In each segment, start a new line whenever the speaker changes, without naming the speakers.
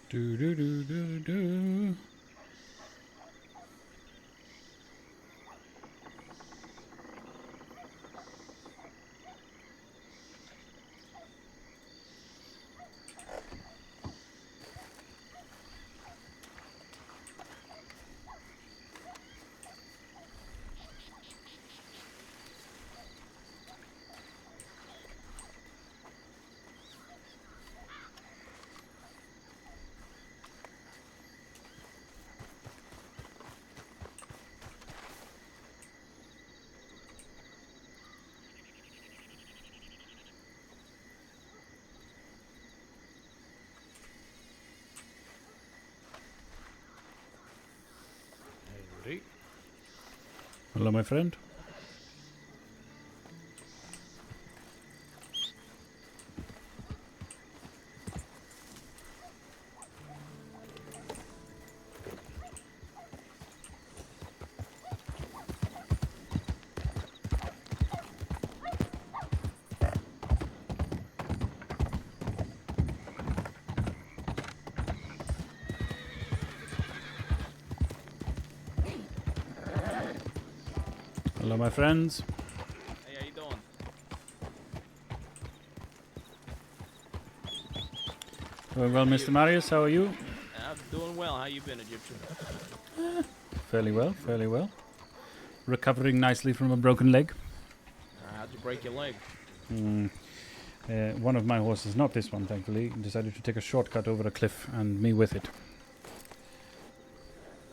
Do do do do do. Hello, my friend. Hello, my friends.
Hey, how you doing?
Doing well, Mr. Marius. How are you?
I'm doing well. How you been, Egyptian?
Fairly well, fairly well. recovering nicely from a broken leg.
How'd you break your leg?
One of my horses, not this one, thankfully, decided to take a shortcut over a cliff, and me with it.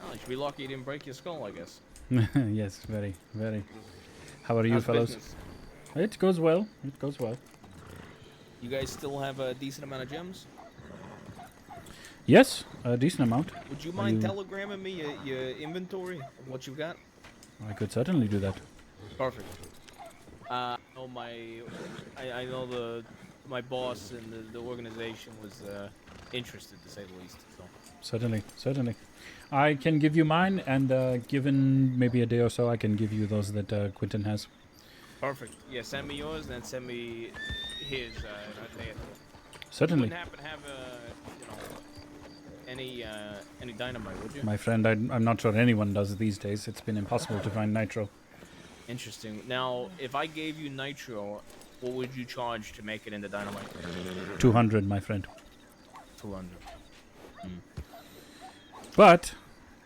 Oh, you should be lucky you didn't break your skull, I guess.
Yes, very, very. How are you,
How's
fellows?
business?
It goes well. It goes well.
You guys still have a decent amount of gems?
Yes, a decent amount.
Would you mind telegramming me your inventory of what you got?
I could certainly do that.
Perfect. I know I know my boss and the organization was interested, to say the least. So.
Certainly, certainly. I can give you mine, and given maybe a day or so, I can give you those that Quentin has.
Perfect. Yeah, send me yours, then send me his. I'll pay it.
Certainly.
You wouldn't happen to have any dynamite, would you?
My friend, I'm not sure anyone does these days. It's been impossible to find nitro.
Interesting. Now, if I gave you nitro, what would you charge to make it into dynamite?
200, my friend.
200.
But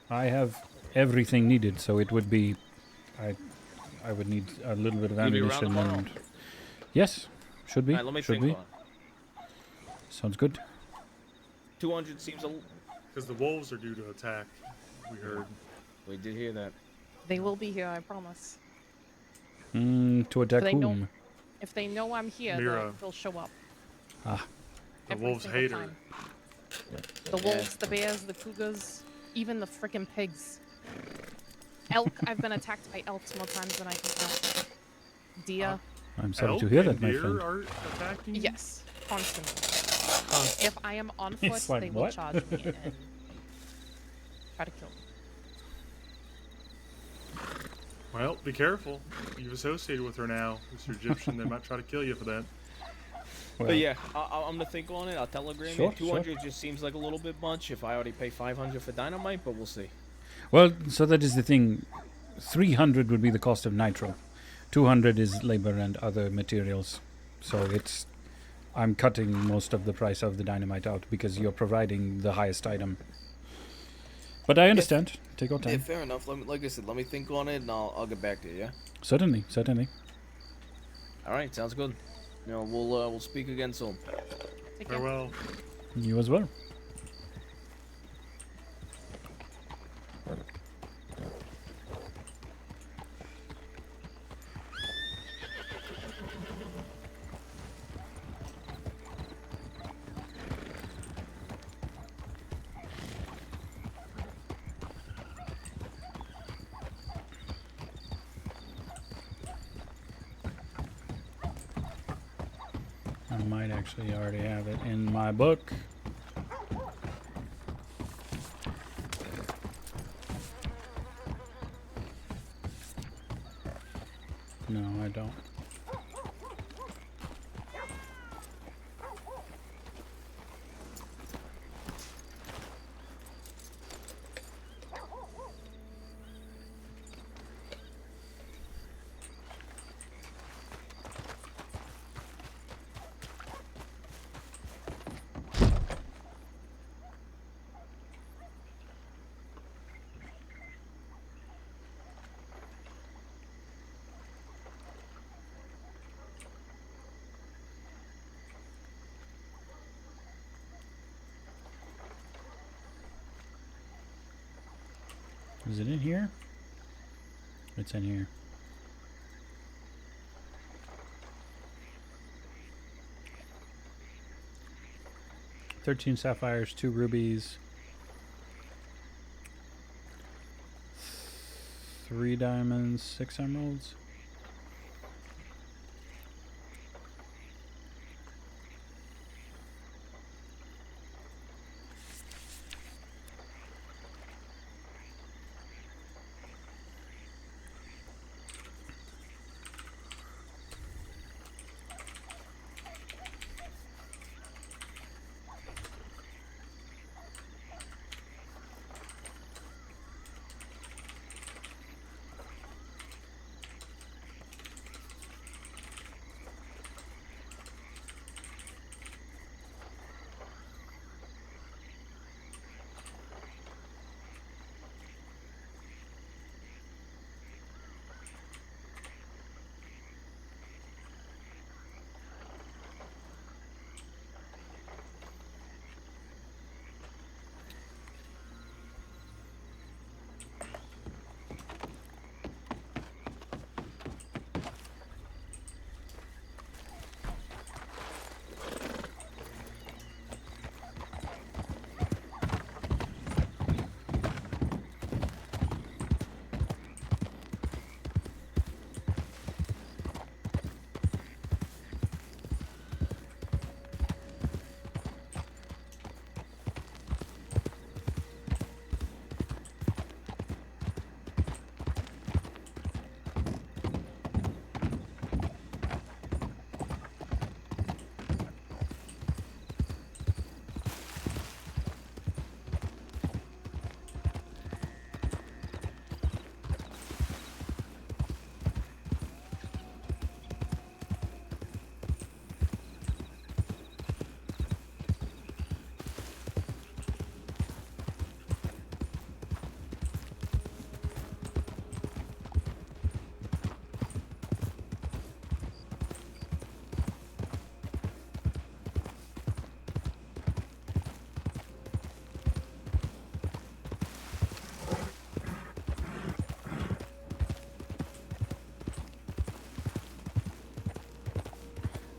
I have everything needed, so it would be... I would need a little bit of ammunition and... Yes, should be.
Alright, let me
should
think
be.
on it.
Sounds good.
200 seems a...
Because the wolves are due to attack, we heard.
We did hear that.
They will be here, I promise.
To attack
They know-
whom?
If they know I'm here,
Mira.
they'll show up.
Ah,
The
Every
wolves
single
hate her.
time. The wolves, the bears, the cougars, even the frickin' pigs. Elk, I've been attacked by elks more times than I can count. Deer,
I'm sorry
Elk
to hear
and
that, my
deer
friend.
are attacking you?
yes, constantly. If I am on foot,
It's like,
they will
what?
charge me and try to kill me.
Well, be careful. You've associated with her now. Mr. Egyptian, they might try to kill you for that.
Well,
But yeah, I'm gonna think on it. I'll telegram
Sure,
you. 200 just seems like a little bit much if I already pay 500 for dynamite, but we'll see.
well, so that is the thing. 300 would be the cost of nitro. 200 is labor and other materials. So it's... I'm cutting most of the price of the dynamite out because you're providing the highest item. But I understand. Take your time.
Yeah, fair enough. Like I said, let me think on it, and I'll get back to you. Yeah.
Certainly, certainly.
All right, sounds good. You know, we'll speak again soon.
Take care.
Farewell.
You as well. I might actually already have it in my book. No, I don't. Is it in here? It's in here. "13 sapphires, 2 rubies, 3 diamonds, 6 emeralds."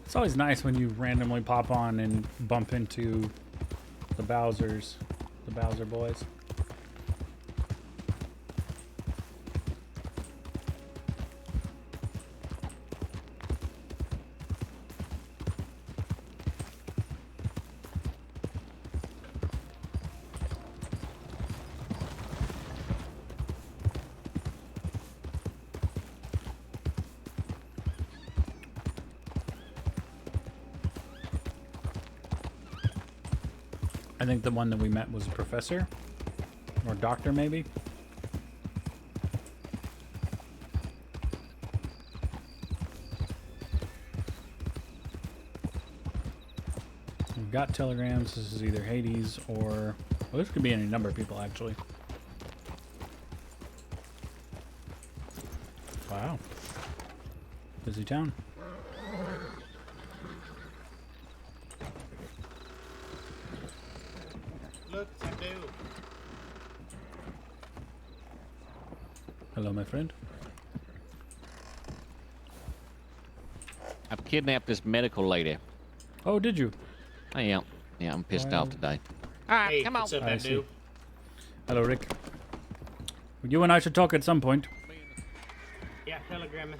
It's always nice when you randomly pop on and bump into the Bowsers, the Bowser boys. I think the one that we met was a professor or doctor, maybe. We've got telegrams. This is either Hades or... Well, this could be any number of people, actually. Wow. Busy town.
Look, Sandu.
Hello, my friend.
I've kidnapped this medical lady.
Oh, did you?
I am. Yeah, I'm pissed
Wow.
off today. All right,
Hey,
come on.
what's up,
I
Sandu?
see. Hello, Rick. You and I should talk at some point.
Yeah, telegramming.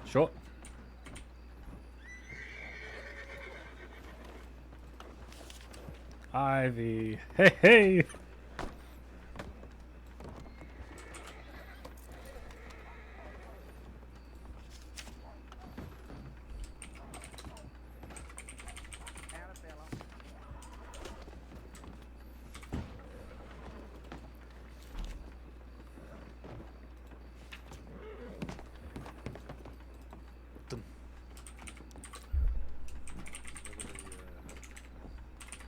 Sure. Ivy. Hey, hey.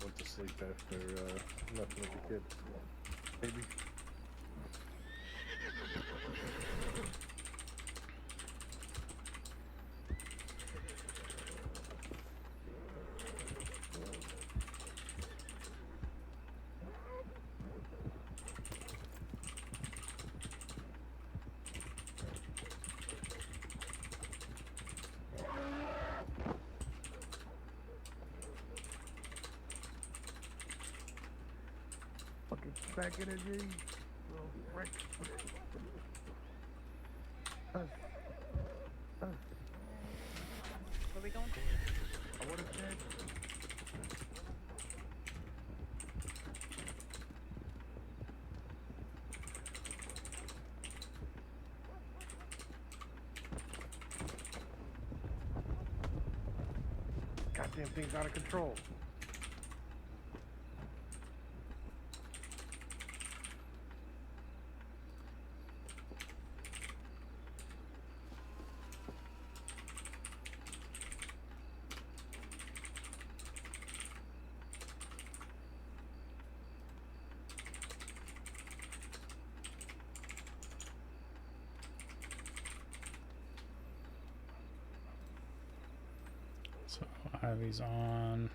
Went to sleep after nothing as a kid. Maybe. Fucking back energy. Right.
Where we going?
I would have said. Goddamn thing's out of control.
So Ivy's on.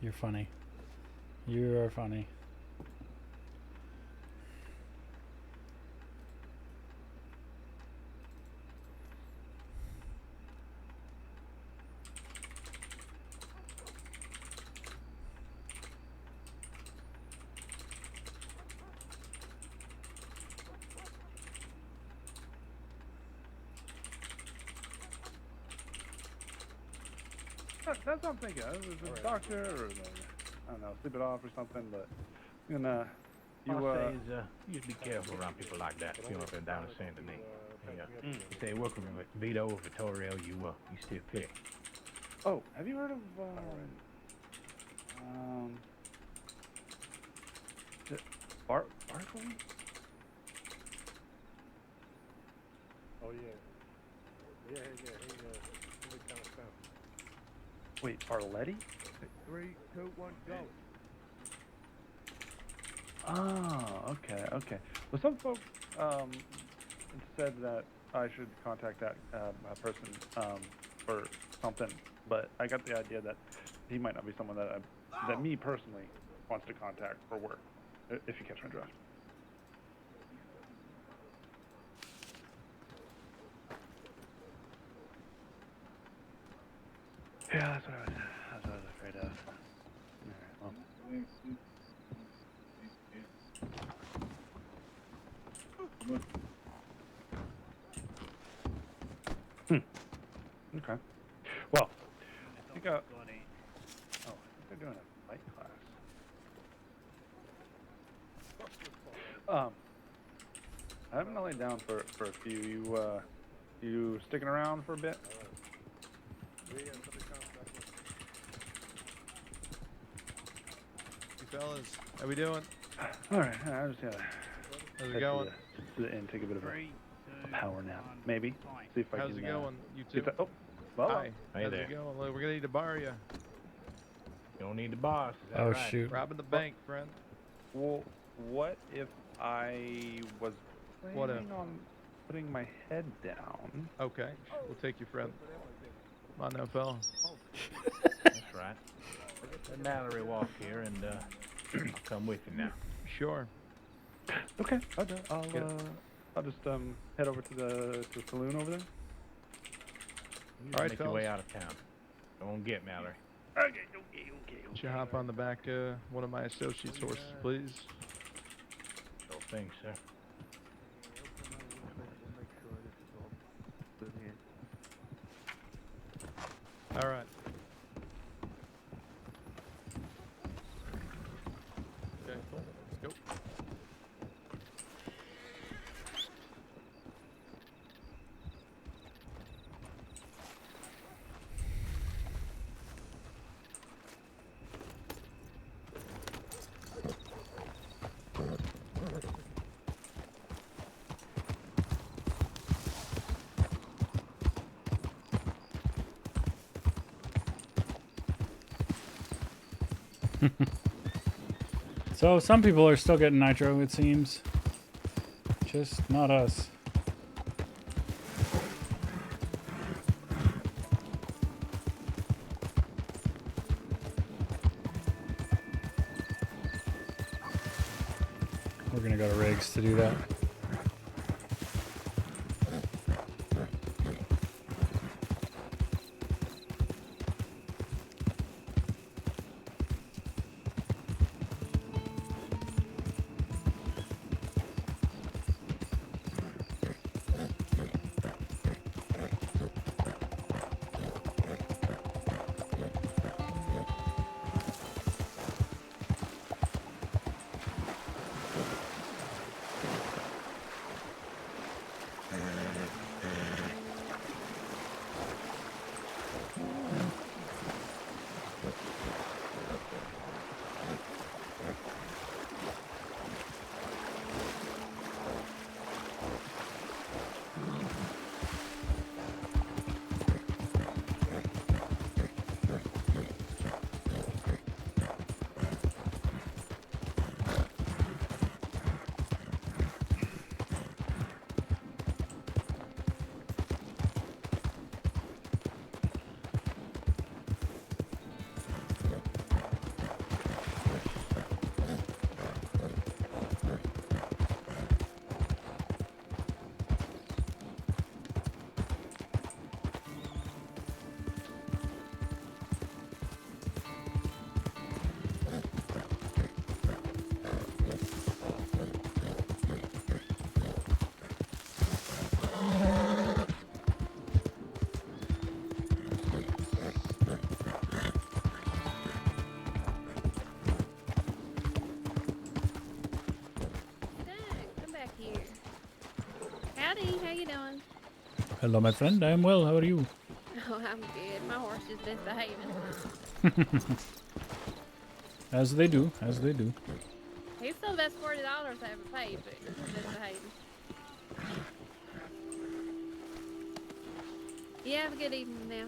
You're funny. You are funny.
That's what I'm thinking. It was a doctor or I don't know, sleep it off or something. But you know,
All I say is, you just be careful around people like that. You know, up and down in Saint Denis. Yeah. You say working with Vito, Vittorio, you still fit.
Oh, have you heard of Barkley?
Oh yeah. Yeah, he kind of stuff.
Wait, Arletti?
3, 2, 1, go.
Oh, okay. Well, some folks said that I should contact that person for something, but I got the idea that he might not be someone that me personally wants to contact for work, if you catch my drift. Yeah, that's what I was afraid of. Alright, well. Okay. Well, I think they're doing a fight class. I haven't laid down for a few. You sticking around for a bit?
Yeah, somebody contacted us.
You fellas, how we doing?
All right. I just gotta
How's
head
it going?
to the inn, take a bit of a power nap, maybe. See if I
How's
can.
it going? You
see
too?
if I- oh, well.
Hi.
Hey
How's
there.
it going? Look, we're gonna need to borrow you.
You don't need the boss. Is that
Oh,
right?
shoot.
Robbing the bank, friend.
Well, what if I was
What if?
planning on putting my head down?
Okay, we'll take you, friend. Come on now, fella.
That's right. Let Mallory walk here, and I'll come with you now.
Sure.
Okay. I'll just head over to the saloon over there.
You
All right,
make your way
fellas.
out of town. Don't get Mallory.
Okay.
Would you hop on the back one of my associates' horses, please?
Sure thing, sir.
All right. Okay, cool. Let's go.
So some people are still getting nitro, it seems. Just not us. We're gonna go to rigs to do that.
Howdy, how you doing?
Hello, my friend. I am well. How are you?
Oh, I'm good. My horse is misbehaving.
As they do. As they do.
He still that's $40 I haven't paid, but he's misbehaving. You have a good evening now.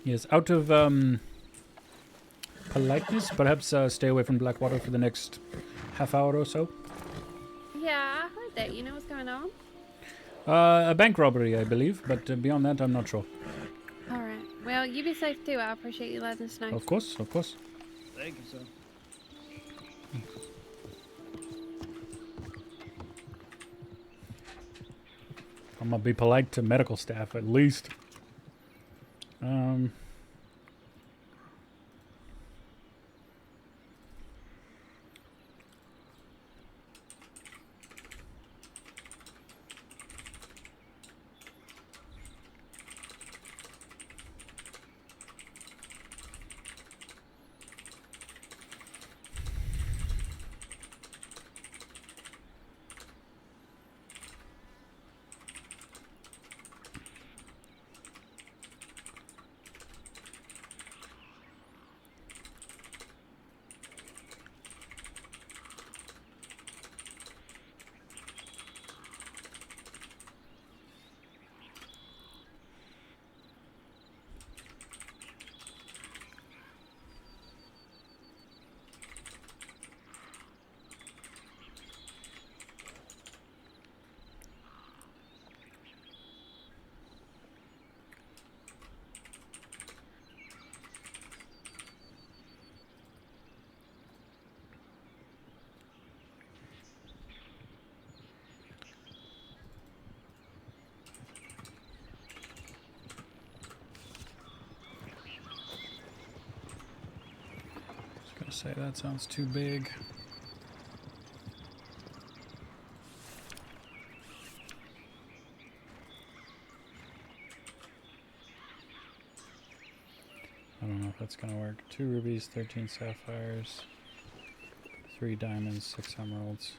Yes. Out of politeness, perhaps stay away from Blackwater for the next half hour or so.
Yeah, I heard that. You know what's going on?
A bank robbery, I believe, but beyond that, I'm not sure.
All right. Well, you be safe too. I appreciate you letting us know.
Of course, of course.
Thank you, sir.
I'm gonna be polite to medical staff at least. Say that sounds too big. I don't know if that's gonna work. 2 rubies, 13 sapphires, 3 diamonds, 6 emeralds.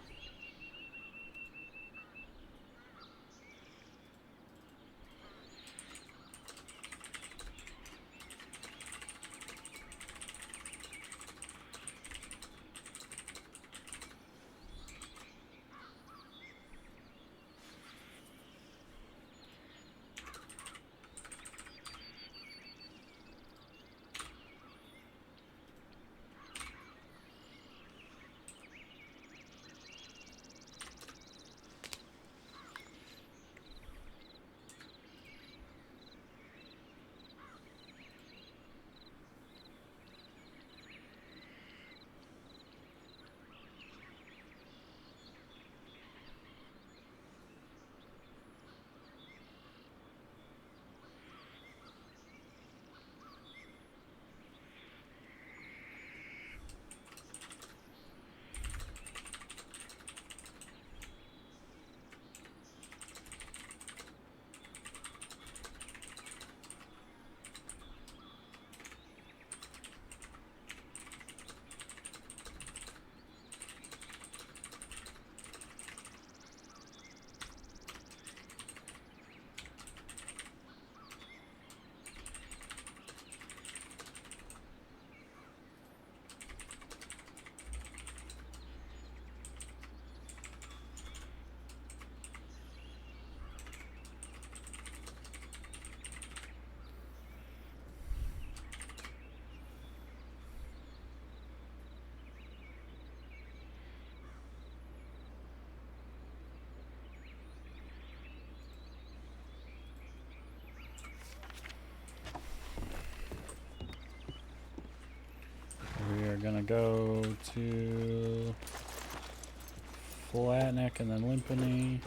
We are gonna go to Flatneck and then Limpany.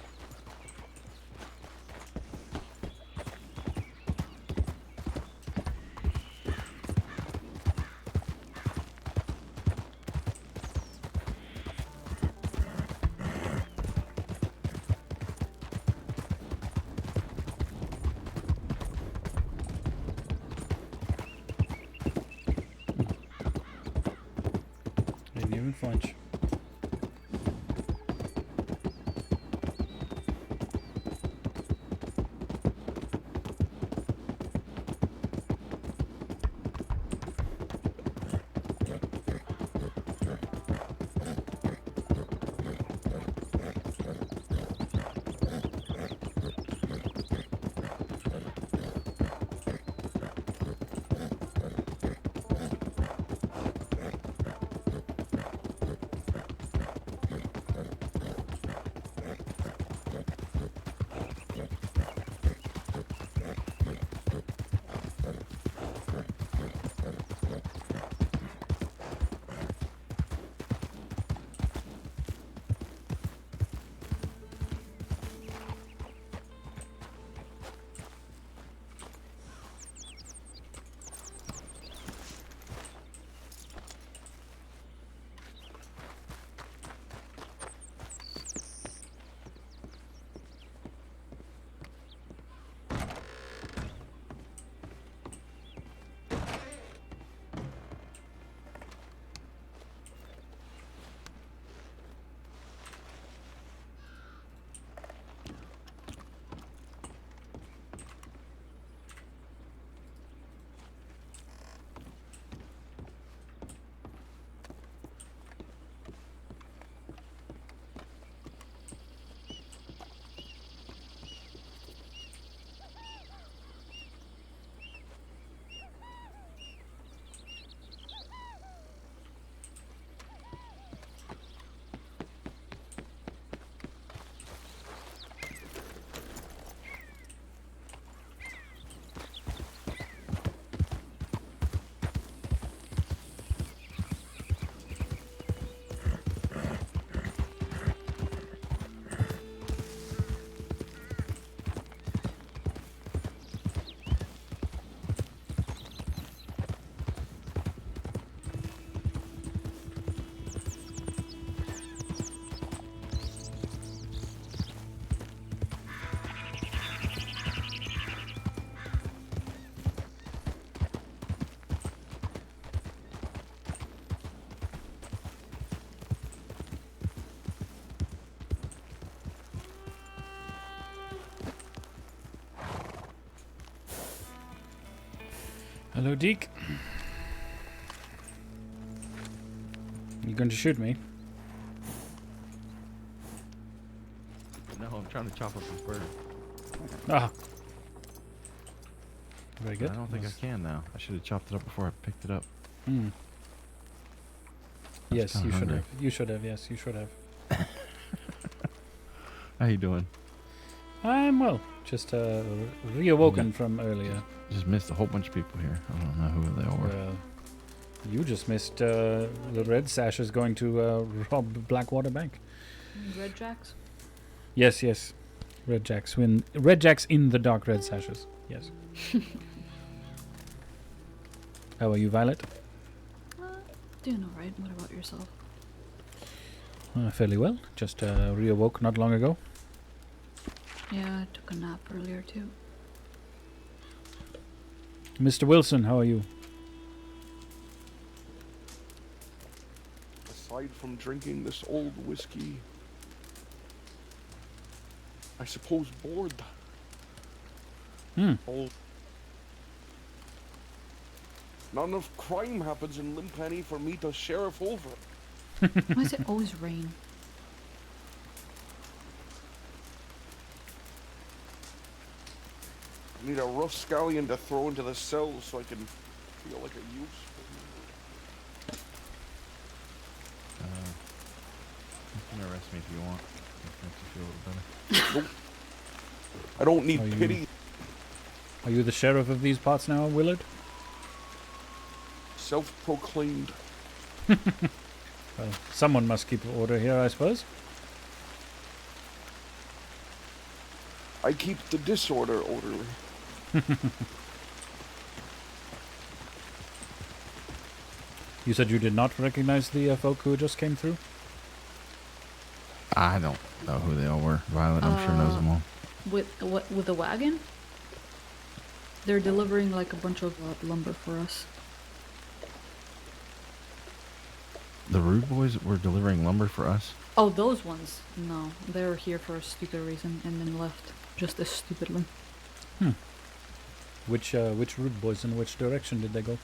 Didn't even flinch. Hello, Deke. You going to shoot me?
No, I'm trying to chop up this bird.
Ah. Very good.
I don't think I can now. I should have chopped it up before I picked it up.
Hmm.
I'm
Yes,
kinda
you should
hungry.
have. You should have. Yes, you should have.
How you doing?
I'm well. Just reawoken from earlier.
Just missed a whole bunch of people here. I don't know who they all were.
Well, you just missed the Red Sashes going to rob Blackwater Bank.
Red Jacks?
Yes, yes. Red Jacks win. Red Jacks in the dark Red Sashes. Yes. How are you, Violet?
Doing alright. What about yourself?
Fairly well. Just reawoke not long ago.
Yeah, I took a nap earlier too.
Mr. Wilson, how are you?
Aside from drinking this old whiskey, I suppose bored. Old. Not enough crime happens in Limpenny for me to sheriff over.
Why does it always rain?
I need a rough scallion to throw into the cells so I can feel like a use.
You can arrest me if you want. If it makes you feel a little better.
Nope. I don't need pity.
Are you the sheriff of these parts now, Willard?
Self-proclaimed.
Well, someone must keep order here, I suppose.
I keep the disorder orderly.
You said you did not recognize the folk who just came through?
I don't know who they all were. Violet, I'm sure knows them all.
With a wagon? They're delivering like a bunch of lumber for us.
The Rude Boys were delivering lumber for us?
Oh, those ones? No, they were here for a stupid reason and then left just as stupidly.
Which Rude Boys, in which direction did they go?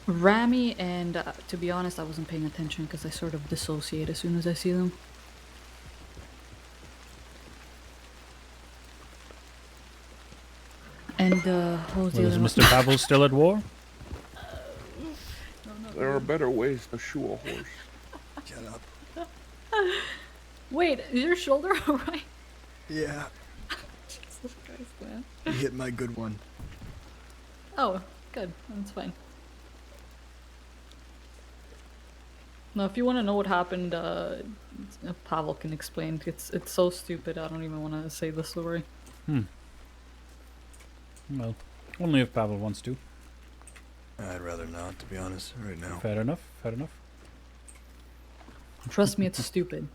Rami and, to be honest, I wasn't paying attention because I sort of dissociate as soon as I see them. And, what was the
Well,
other
is
one?
Mr. Pavel still at war?
There are better ways to shoe a horse.
Shut up.
Wait, is your shoulder alright?
Yeah,
Jesus Christ, man.
you hit my good one.
Oh, good. That's fine. No, if you want to know what happened, Pavel can explain. It's so stupid. I don't even want to say the story.
Well, only if Pavel wants to.
I'd rather not, to be honest, right now.
Fair enough, fair enough.
Trust me, it's stupid.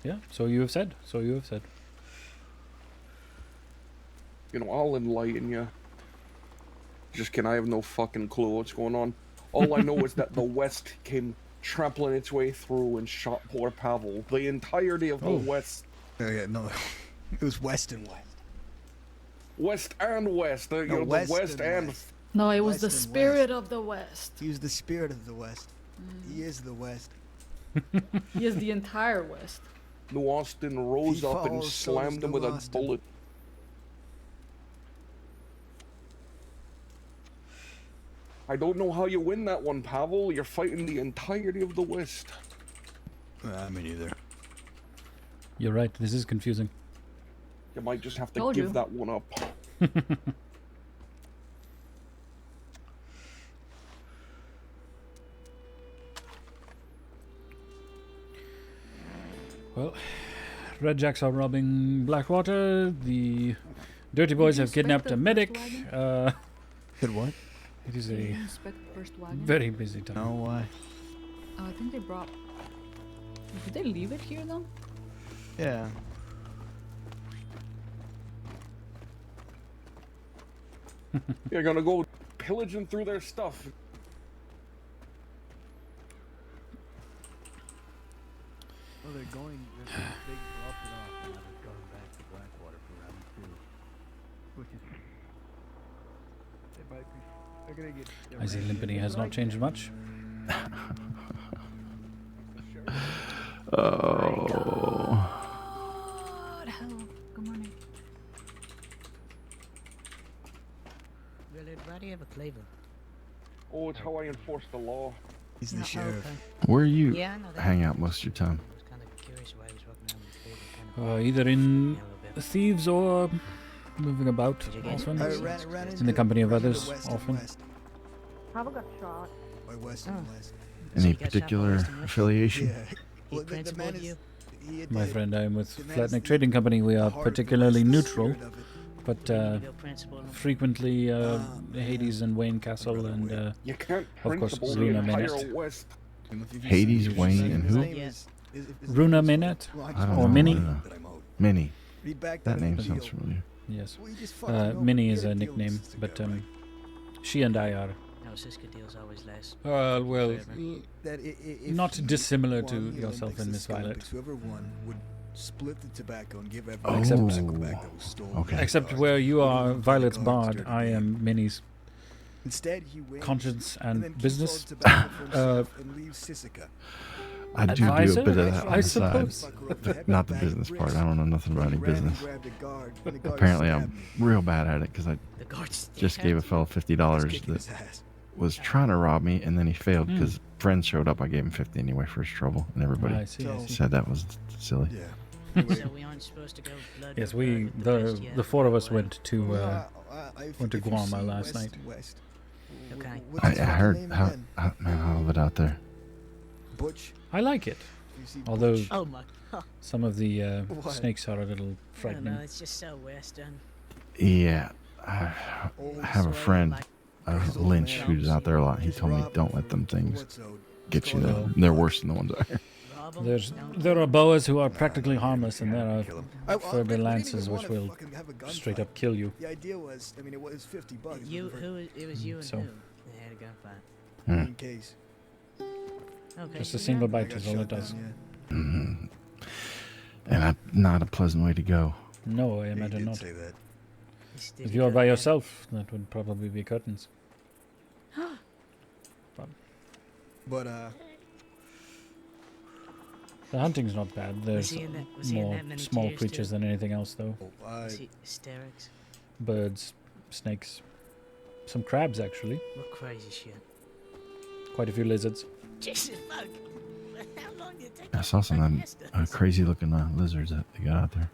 Yeah, so you have said. So you have said.
You know, I'll enlighten you. Just kidding, I have no fucking clue what's going on. All I know is that the West came trampling its way through and shot poor Pavel. The entirety of the West.
Oh, yeah, no. It was West and West.
West and West. You know,
West
the West and...
West.
No, it was
West
the
and
spirit
West.
of the West.
He was the spirit of the West. He is the West.
He is the entire West.
New Austin rose
He
up and
falls, so
slammed
does
him with
New
a
Austin.
bullet. I don't know how you win that one, Pavel. You're fighting the entirety of the West.
Me neither.
You're right, this is confusing.
You might just have to
Told
give
you.
that one up.
Well, Red Jacks are robbing Blackwater. The Dirty Boys have kidnapped a medic.
Good what?
It is
Did you
a
inspect the first wagon?
very busy time.
No, why?
I think they brought... Did they leave it here, though?
Yeah.
You're gonna go pillaging through their stuff.
Well, they're going. They dropped it off, and now they're going back to Blackwater for round 2, which is
I see Limpany has not changed much.
Oh.
Good morning. Willard, why do you have a cleaver?
Oh, it's how I enforce the law.
He's the sheriff.
Where you
Yeah, I know that.
hang out most of your time?
I was kind of curious why he was walking around with a cleaver.
Either in thieves or moving about often. In the company of others often.
Pablo got shot.
By west and west.
Any particular affiliation?
Well, the man is,
My friend, I am with Flatneck Trading Company. We are particularly neutral, but frequently Hades and Wayne Castle and
You can't
of course
principle the
Runa
entire
Minet.
West.
Hades, Wayne, and who?
Runa Minet
I don't
or
know.
Minnie.
Minnie.
Read back
That
that
name
video.
sounds familiar.
Yes.
We just fucking know
Minnie
we
is
gotta
a
deal
nickname,
with this
but
guy.
she and I are
No, Siska deal's always less.
well,
That if
not
you
dissimilar
won
to
the
yourself
Olympics,
and
the
Miss
Ski
Violet.
Olympics, whoever won would split the tobacco and give
Oh,
everyone the tobacco back that was stolen.
okay.
Except where you are Violet's bard, I am Minnie's
Instead, he wins,
conscience
and then
and
keeps
business
all the tobacco for himself and leaves Sisika.
I do
Advisor,
a bit of that on
I
the side.
suppose.
Not the business part. I don't know nothing about any business. Apparently, I'm real bad at it because I
The guards
just gave a fellow $50 that was trying to rob me, and then he failed because friends showed up. I gave him 50 anyway for his trouble, and everybody
I see.
said that was silly.
So we aren't supposed to go blood
Yes,
for
we
blood with best yet.
the four of us went to
If you
Guam
see
last
west
night.
and west,
Okay.
what's
I
his fucking
heard
name
how,
again?
man, I love it out there.
Butch.
I like it,
You see
although
Butch?
Oh my god.
some of the
What?
snakes are a little
I don't
frightening.
know, it's just so western.
Yeah, I have a friend, Lynch, who's out there a lot. He told me don't let them things get you there. They're worse than the ones out here.
Rob 'em,
There are boas who are practically harmless, and there
Kill
are
him.
further lances which will
fucking have a gunfight.
straight up kill you.
The idea was, I mean, it was $50.
You,
but
who, it was you and
So.
who? They had a gunfight.
Hmm.
in case.
Okay.
Just
so
a single
I
bite
got
is all it
shot
does.
down, yeah.
And not a pleasant way to go.
No, I
Yeah, he
imagine
did
not.
say that.
Still
If you are
go
by
there.
yourself, that would probably be curtains.
But
The hunting's not bad. There's
he in that- was he in
more
that many
small
tears
creatures
too?
than anything else, though.
Was he hysterics?
Birds, snakes, some crabs actually,
What crazy shit.
quite a few lizards.
Jesus fuck. How long did it take
I saw some crazy looking lizards that they got out there.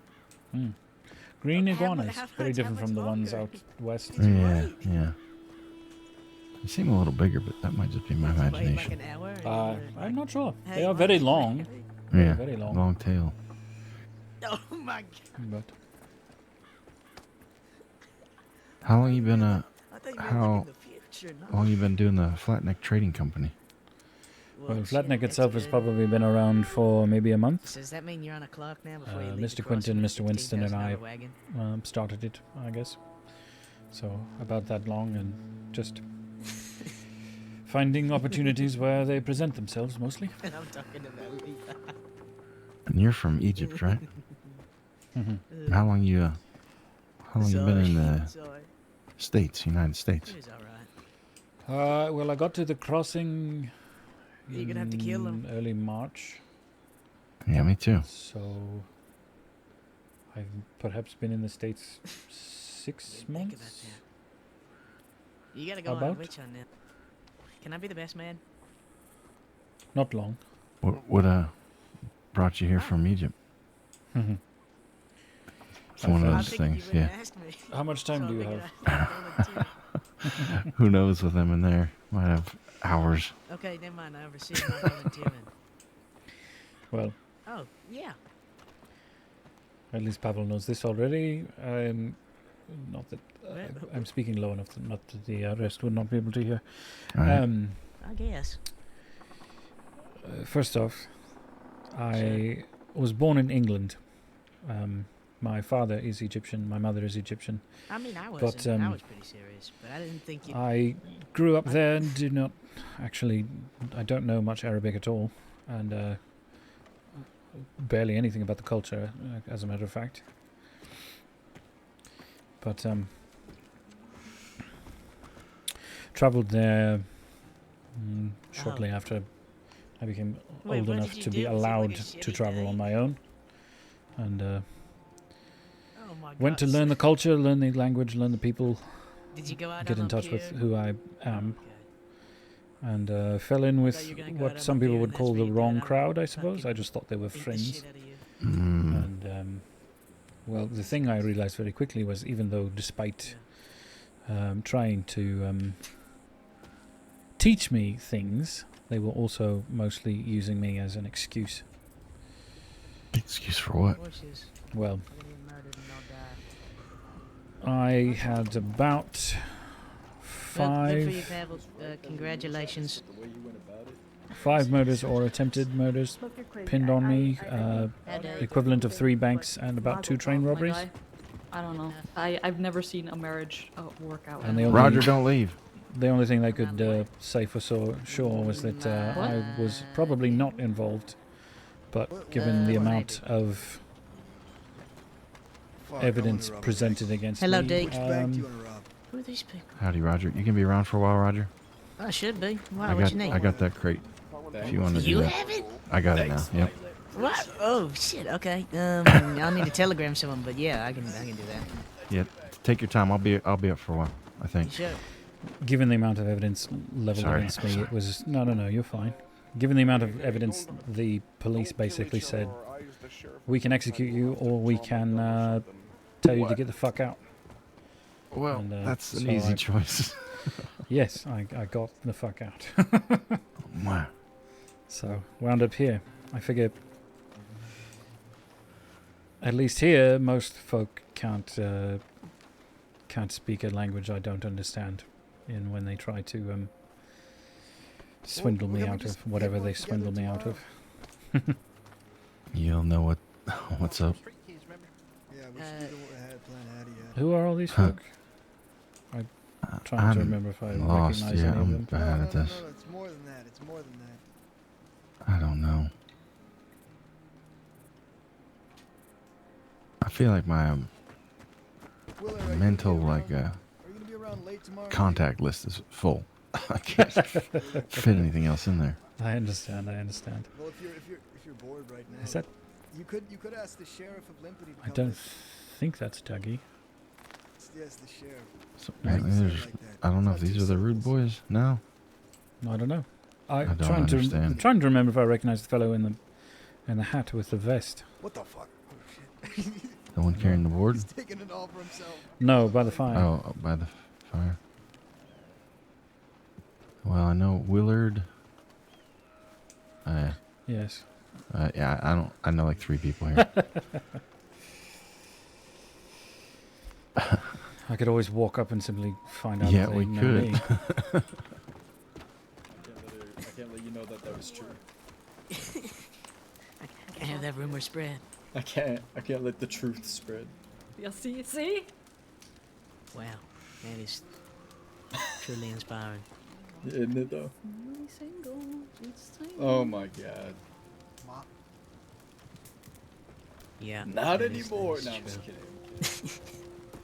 Green
How
iguanas,
much-
very
how
different from the
much
ones
longer?
out west.
Yeah, yeah. They seem a little bigger, but that might just be my
Wait like
imagination.
an hour? or
I'm not sure.
Hey,
They are very
what?
long,
Yeah,
very long.
long tail.
Oh my god.
but
How long you been
I thought you were
how
in the future. No.
long you been doing the Flatneck Trading Company?
well,
shit,
Flatneck
that's
itself has
good.
probably been around for maybe a month.
So does that mean you're on a clock now before you leave
Mr.
the
Quinton,
crossing
Mr. Winston, and I
$15,000 wagon?
started it, I guess. So about that long, and just finding opportunities where they present themselves mostly.
And I'm talking about me.
And you're from Egypt, right?
Mhm.
How long you been in the
Sorry.
States, United States?
It was alright.
Well, I got to the crossing
You're gonna have to kill
in
him.
early March,
Yeah, me too.
so I've perhaps been in the States 6
Think about
months.
that. You gotta go on a
About?
witch on that. Can I be the best man?
Not long.
What brought you here from Egypt?
Mhm.
It's one of
I
those
figured you
things,
wouldn't
yeah.
ask me.
How much time
So
do you
I
have?
figured I'd volunteer.
Who knows with them in there? Might have hours.
Okay, never mind. I oversee my volunteering.
Well,
Oh, yeah.
at least Pavel knows this already. Not that
Well,
I'm speaking low enough that not that the rest would not be able to hear.
Alright.
I guess.
First off, I was born in England. My father is Egyptian. My mother is Egyptian.
I mean, I
But,
wasn't. I was pretty serious, but I didn't think you.
I grew up there and did not actually. I don't know much Arabic at all, and barely anything about the culture, as a matter of fact. But traveled there shortly after I became
Wait,
old
what
enough
did you
to be
do? Was it like a
allowed
shitty
to travel
day?
on my own, and
Oh my
went to
God.
learn the culture, learn the language, learn the people,
Did you go out
get
on
in
the
touch with
pier?
who I am, and fell in with
you were gonna go out
what
on
some
the
people
pier
would
and
call
that's where
the
you
wrong
got out
crowd, I
and
suppose. I
fucking
just thought they were
beat the
friends.
shit out of you.
And well, the thing I realized very quickly was, even though despite trying to teach me things, they were also mostly using me as an excuse.
Excuse for what?
Horses.
Well,
They're gonna get murdered and they'll die.
I had about
Well, good for you,
5
Pavel. Congratulations.
5 murders or attempted murders pinned on me, equivalent of 3 banks and about 2 train robberies.
I don't know. I've never seen a marriage work out.
And the only,
Roger, don't leave.
The only thing they could say for sure was that I was probably not involved, but given the amount of evidence presented against
Hello,
me,
Deke. Who are these people?
Howdy, Roger. You can be around for a while, Roger.
I should be. Wow,
I
what's
got
your name?
I got that crate. If you want to do
You
that.
have it?
I got it now. Yep.
What? Oh shit. Okay. I'll need to telegram someone, but yeah, I can do that.
Yeah. Take your time. I'll be up for a while. I think.
Sure.
given the amount of evidence leveled
Sorry,
against me,
sorry.
it was no, you're fine. Given the amount of evidence, the police basically said, "We can execute you, or we can tell you to get the fuck out."
Well,
And,
that's an
so
easy
I-
choice.
Yes, I got the fuck out.
Wow.
So wound up here. I figure, at least here, most folk can't speak a language I don't understand, in when they try to swindle me out of whatever they swindle me out of.
You'll know what's up.
Who are all these folk? I'm trying
I'm
to remember if I
lost.
recognize
Yeah,
any of
I'm
them.
bad at this.
It's more than that. It's more than that.
I don't know. I feel like my mental contact list is full. I can't fit anything else in there.
I understand.
Well, if you're bored right now,
Is that?
you could ask the sheriff of Limpity to
I
come
don't
with-
think that's Dougie.
Yes, the sheriff.
So, I don't know if these are the rude boys now.
No, I don't know.
I don't
I'm
understand.
trying to remember if I recognize the fellow in the hat with the vest.
What the fuck? Oh shit.
The one carrying the board?
He's taking it all for himself.
No, by the fire.
Oh, by the fire. Well, I know Willard.
Yes.
Yeah, I know like 3 people here.
I could always walk up and simply find out.
Yeah,
if they
we
know
could.
me.
I can't let you know that was true.
I can't have that rumor spread.
I can't let the truth spread.
Yeah, see?
Wow, that is truly inspiring.
Isn't it though?
Only single, it's tiny.
Oh my god.
Yeah.
Not
that is
anymore. No,
true.
I'm just kidding.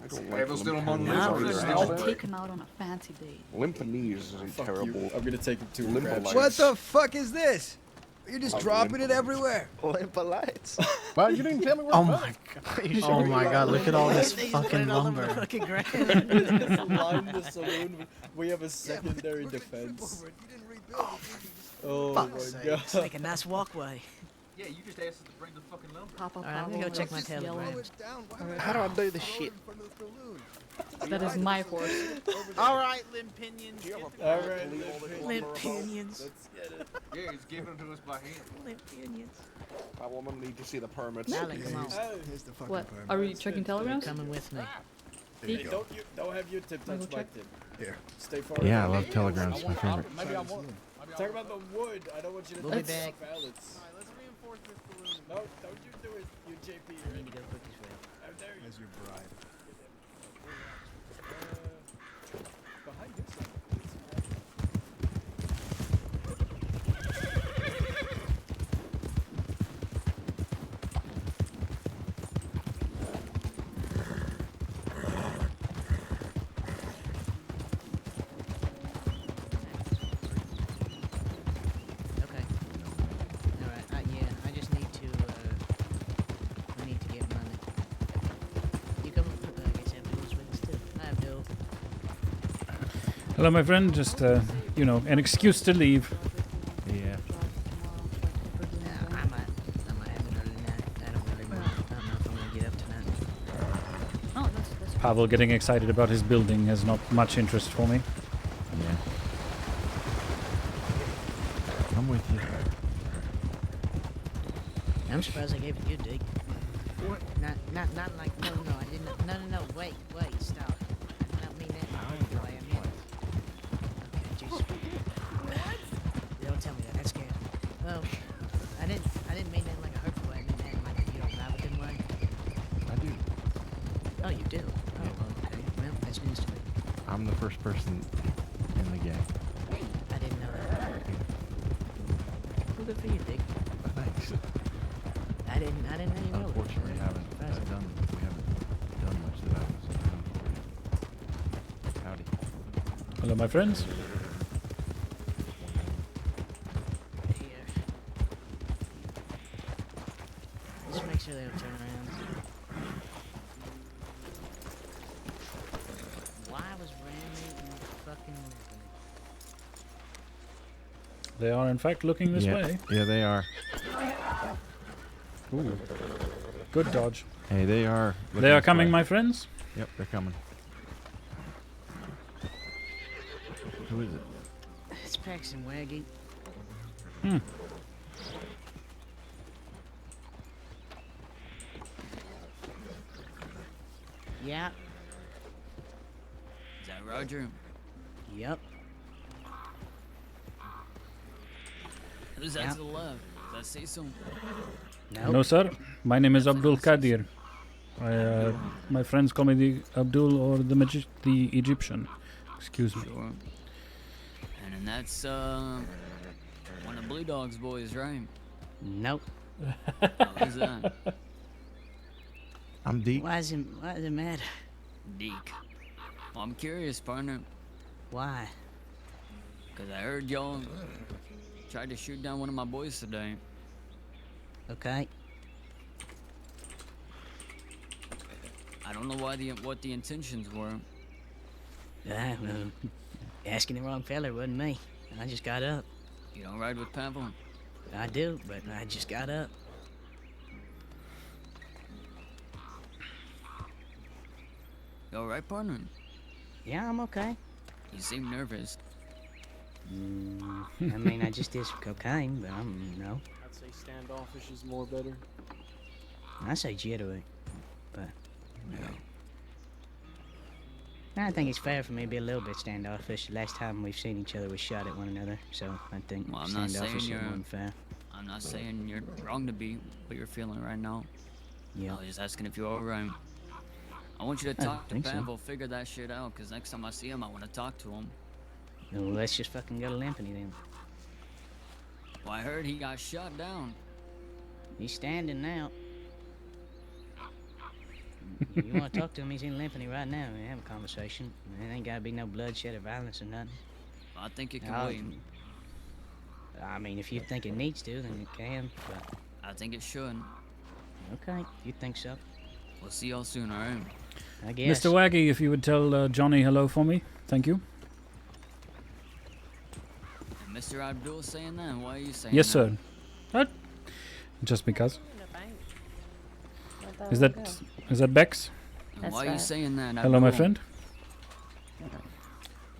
I don't Abel's still among
No,
losers.
for
Albert.
Take him out on a fancy date.
Limpanese is a
Fuck
terrible.
you. I'm gonna take him to a
Limbo
crab
lights.
shack.
What the fuck is this? You're just
Like
dropping it
Limpo.
everywhere.
Limpa lights.
Well, you didn't tell me where
Oh
it
my god. Oh my god, look at all this
He's put
fucking
it all over the
lumber.
fucking ground.
Just line the saloon. We have a secondary defense. Oh my god.
It's like a nice walkway.
Yeah, you just asked us to bring the fucking lumber.
Papa
Alright, I'm gonna go check my telegram.
How do I do this shit?
That is my horse.
Alright, Limpinions.
Alright.
Limpinions.
Let's get it.
Yeah, he's giving them to us by hand.
Limpinions.
I will need to see the permits.
Alec, come on.
Here's the fucking
What?
permit.
Are we checking
You're
telegrams?
coming with me.
There you
Hey,
go.
don't have your tip
Wanna
touch
go
my
check?
tip.
Here.
Stay far
Yeah, I
away.
love telegrams. My favorite.
Maybe I won't. Talk about the wood. I don't want you to
We'll be
touch
back.
ballots.
Alright, let's reinforce this balloon.
No, don't you do it, you JP.
I need to go quick this way.
How dare you?
As your bride.
Behind this one.
Hello, my friend. Just, you know, an excuse to leave.
Yeah.
I might have an early night. I don't know if I'm gonna get up tonight.
Oh, that's
Pavel getting excited about his building has not much interest for me.
Yeah. I'm with you.
I'm surprised I gave it you, Dick. Not like, no, I didn't. No, wait, stop. I did not mean that in a hurtful way. I meant. Okay, Jesus. Don't tell me that. That scares me. Well, I didn't mean that in like a hurtful way. I meant that in like you don't have a good way.
I do.
Oh, you do? Oh, okay. Well, that's news to me.
I'm the first person in the gang.
I didn't know that. Well, good for you, Dick.
Thanks.
I didn't know you know that.
Unfortunately, we haven't done much that I was done for you. Howdy.
Hello, my friends.
Here. Just make sure they don't turn around. Why was Randy in the fucking
They are, in fact, looking this way.
Yeah, they are.
Ooh. Good dodge.
Hey, they are.
They are coming, my friends.
Yep, they're coming. Who is it?
It's Paxton Waggy.
Hmm.
Yeah.
Is that Roger?
Yep.
Who's that to the left? Is that Cecil?
No, sir. My name is Abdul-Qadir. My friends call me the Abdul or the Egyptian. Excuse me.
Sure. And that's one of Blue Dog's boys, right?
Nope.
Who's that?
I'm Deke.
Why does it matter?
Deke. Well, I'm curious, partner.
Why?
Because I heard y'all tried to shoot down one of my boys today.
Okay.
I don't know what the intentions were.
Well, asking the wrong fella wasn't me. I just got up.
You don't ride with Pavel?
I do, but I just got up.
You all right, partner?
Yeah, I'm okay.
You seem nervous.
I mean, I just did some cocaine, but no.
I'd say standoffish is more better.
I say jittery, but I think it's fair for me to be a little bit standoffish. The last time we've seen each other, we shot at one another, so I think
Well, I'm not saying
standoffish is
you're
more than fair.
I'm not saying you're wrong to be what you're feeling right now.
Yeah.
I was just asking if you're all right. I want you to
I
talk to
think so.
Pavel, figure that shit out, because next time I see him, I want to talk to him.
Well, let's just fucking go to Lampany then.
Well, I heard he got shot down.
He's standing now. You want to talk to him? He's in Lampany right now. We have a conversation. There ain't gotta be no bloodshed or violence or nothing.
I think it can
I'll-
wait.
I mean, if you think it needs to, then it can. But
I think it should.
okay, if you think so.
We'll see y'all soon, alright?
I guess.
Mr. Waggy, if you would tell Johnny hello for me. Thank you.
And Mr. Abdul saying that? Why are you saying
Yes,
that?
sir. What? Just because.
Let
Is
that
that
go.
is that Bex?
And
That's
why are you
right.
saying that?
Hello, my
Abdul?
friend.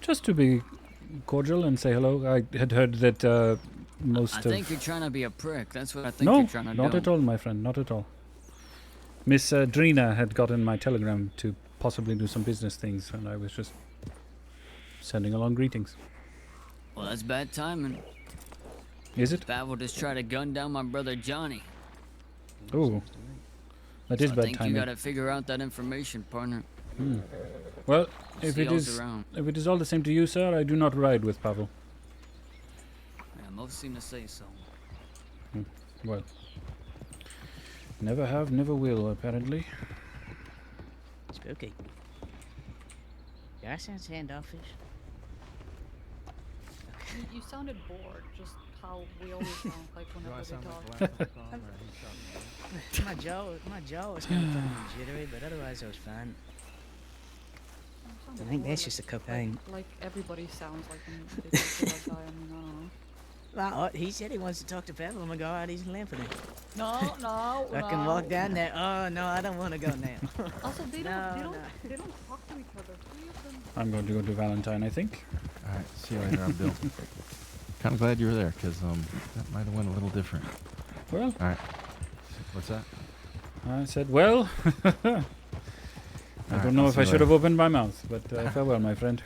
Just to be cordial and say hello. I had heard that most
I
of...
think you're trying to be a prick. That's what I think
No,
you're trying to do.
not at all, my friend. Not at all. Miss Drina had gotten my telegram to possibly do some business things, and I was just sending along greetings.
Well, that's bad timing.
Is it?
Pavel just tried to gun down my brother Johnny.
Ooh. That is
I
bad
think
timing.
you gotta figure out that information, partner.
Hmm. Well, if
See
it
y'all's
is
around.
if it is all the same to you, sir, I do not ride with Pavel.
Yeah, most seem to say so.
Well, never have, never will, apparently.
Spooky. Yeah, I sound standoffish.
You sounded bored, just how we always sound like whenever we talk.
my jaw was kind of fucking jittery, but otherwise I was fine. I think that's just a cocaine.
Like everybody sounds like when they talk to that guy. I mean, I don't know.
Well, he said he wants to talk to Pavel. I'm gonna go out. He's lamping it.
No.
I can walk down there. Oh no, I don't want to go now.
Also, they don't talk to each other.
I'm going to go to Valentine, I think.
All right, see you later, Abdul. Kind of glad you were there, because that might have went a little different.
Well.
All right. What's that?
I said, well. I don't know if I should have opened my mouth, but farewell, my friend.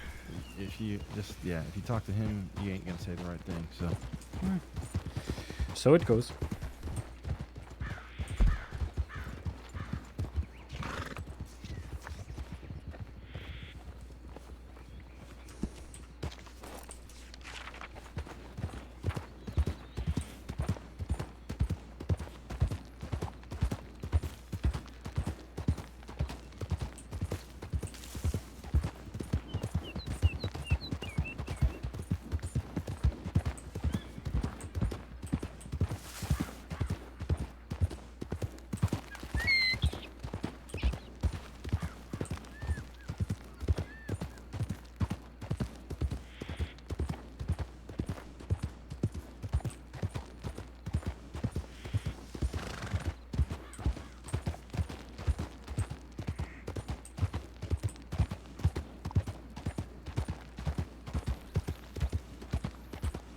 If you if you talk to him, you ain't gonna say the right thing. So.
So it goes.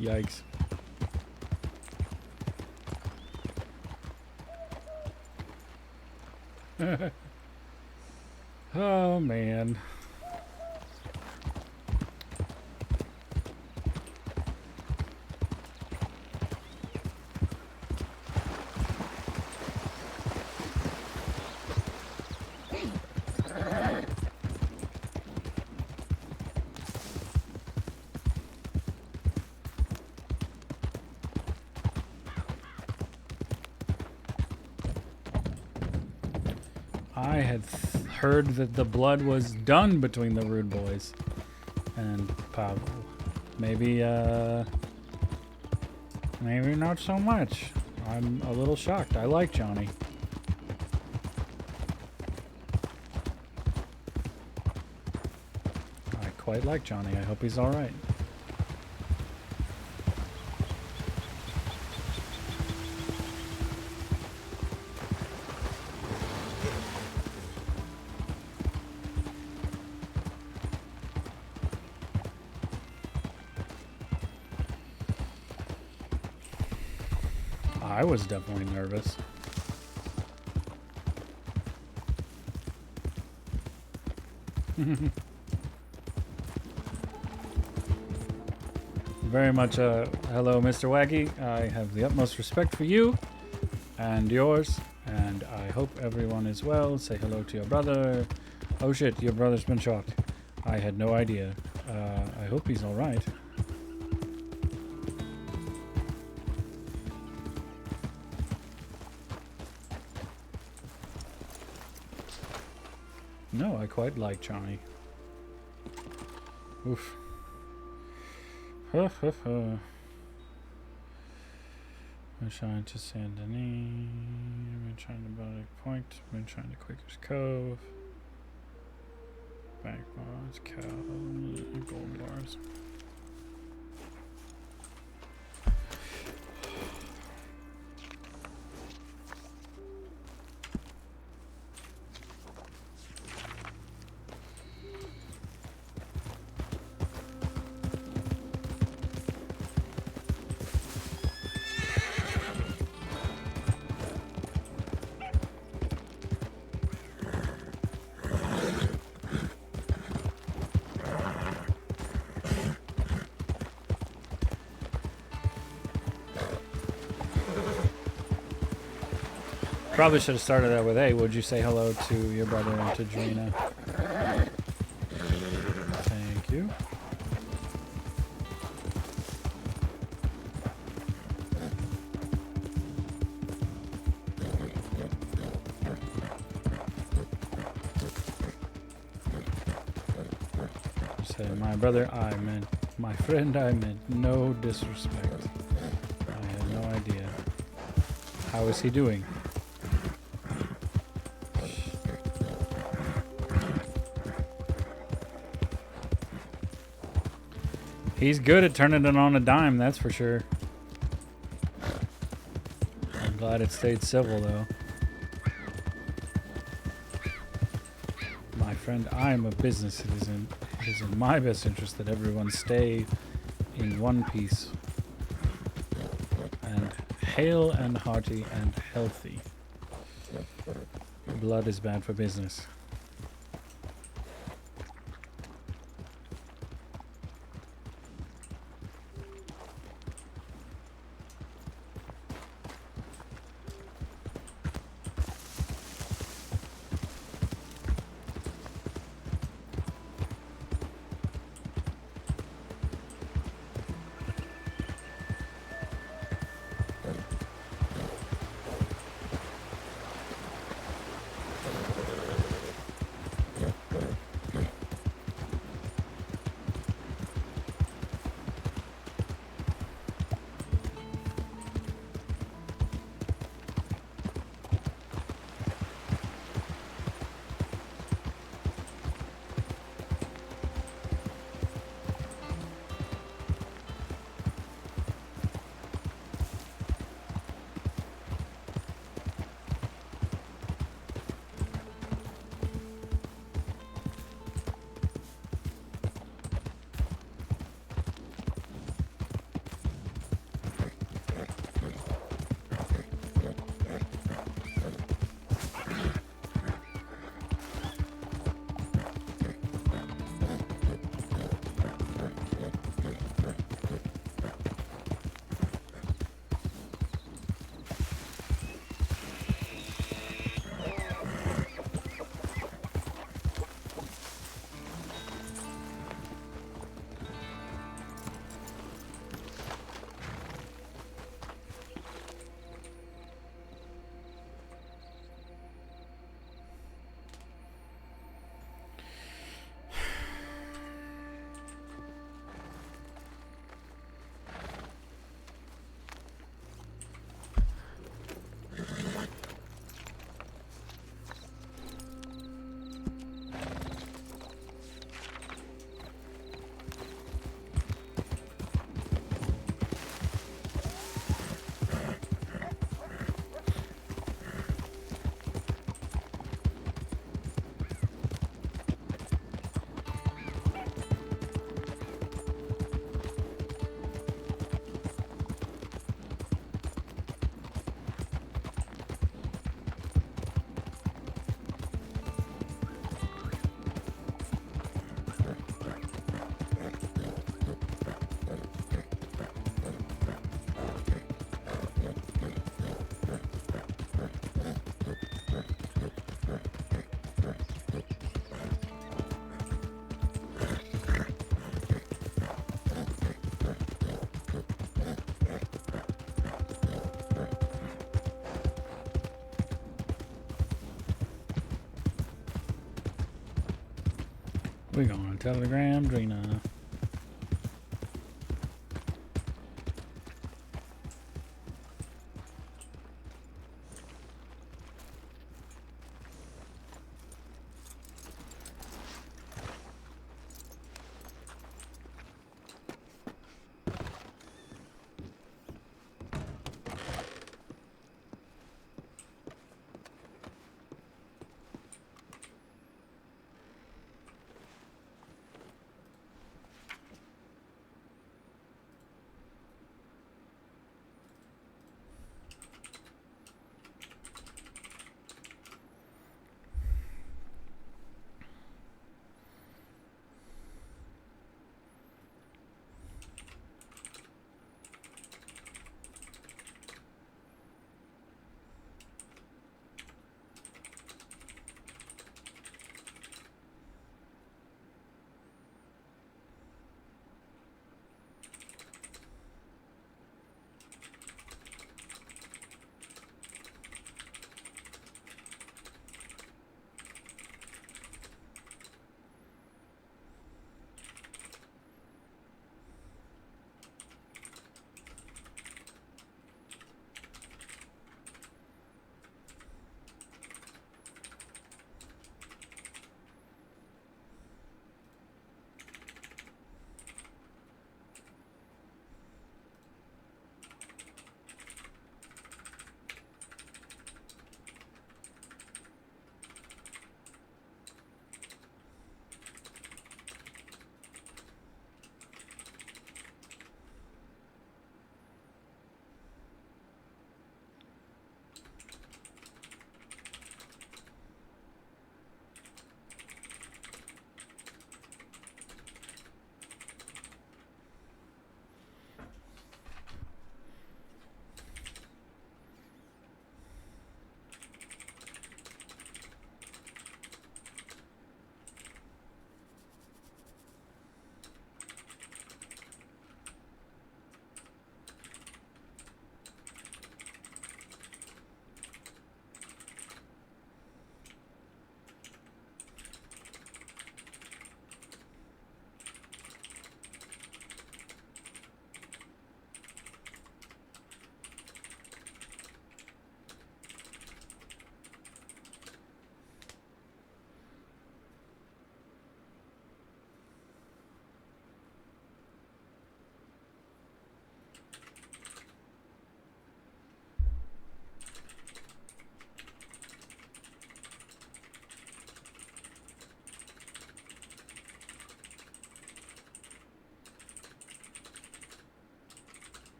Yikes. Oh, man. I had heard that the blood was done between the Rude Boys and Pavel. Maybe not so much. I'm a little shocked. I like Johnny. I quite like Johnny. I hope he's all right. I was definitely nervous. Very much hello, Mr. Waggy. I have the utmost respect for you and yours, and I hope everyone is well. Say hello to your brother. Oh shit, your brother's been shot. I had no idea. I hope he's all right. No, I quite like Johnny. Oof. Ha ha ha. I'm trying to Saint Denis. I'm trying to Baltic Point. I'm trying to Quaker's Cove. Bank bars, cows, gold bars. Probably should have started that with, hey, would you say hello to your brother and to Drina? Thank you. Say, my brother, I meant, my friend, I meant no disrespect. I had no idea. How is he doing? He's good at turning it on a dime, that's for sure. I'm glad it stayed civil, though. My friend, I am a business citizen. It is in my best interest that everyone stay in one piece. And hale and hearty and healthy. Blood is bad for business. We're going to Telegram, Drina.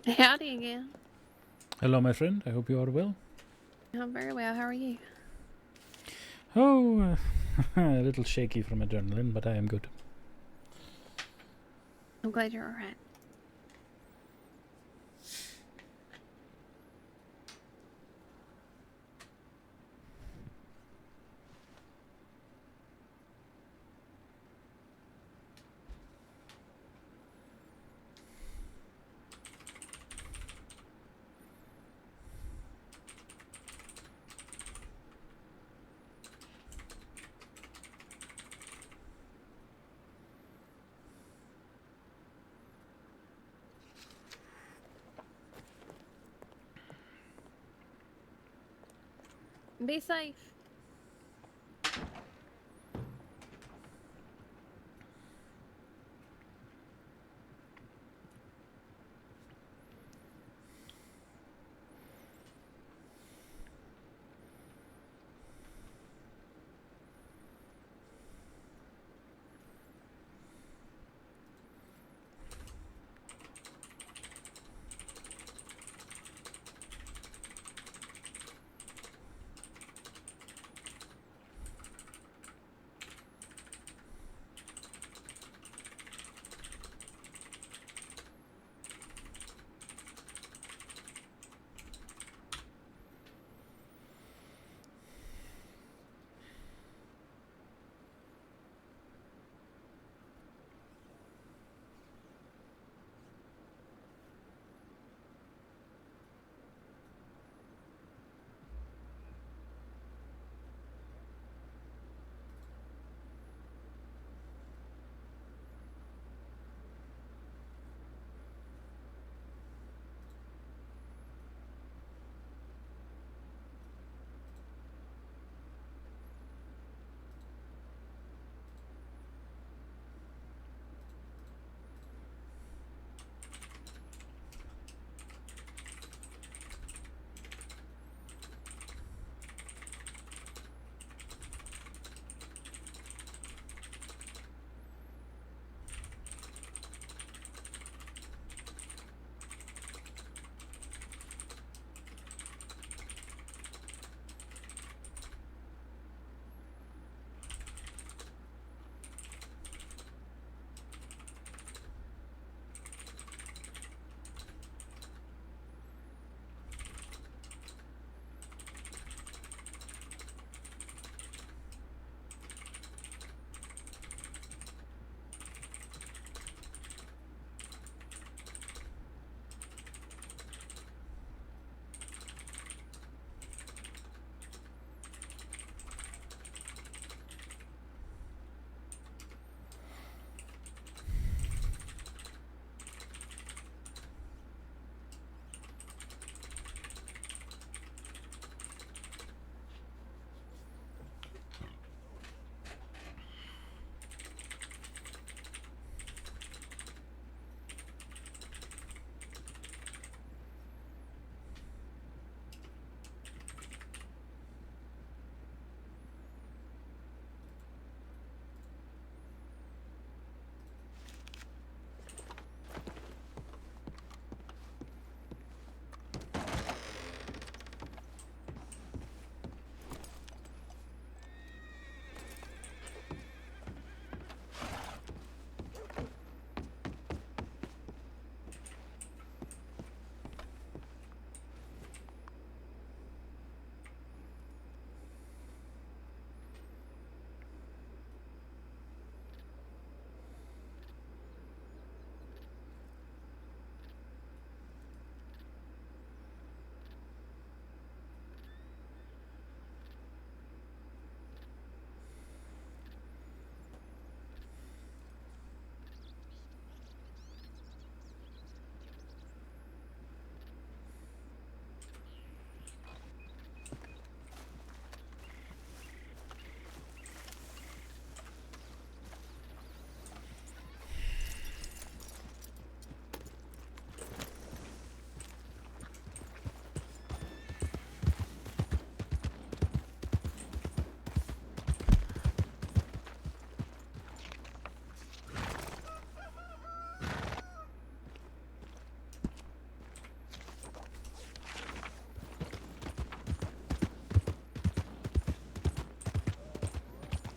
Howdy again.
Hello, my friend. I hope you are well.
I'm very well. How are you?
Oh, a little shaky from adrenaline, but I am good.
I'm glad you're alright. Be safe.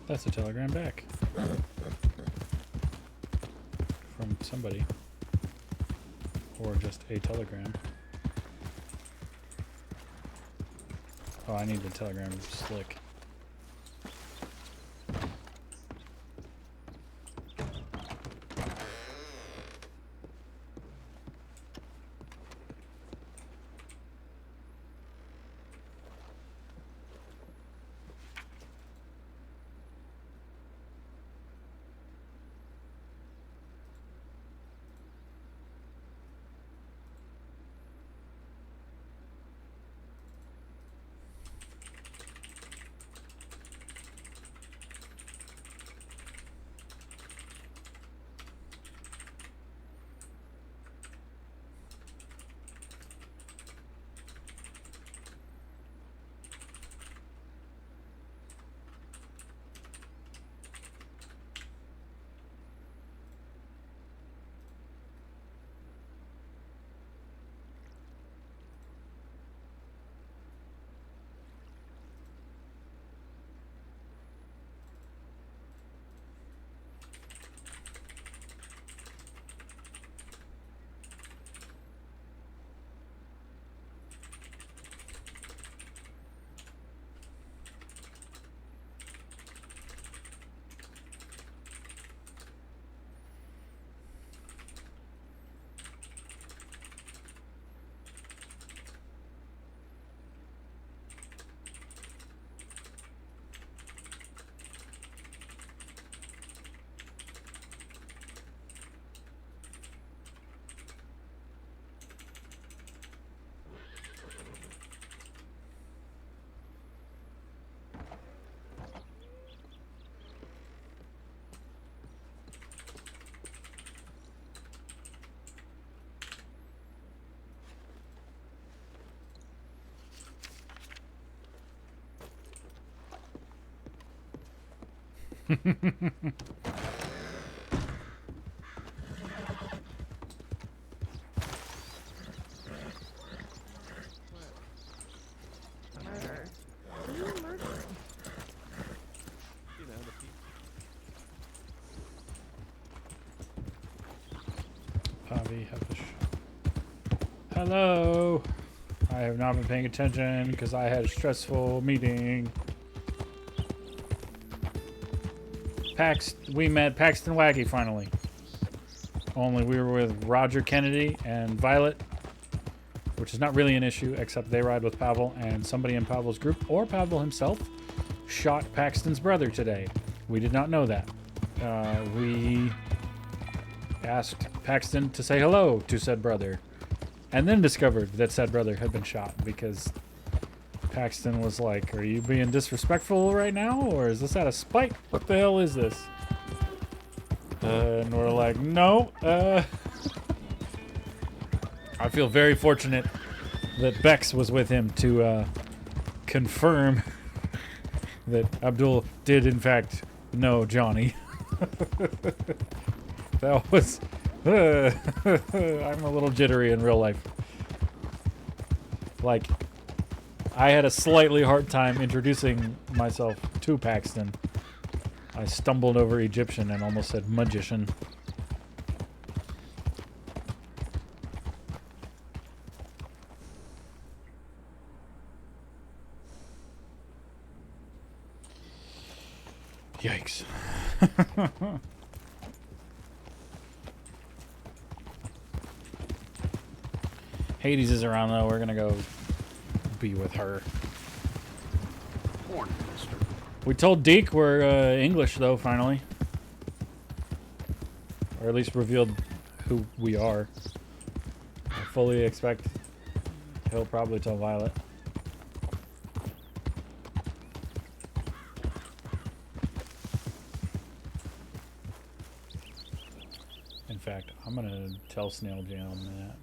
That's a telegram back. From somebody. Or just a telegram. Oh, I need the telegram slick.
Murder. Who are you murdering?
You know, the people.
Pavi Hefish. Hello. I have not been paying attention because I had a stressful meeting. We met Paxton Waggy finally. Only we were with Roger Kennedy and Violet, which is not really an issue, except they ride with Pavel, and somebody in Pavel's group, or Pavel himself, shot Paxton's brother today. We did not know that. We asked Paxton to say hello to said brother, and then discovered that said brother had been shot because Paxton was like, "Are you being disrespectful right now, or is this out of spite? What the hell is this?" And we're like, "No." I feel very fortunate that Bex was with him to confirm that Abdul did in fact know Johnny. That was... I'm a little jittery in real life. Like, I had a slightly hard time introducing myself to Paxton. I stumbled over Egyptian and almost said magician. Yikes. Hades is around though. We're gonna go be with her.
Morning, mister.
We told Deke we're English though, finally. Or at least revealed who we are. I fully expect he'll probably tell Violet. In fact, I'm gonna tell Snail Jam that.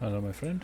Hello, my friend.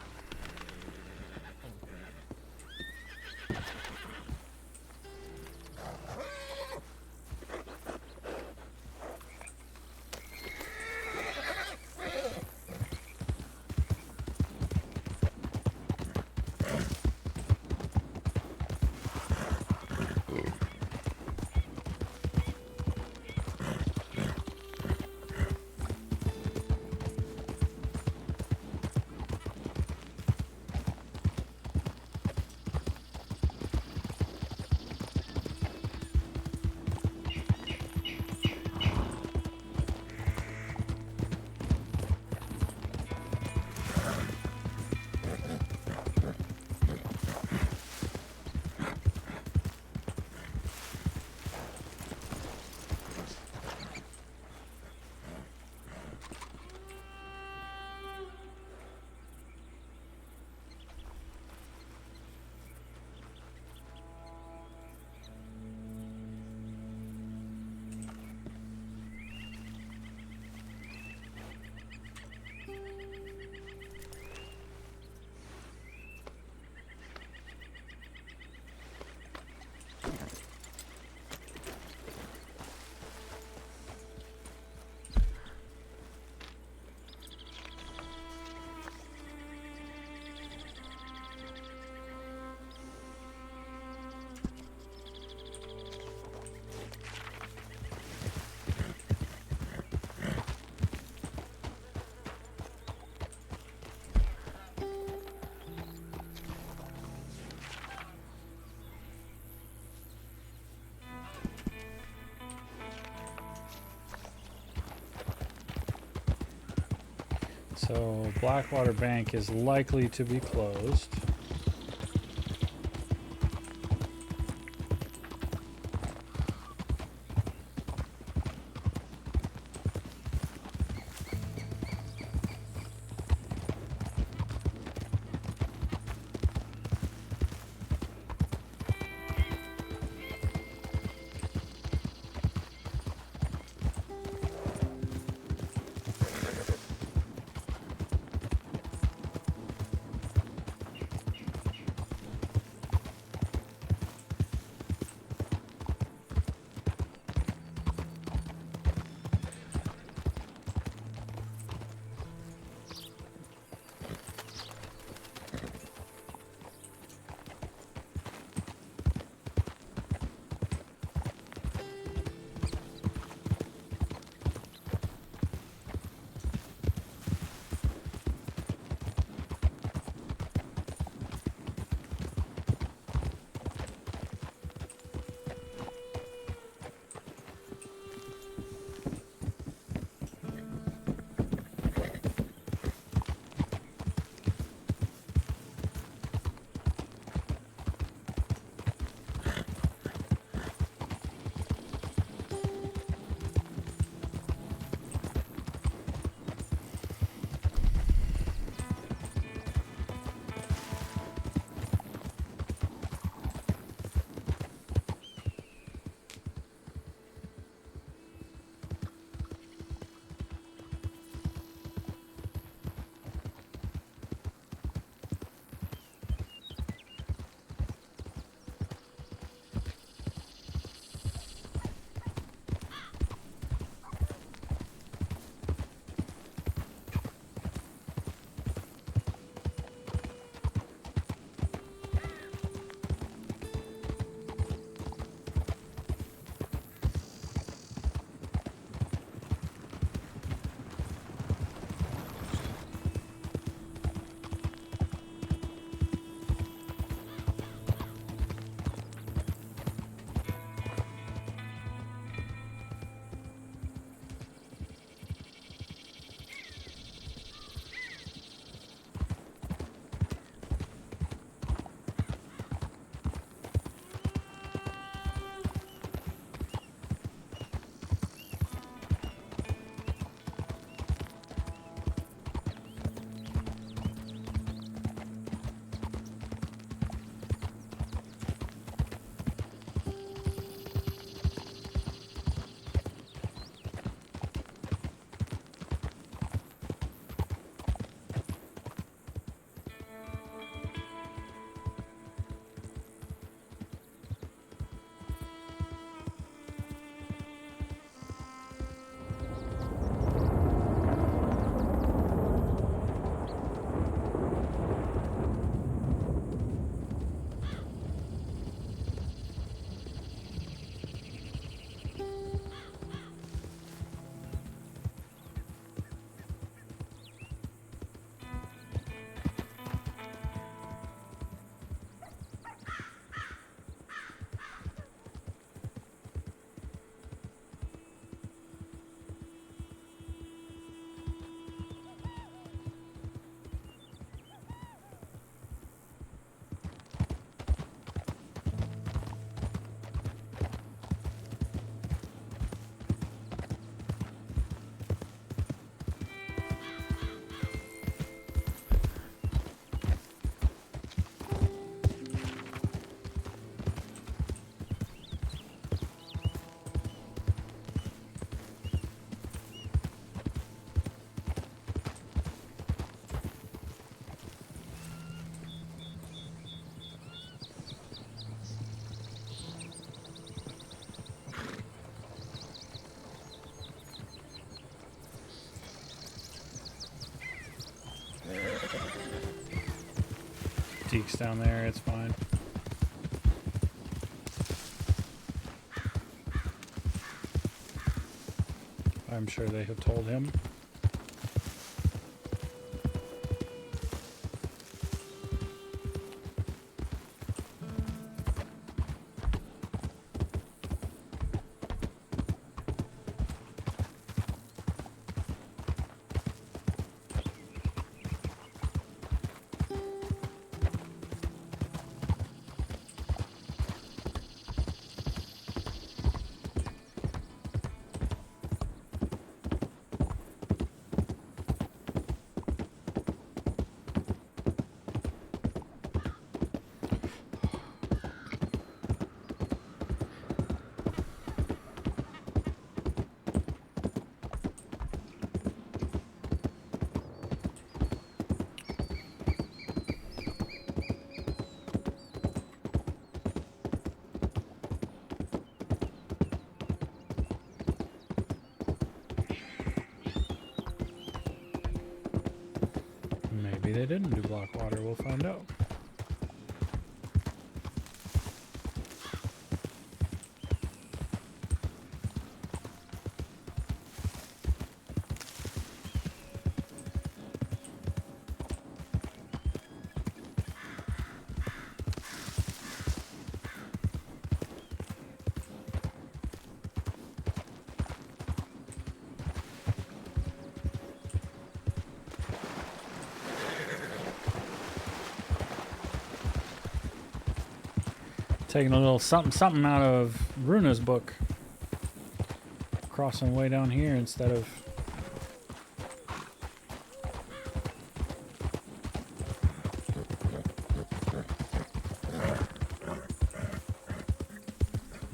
So Blackwater Bank is likely to be closed. antiques down there. It's fine. I'm sure they have told him. Maybe they didn't do block water. We'll find out. Taking a little something out of Runa's book. Crossing way down here instead of...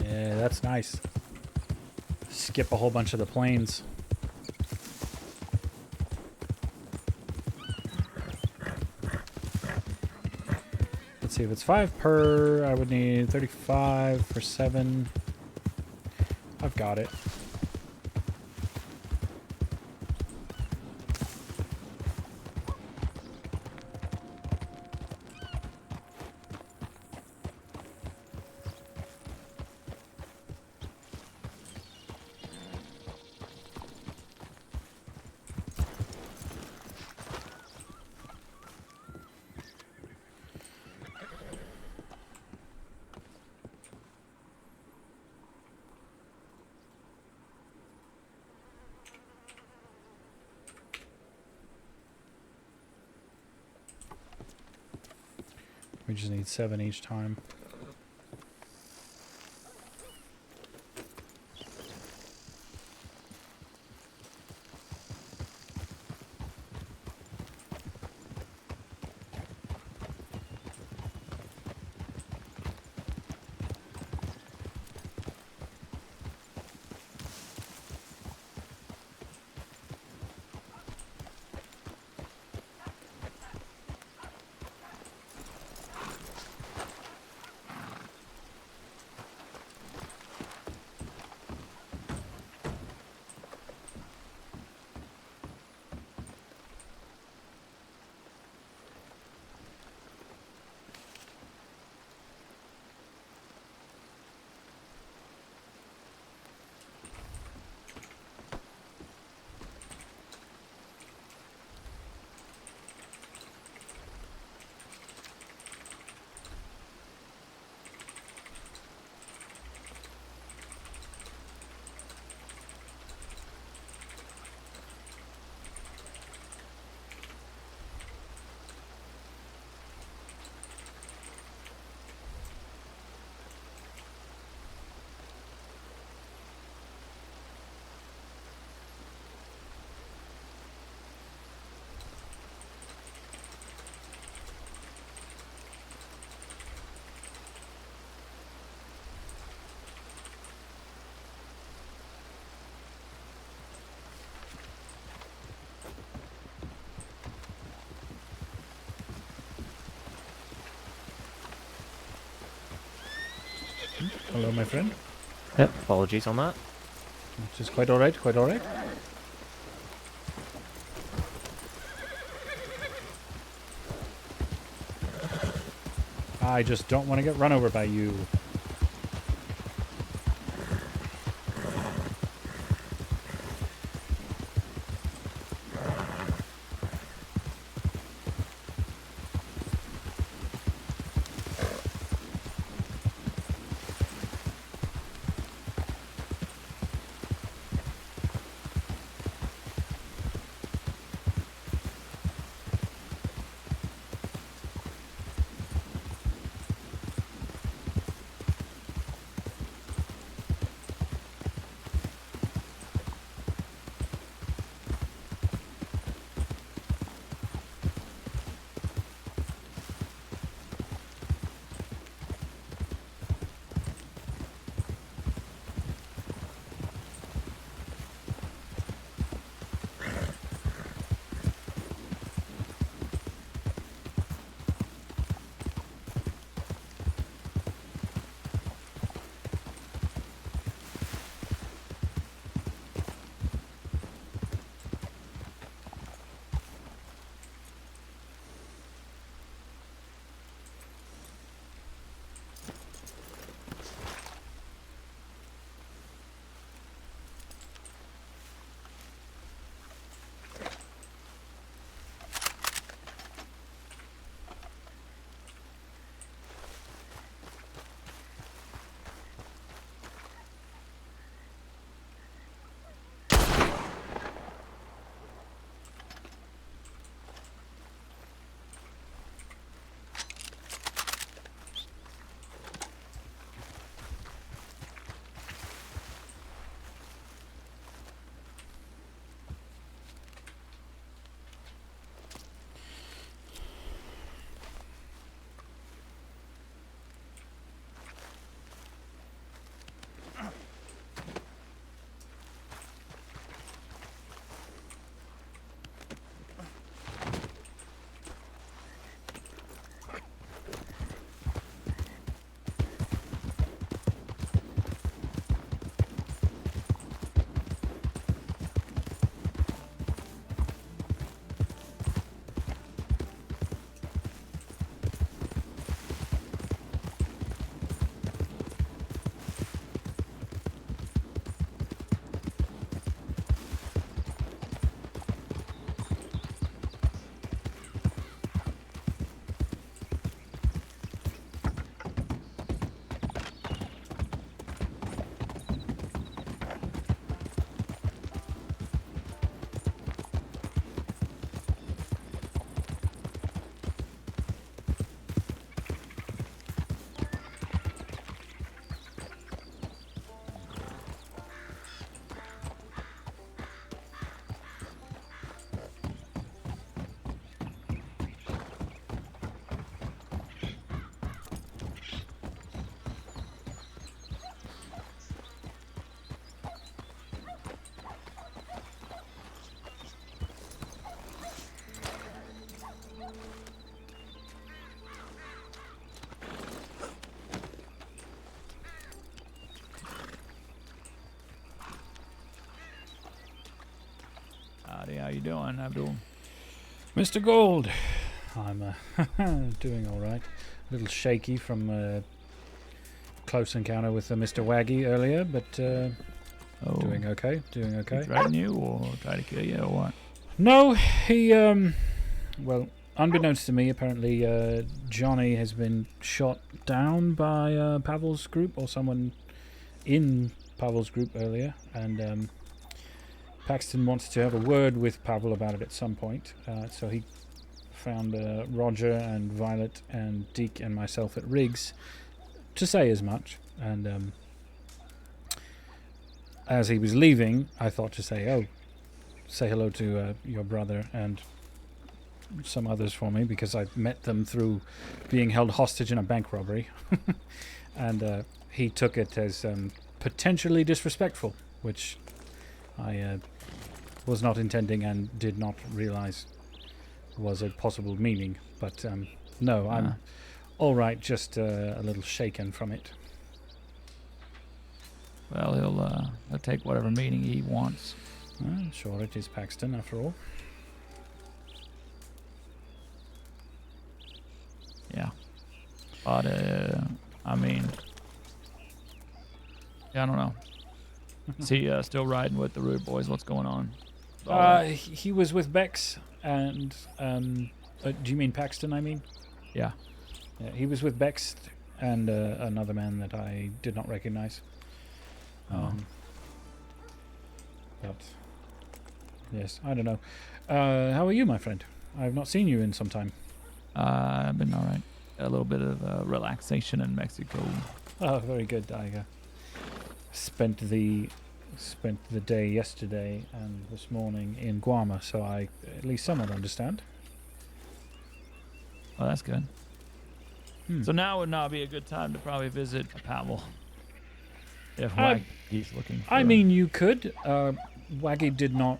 Yeah, that's nice. Skip a whole bunch of the planes. Let's see, if it's 5 per, I would need 35 for 7. I've got it. We just need 7 each time. Hello, my friend.
Yep, apologies on that.
Which is quite alright, quite alright. I just don't want to get run over by you.
Howdy, how you doing, Abdul?
Mr. Gold, I'm doing all right. A little shaky from a close encounter with Mr. Waggy earlier, but doing okay. Doing okay.
He threaten you or try to kill you or what?
No, he well, unbeknownst to me, apparently Johnny has been shot down by Pavel's group or someone in Pavel's group earlier, and Paxton wants to have a word with Pavel about it at some point. So he found Roger and Violet and Deke and myself at Riggs to say as much. And as he was leaving, I thought to say, oh, say hello to your brother and some others for me, because I met them through being held hostage in a bank robbery. And he took it as potentially disrespectful, which I was not intending and did not realize was a possible meaning. But no, I'm all right, just a little shaken from it.
Well, he'll take whatever meaning he wants.
Sure, it is Paxton, after all.
Yeah. But I mean, yeah, I don't know. Is he still riding with the Rude Boys? What's going on?
He was with Bex and do you mean Paxton? I mean,
Yeah.
yeah, he was with Bex and another man that I did not recognize. But yes, I don't know. How are you, my friend? I've not seen you in some time.
I've been all right. A little bit of relaxation in Mexico.
Oh, very good. I spent the day yesterday and this morning in Guarma, so I at least somewhat understand.
Oh, that's good. So now would not be a good time to probably visit Pavel. If he's looking for
I mean, you could. Waggy did not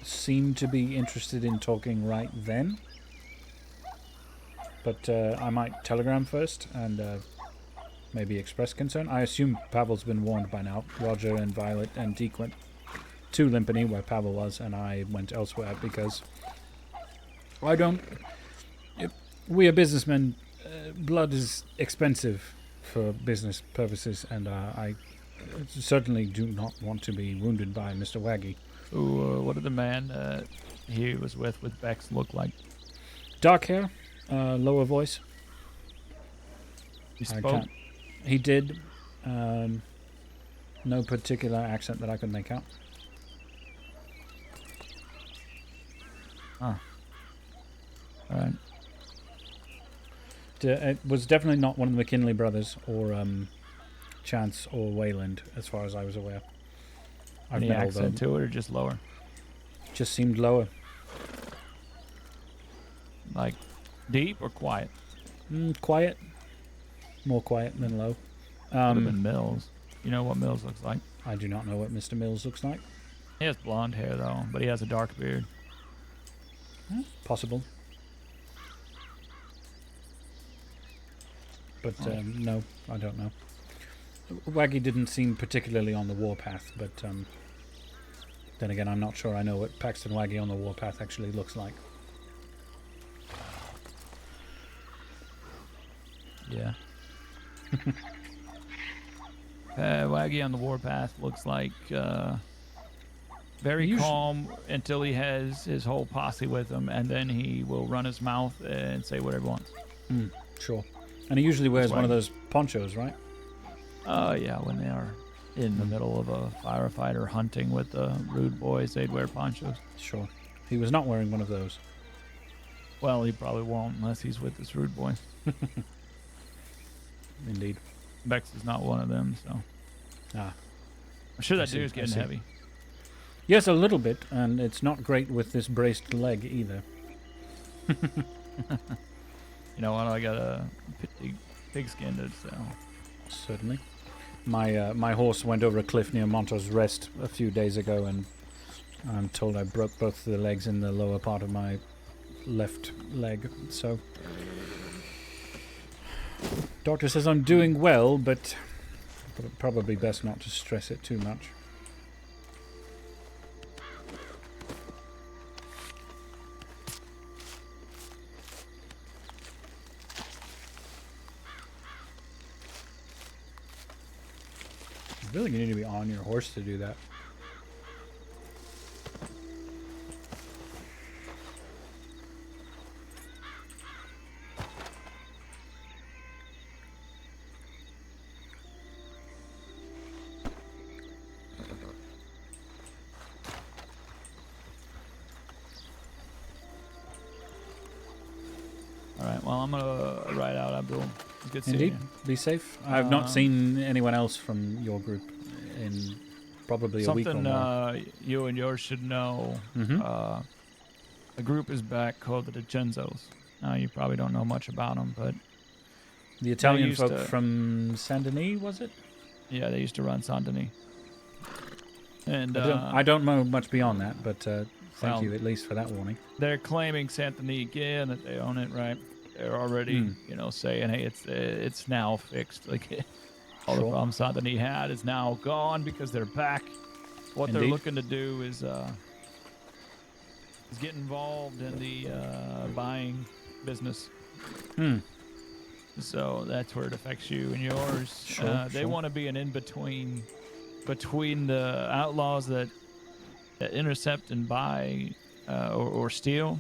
seem to be interested in talking right then. But I might telegram first and maybe express concern. I assume Pavel's been warned by now. Roger and Violet and Deke went to Limpany, where Pavel was, and I went elsewhere because I don't... We are businessmen. Blood is expensive for business purposes, and I certainly do not want to be wounded by Mr. Waggy.
What did the man he was with Bex look like?
Dark hair, lower voice.
He spoke?
He did. No particular accent that I could make out.
Huh. All right.
It was definitely not one of the McKinley brothers or Chance or Wayland, as far as I was aware.
Any accent to it, or just lower?
Just seemed lower.
Like deep or quiet?
Quiet. More quiet than low.
Would have been Mills. You know what Mills looks like?
I do not know what Mr. Mills looks like.
He has blonde hair though, but he has a dark beard.
Possible. But no, I don't know. Waggy didn't seem particularly on the warpath, but then again, I'm not sure I know what Paxton Waggy on the warpath actually looks like.
Yeah. Waggy on the warpath looks like very calm until he has his whole posse with him, and then he will run his mouth and say whatever he wants.
Sure. And he usually wears one of those ponchos, right?
Oh, yeah. When they are in the middle of a firefighter hunting with the Rude Boys, they'd wear ponchos.
Sure. He was not wearing one of those.
Well, he probably won't unless he's with this Rude Boy.
Indeed.
Bex is not one of them, so. I'm sure that dude's getting heavy.
Yes, a little bit, and it's not great with this braced leg either.
You know what? I got a pigskin to sell.
Certainly. My horse went over a cliff near Monto's Rest a few days ago, and I'm told I broke both the legs in the lower part of my left leg. So, doctor says I'm doing well, but probably best not to stress it too much. I feel like you need to be on your horse to do that.
All right, well, I'm going to ride out, Abdul. It's good seeing
Indeed.
you.
Be safe. I've not seen anyone else from your group in probably a week or more.
Something you and yours should know. A group is back called the DeGenzos. Now, you probably don't know much about them, but...
The Italian folk from Saint Denis, was it?
Yeah, they used to run Saint Denis. And
I don't know much beyond that, but thank you at least for that warning.
They're claiming Saint Denis again, that they own it, right? They're already, you know, saying, hey, it's now fixed. Like, all the problems Saint Denis had is now gone because they're back. What they're looking to do is get involved in the buying business. So that's where it affects you and yours.
Sure,
They
sure.
want to be an in-between between the outlaws that intercept and buy or steal,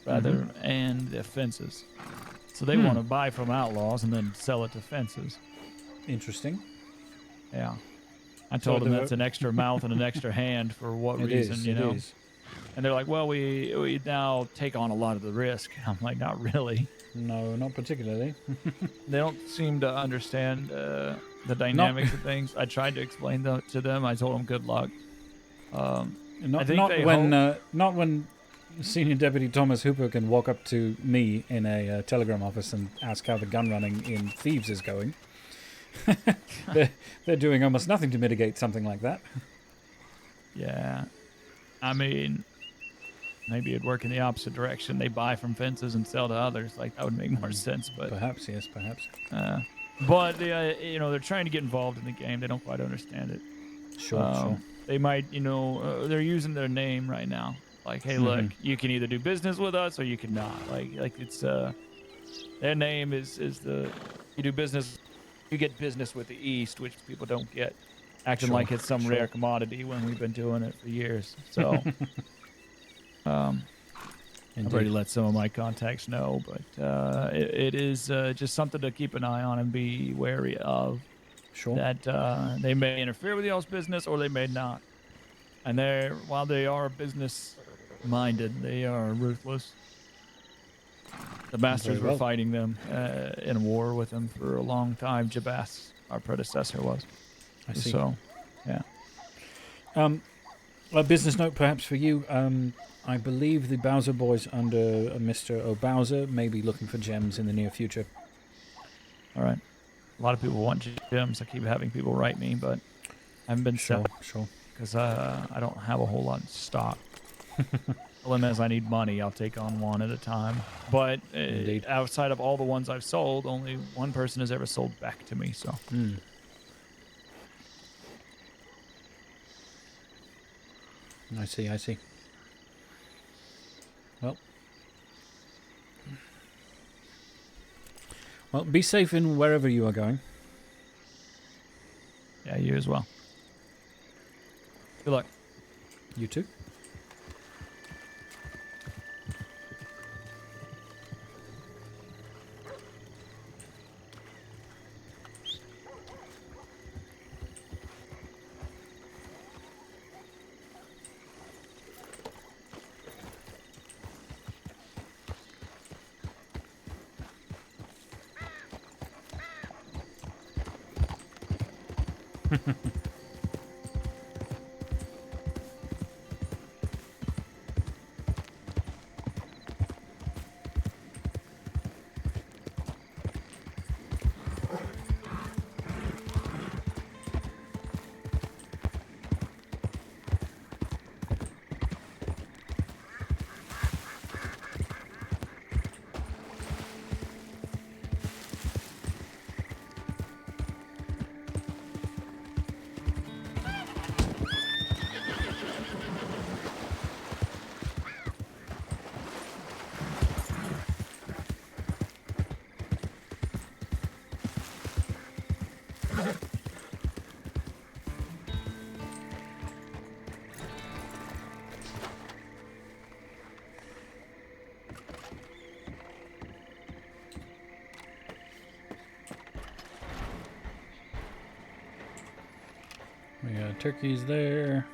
rather, and the fences. So they want to buy from outlaws and then sell it to fences.
Interesting.
Yeah. I told them
they're-
that's an extra mouth and an extra hand for what reason, you know?
It is.
And they're like, well, we now take on a lot of the risk. I'm like, not really.
No, not particularly.
They don't seem to understand the dynamics of things. I tried to explain to them. I told them good luck. I
Not,
think
not
they
when
hope-
not when Senior Deputy Thomas Hooper can walk up to me in a telegram office and ask how the gun running in Thieves is going. they're doing almost nothing to mitigate something like that.
Yeah. I mean, maybe it'd work in the opposite direction. They buy from fences and sell to others. Like, that would make more sense. But
Perhaps, yes, perhaps.
but they're trying to get involved in the game. They don't quite understand it.
Sure.
They might, they're using their name right now. Like, hey, look, you can either do business with us or you can not. Like it's their name is you do business, you get business with the East, which people don't get. Acting
Sure,
like it's some
sure.
rare commodity when we've been doing it for years. So, I've already let some of my contacts know, but it is just something to keep an eye on and be wary of.
Sure.
That they may interfere with y'all's business or they may not. And while they are business-minded, they are ruthless. The masters
Very well.
were fighting them in a war with them for a long time. Jabas, our predecessor, was.
I see.
So, yeah.
A business note perhaps for you. I believe the Bowser boys under Mr. O'Bowser may be looking for gems in the near future.
All right. A lot of people want gems. I keep having people write me, but I haven't been
Sure.
because I don't have a whole lot in stock. Well, as I need money, I'll take on one at a time. But outside of all the ones I've sold, only one person has ever sold back to me. So.
I see. Well, be safe in wherever you are going.
Yeah, you as well. Good luck.
You too. We got turkeys there.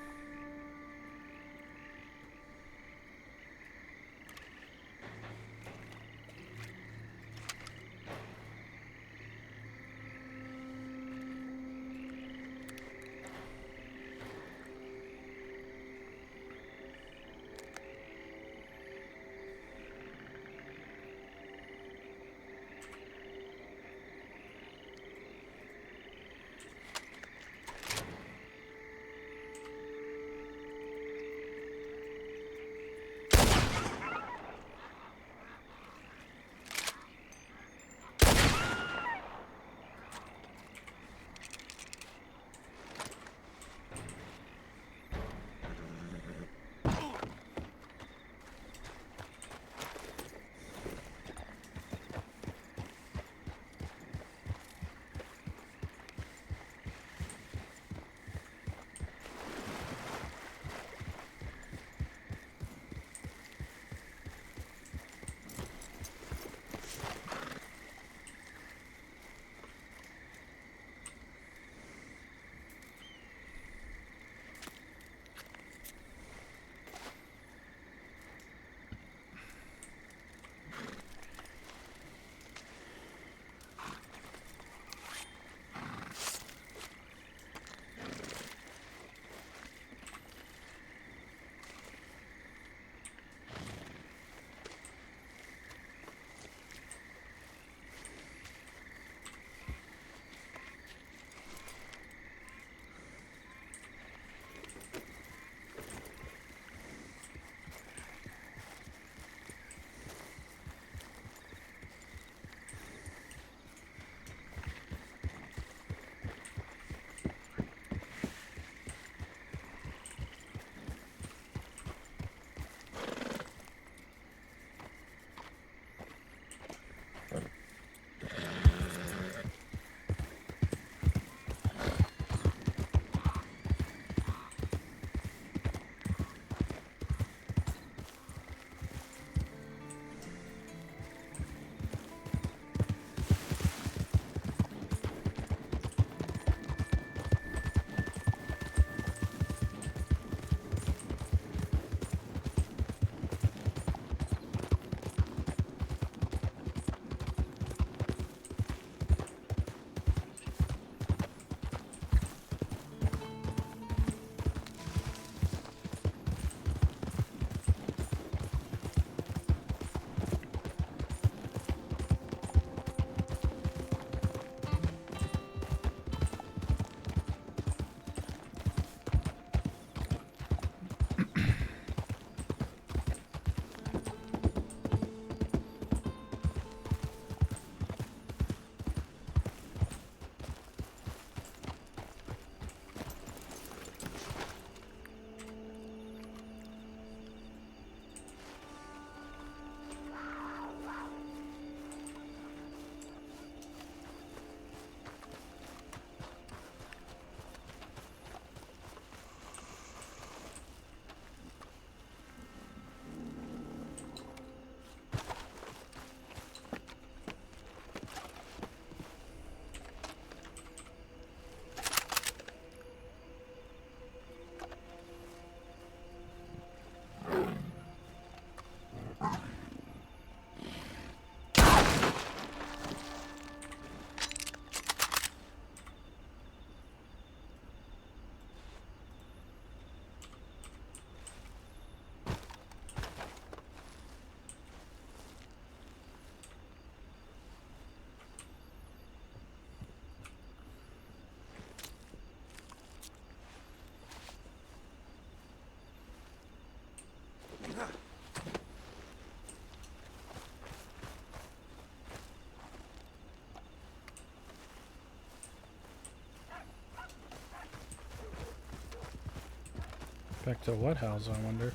Back to what house, I wonder?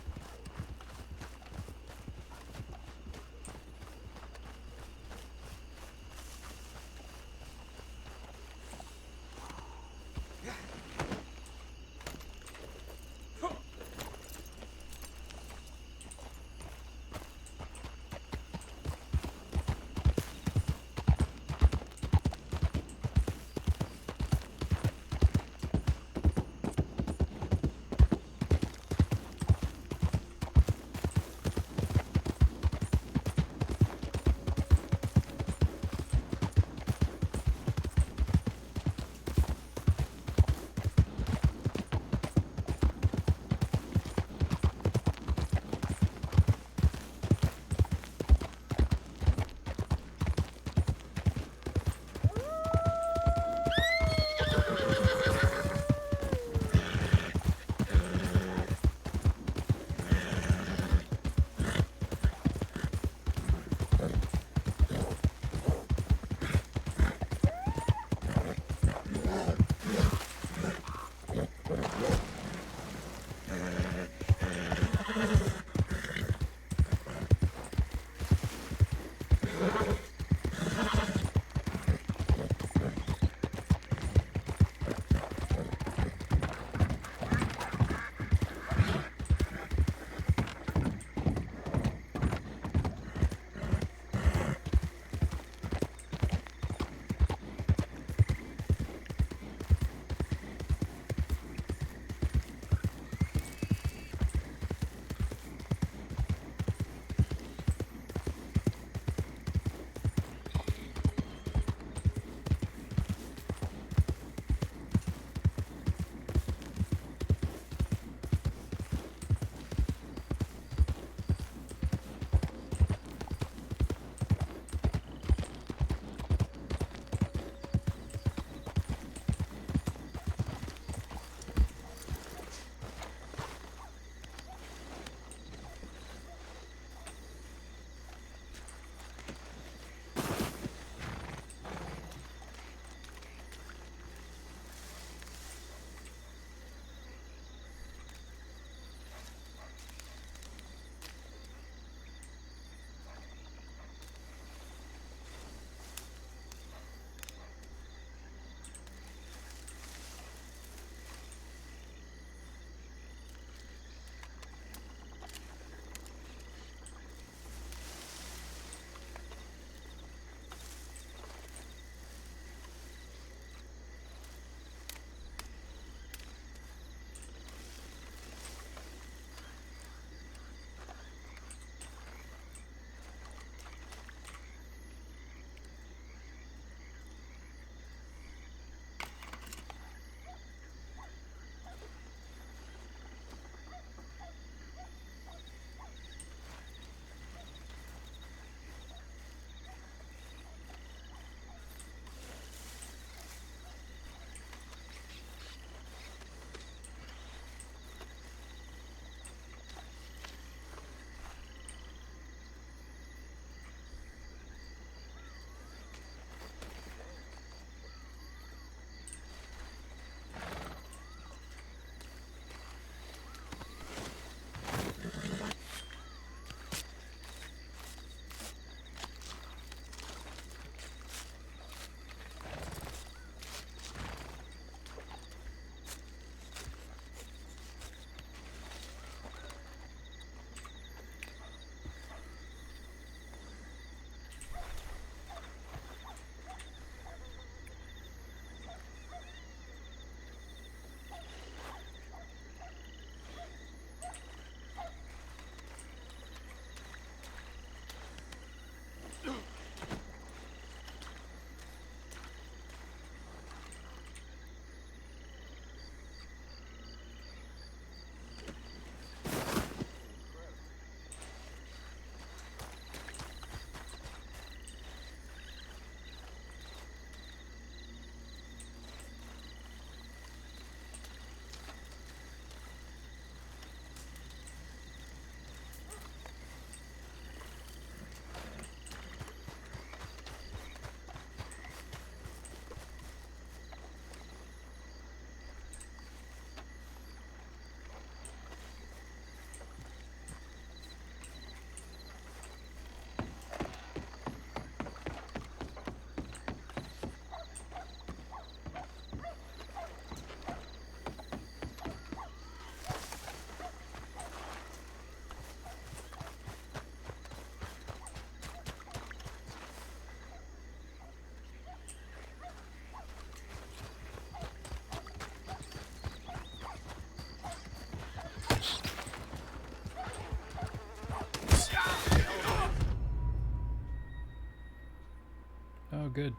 good.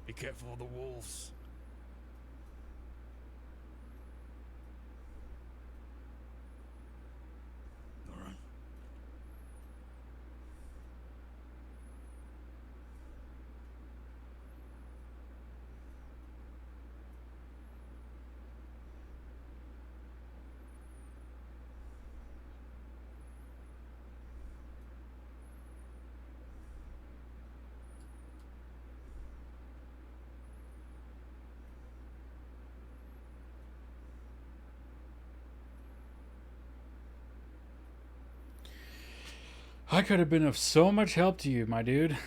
Be careful of the wolves. All right.
I could have been of so much help to you, my dude.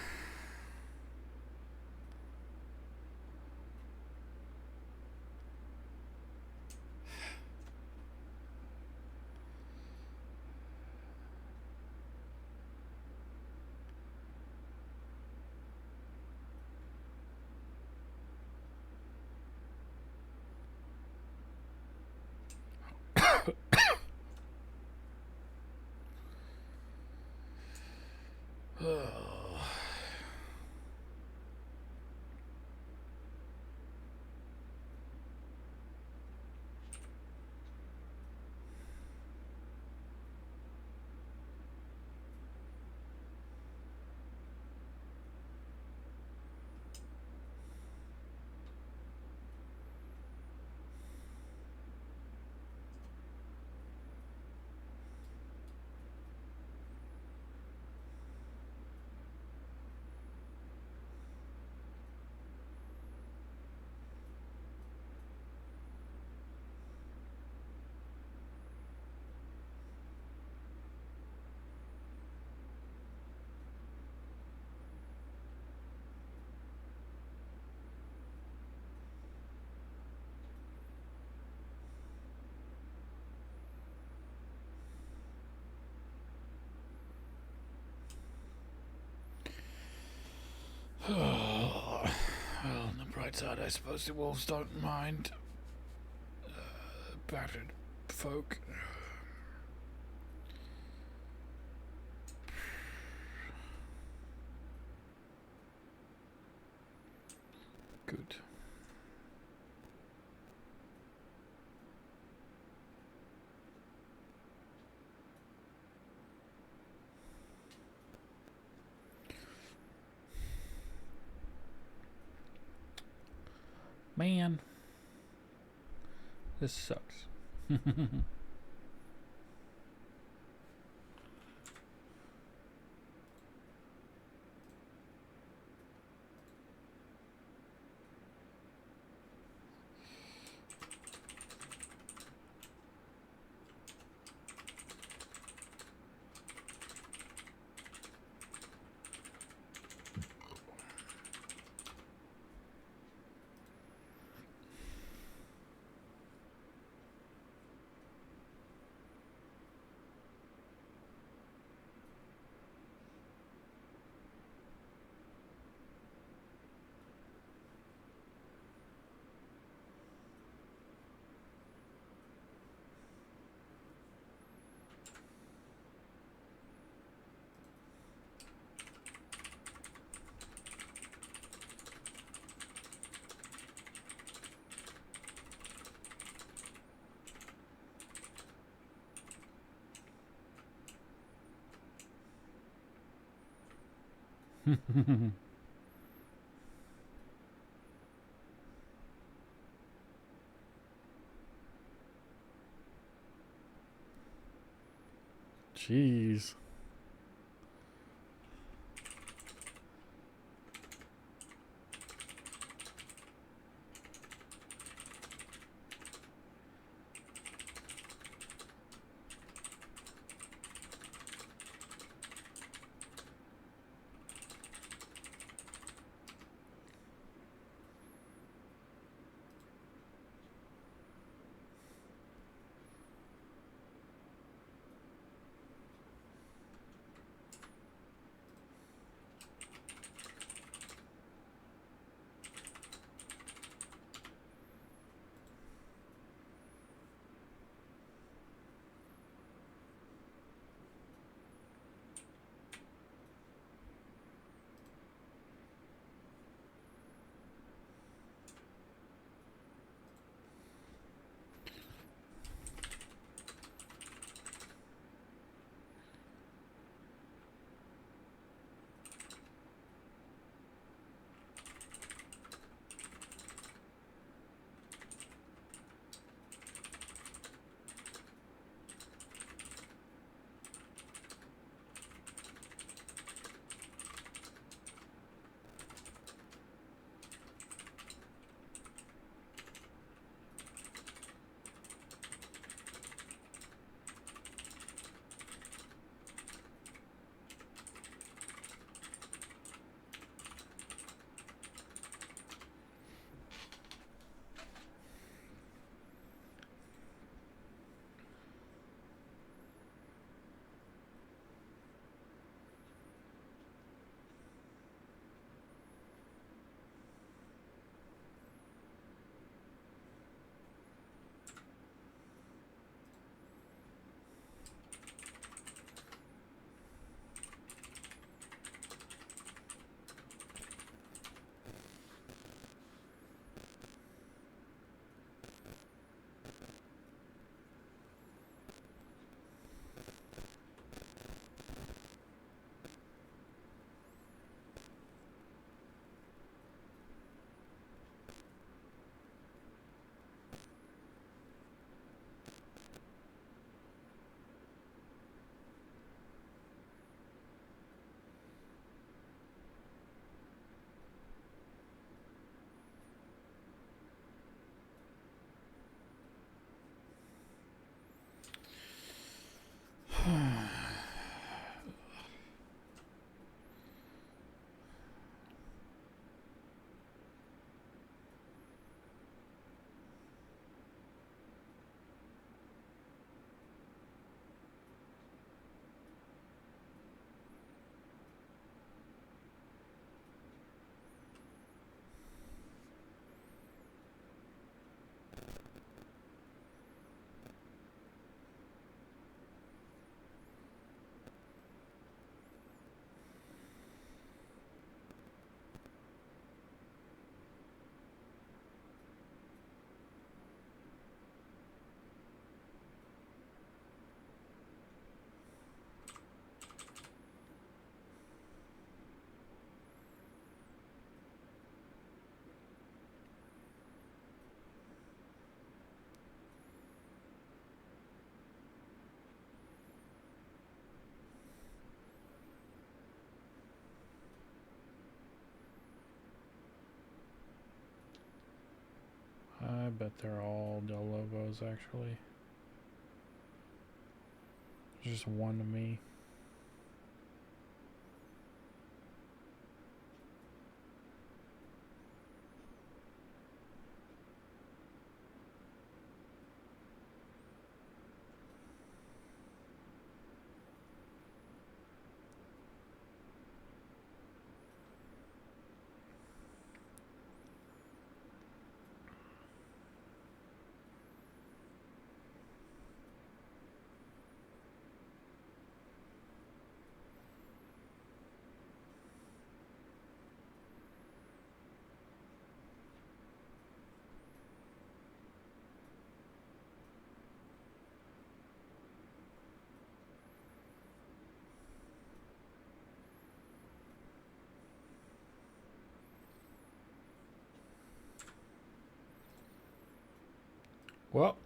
Well, on the bright side, I suppose the wolves don't mind battered folk. Good. Man, this sucks. Jeez. bet they're all Del Lobos, actually. There's just one to me. Well,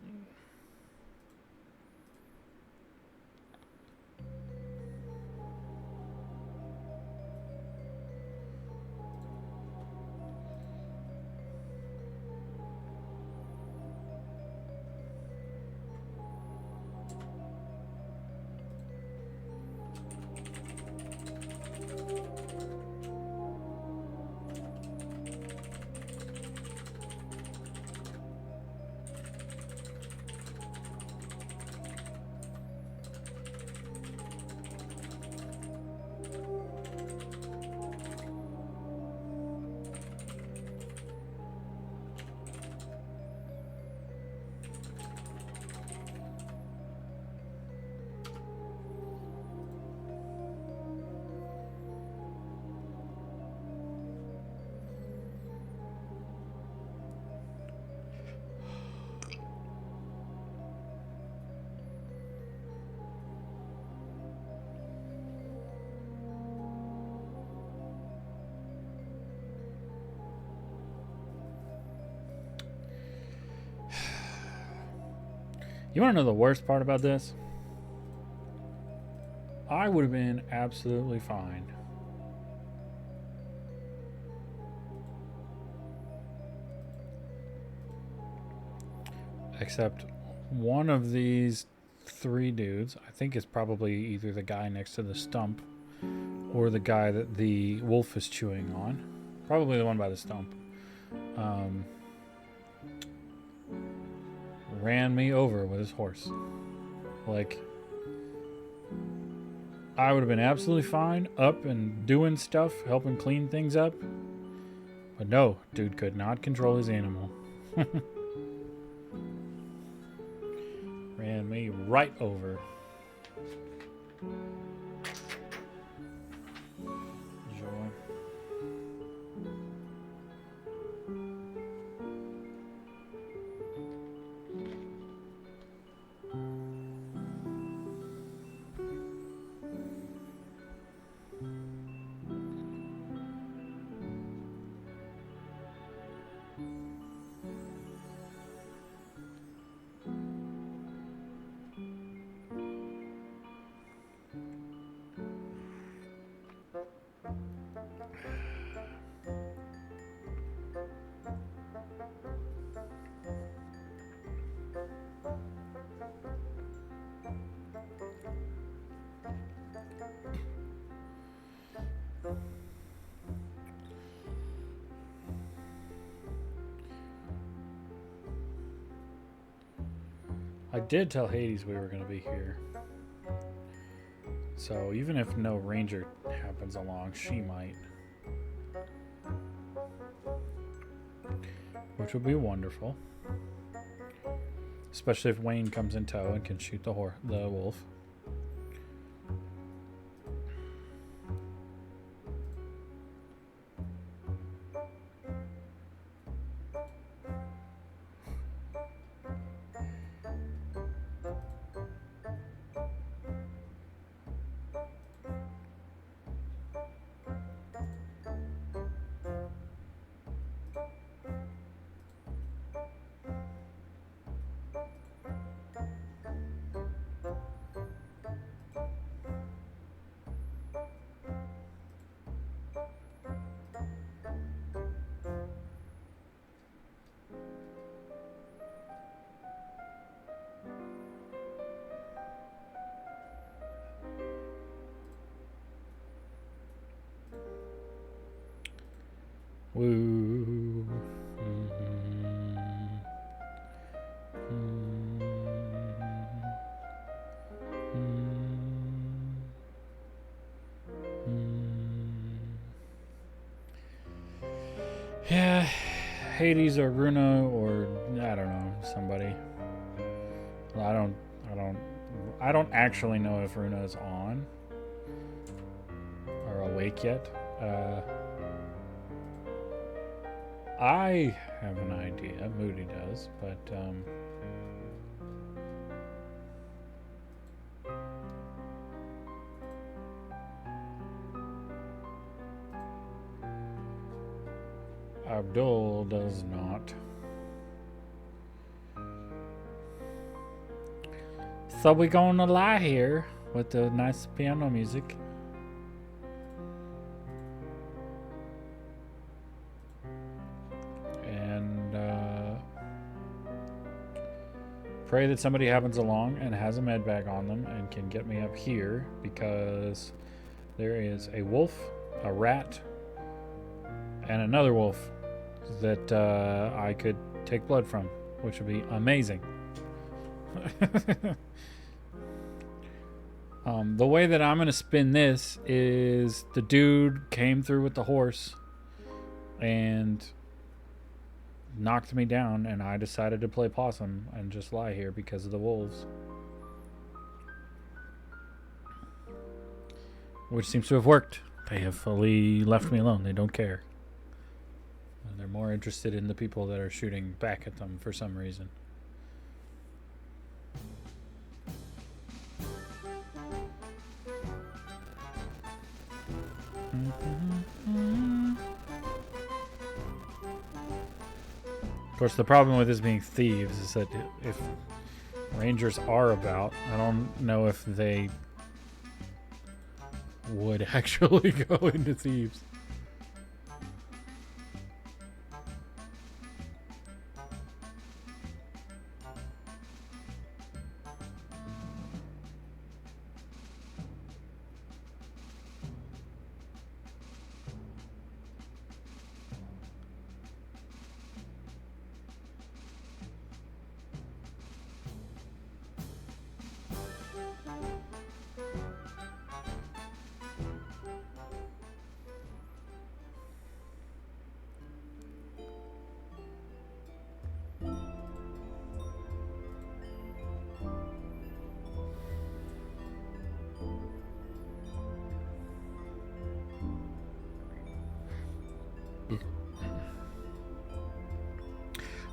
you want to know the worst part about this? I would have been absolutely fine. Except one of these three dudes, I think it's probably either the guy next to the stump or the guy that the wolf is chewing on. Probably the one by the stump. Ran me over with his horse. Like, I would have been absolutely fine up and doing stuff, helping clean things up. But no, dude could not control his animal. Ran me right over. Joy. I did tell Hades we were going to be here. So even if no ranger happens along, she might. Which would be wonderful. Especially if Wayne comes in tow and can shoot the wolf. Woo. Yeah, Hades or Bruno or I don't know, somebody. Well, I don't actually know if Runa's on or awake yet. I have an idea. Moody does, but Abdul does not. So we're gonna lie here with the nice piano music. And pray that somebody happens along and has a med bag on them and can get me up here, because there is a wolf, a rat, and another wolf that I could take blood from, which would be amazing. The way that I'm gonna spin this is the dude came through with the horse and knocked me down, and I decided to play possum and just lie here because of the wolves, which seems to have worked. They have fully left me alone. They don't care. They're more interested in the people that are shooting back at them for some reason. Of course, the problem with this being thieves is that if rangers are about, I don't know if they would actually go into thieves.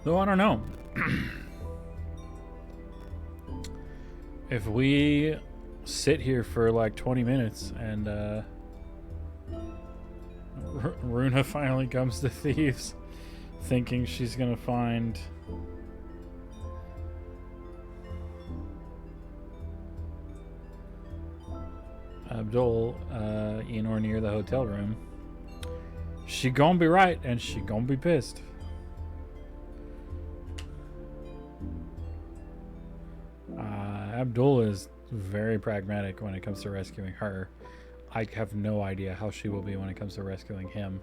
Though I don't know. If we sit here for like 20 minutes and Runa finally comes to thieves thinking she's gonna find Abdul in or near the hotel room, she gonna be right and she gonna be pissed. Abdul is very pragmatic when it comes to rescuing her. I have no idea how she will be when it comes to rescuing him.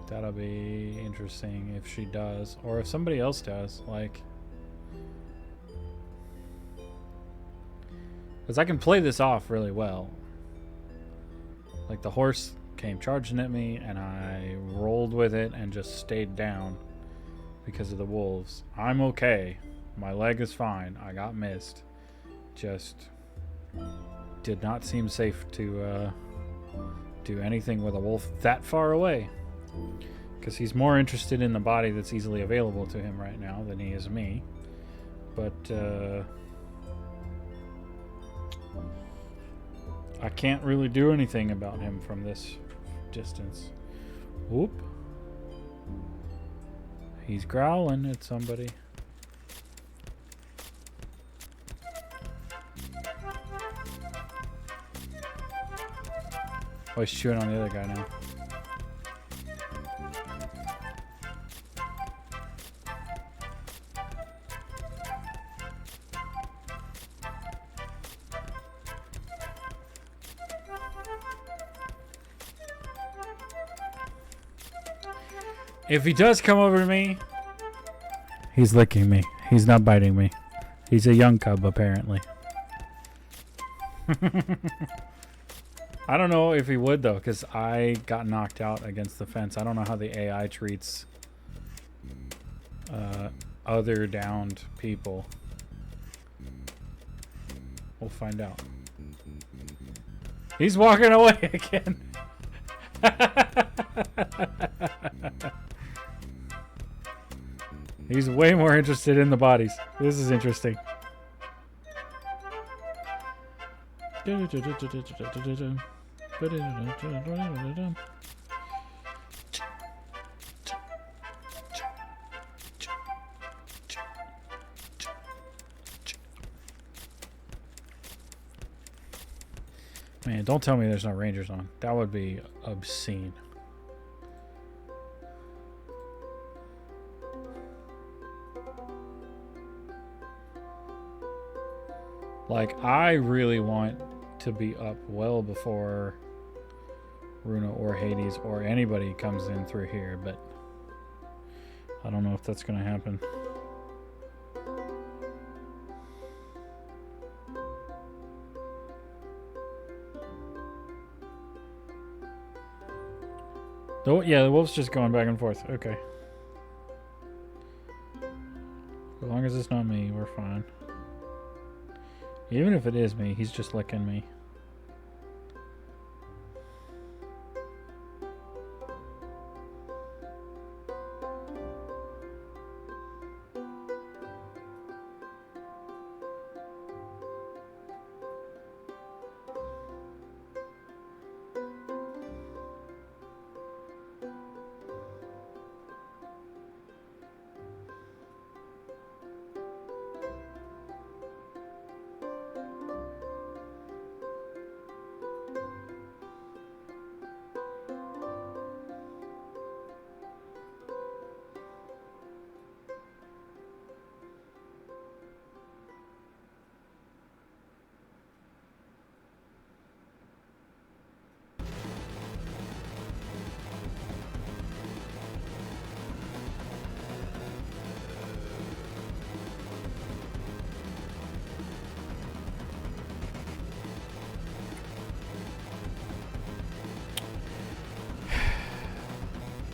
That'll be interesting if she does, or if somebody else does, like... Because I can play this off really well. Like, the horse came charging at me, and I rolled with it and just stayed down because of the wolves. I'm okay. My leg is fine. I got missed. Just did not seem safe to do anything with a wolf that far away. Because he's more interested in the body that's easily available to him right now than he is me. But, I can't really do anything about him from this distance. Whoop. He's growling at somebody. Oh, he's chewing on the other guy now. If he does come over to me, he's licking me. He's not biting me. He's a young cub, apparently. I don't know if he would, though, because I got knocked out against the fence. I don't know how the AI treats other downed people. We'll find out. He's walking away again. He's way more interested in the bodies. This is interesting. Man, don't tell me there's no rangers on. That would be obscene. Like, I really want to be up well before Runa or Hades or anybody comes in through here, but I don't know if that's going to happen. Oh, yeah, the wolf's just going back and forth. Okay. As long as it's not me, we're fine. Even if it is me, he's just licking me.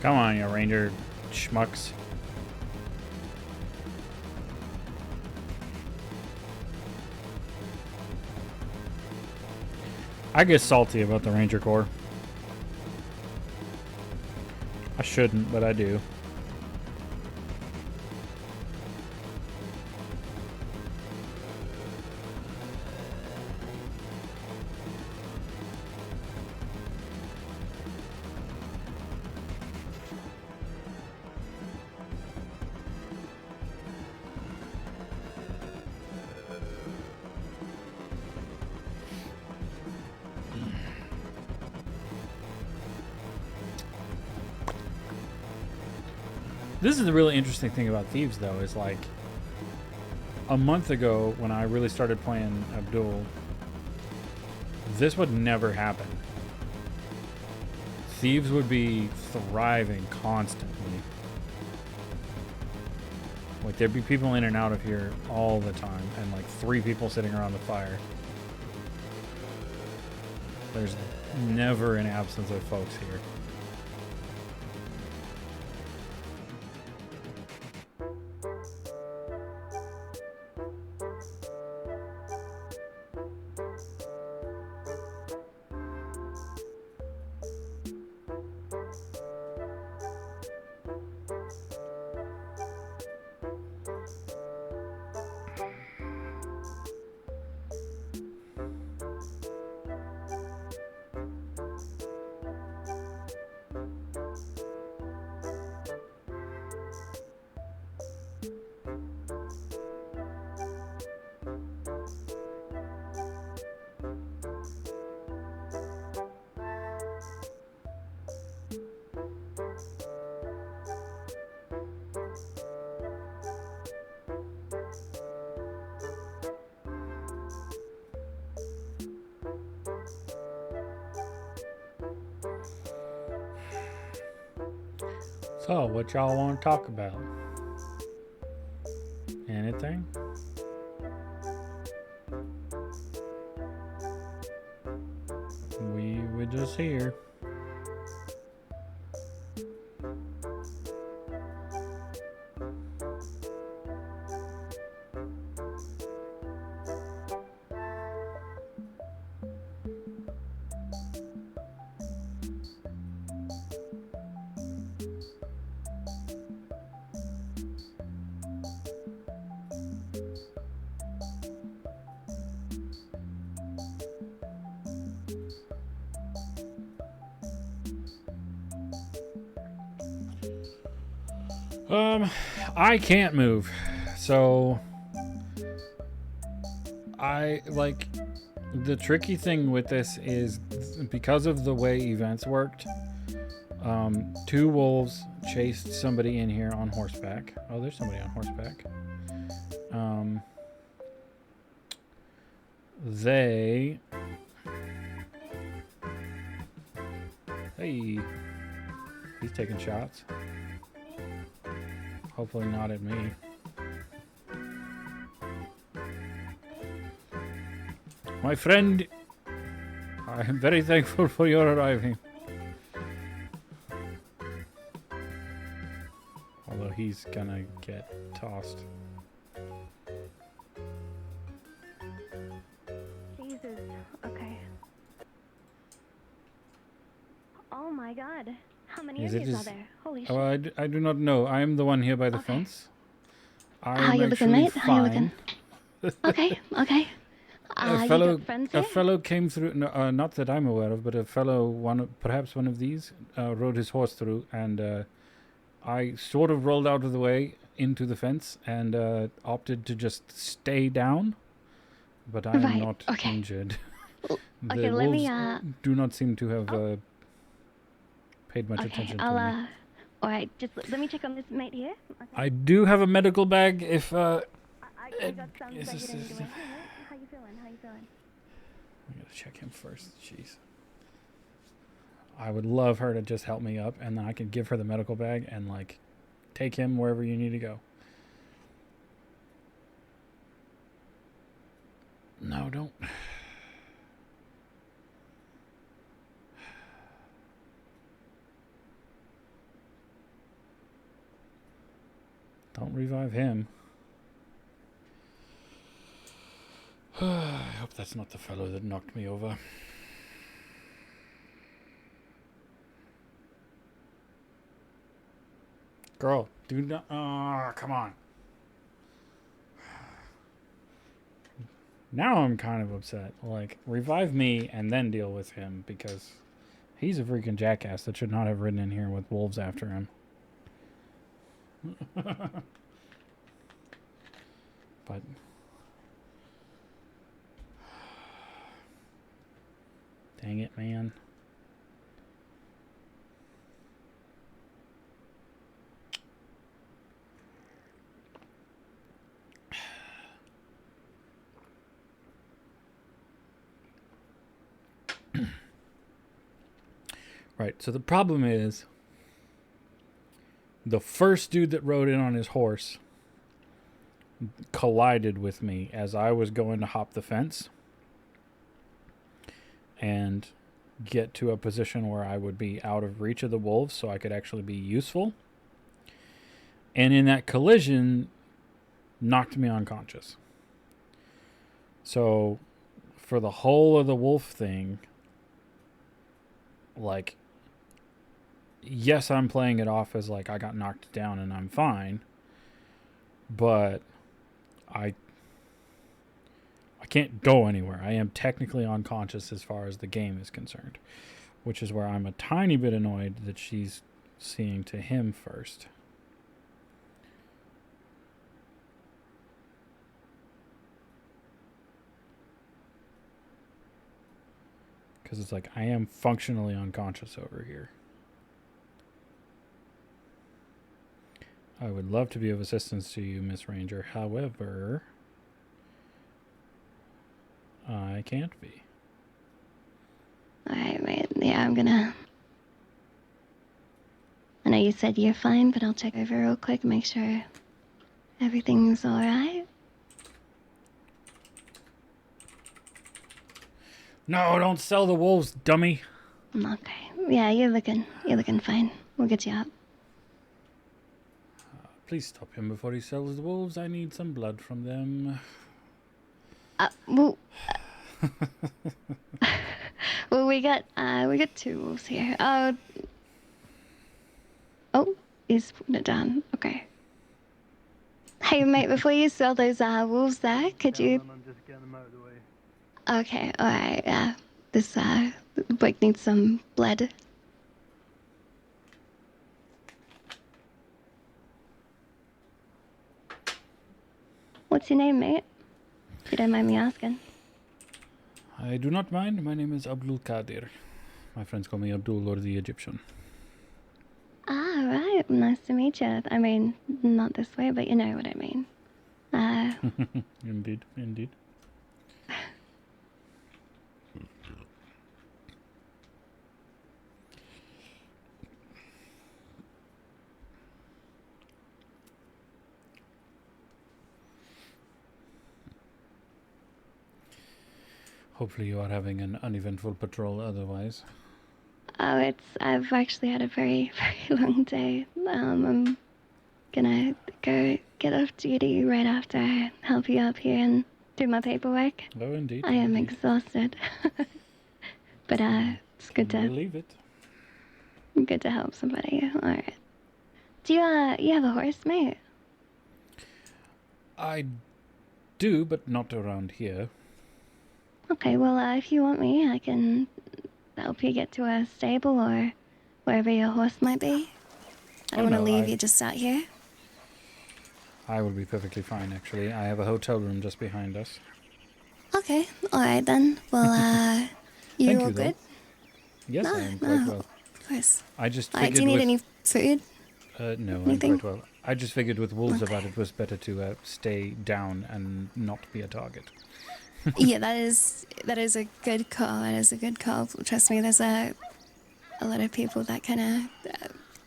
Come on, you ranger schmucks. I get salty about the Ranger Corps. I shouldn't, but I do. This is the really interesting thing about Thieves, though, is like a month ago when I really started playing Abdul, this would never happen. Thieves would be thriving constantly. Like, there'd be people in and out of here all the time, and like 3 people sitting around the fire. There's never an absence of folks here. So, what y'all want to talk about? Anything? We're just here. I can't move, so the tricky thing with this is because of the way events worked. 2 wolves chased somebody in here on horseback. Oh, there's somebody on horseback. Hey, he's taking shots. Hopefully not at me. My friend, I am very thankful for your arriving. Although he's gonna get tossed.
Jesus, okay. Oh my god. How many
Is
of
it
you are
just-
there? Holy shit.
Oh, I do not know. I am the one here by the fence. I am
How you looking,
actually
mate? How you looking?
fine.
Okay, okay.
A
You
fellow,
got friends
a
here?
fellow came through. No, not that I'm aware of, but a fellow, perhaps one of these, rode his horse through, and I sort of rolled out of the way into the fence and opted to just stay down. But I am
Right,
not
okay.
injured. The
Okay, let me,
wolves do not seem to have paid much
Okay,
attention to
I'll,
me.
alright, just let me check on this mate here. Okay.
I do have a medical bag if
I got some,
is
but
this-
you didn't
is-
do anything, right? How you feeling? How you feeling?
I gotta check him first. Jeez. I would love her to just help me up, and then I can give her the medical bag and like take him wherever you need to go. No, don't. Don't revive him. I hope that's not the fellow that knocked me over. Girl, do not. Come on. Now I'm kind of upset. Like, revive me and then deal with him because he's a freaking jackass that should not have ridden in here with wolves after him. But dang it, man. Right, so the problem is the first dude that rode in on his horse collided with me as I was going to hop the fence and get to a position where I would be out of reach of the wolves so I could actually be useful. And in that collision, knocked me unconscious. So for the whole of the wolf thing, like, yes, I'm playing it off as like I got knocked down and I'm fine, but I can't go anywhere. I am technically unconscious as far as the game is concerned, which is where I'm a tiny bit annoyed that she's seeing to him first. Because it's like I am functionally unconscious over here. I would love to be of assistance to you, Miss Ranger. However, I can't be.
Alright, mate. Yeah, I know you said you're fine, but I'll check over real quick, make sure everything's alright.
No, don't sell the wolves, dummy.
Okay. Yeah, you're looking fine. We'll get you up.
Please stop him before he sells the wolves. I need some blood from them.
Well, well, we got 2 wolves here. Oh, he's putting it down. Okay. Hey, mate, before you sell those wolves there, could you?
I'm just getting them out of the way.
Okay, all right. Yeah, this boy needs some blood. What's your name, mate? If you don't mind me asking.
I do not mind. My name is Abdul-Qadir. My friends call me Abdul or the Egyptian.
Ah, right. Nice to meet you. I mean, not this way, but you know what I mean.
Indeed, indeed. Hopefully you are having an uneventful patrol otherwise.
Oh, I've actually had a very, very long day. I'm gonna go get off duty right after I help you up here and do my paperwork.
Oh, indeed.
I am
indeed.
exhausted. But it's good to
believe it.
Good to help somebody. All right. Do you have a horse, mate?
I do, but not around here.
Okay, well, if you want me, I can help you get to a stable or wherever your horse might be. I don't want to leave you just out here.
I will be perfectly fine, actually. I have a hotel room just behind us.
Okay, all right then. Well, you
Thank
all
you, though.
good?
Yes,
No,
I am
no,
quite well.
Of course.
I just
All right,
figured
do you need
with...
any food?
No,
Anything?
I'm quite well. I just figured with wolves about it was better to stay down and not be a target.
Yeah, that is a good call. That is a good call. Trust me, there's a lot of people that kind of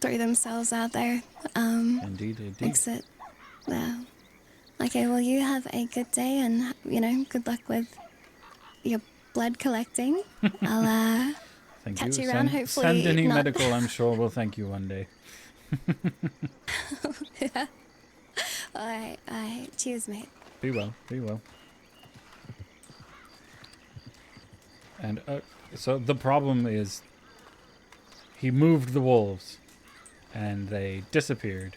throw themselves out there.
Indeed, indeed.
Makes it. Okay, well, you have a good day, and good luck with your blood collecting. I'll
Thank
catch
you.
you around. Hopefully,
Send any
not...
medical, I'm sure will thank you one day.
Yeah. All right. Cheers, mate.
Be well, be well. And so the problem is he moved the wolves and they disappeared.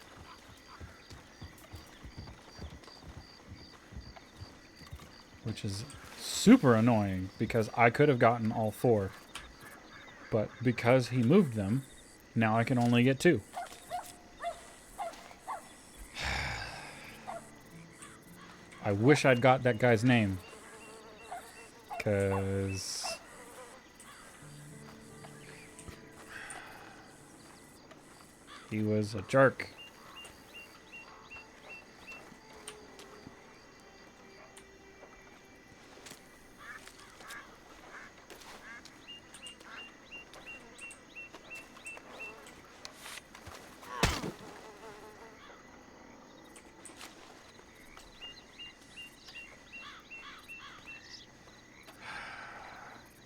Which is super annoying because I could have gotten all 4. But because he moved them, now I can only get 2. I wish I'd got that guy's name. Because... he was a jerk.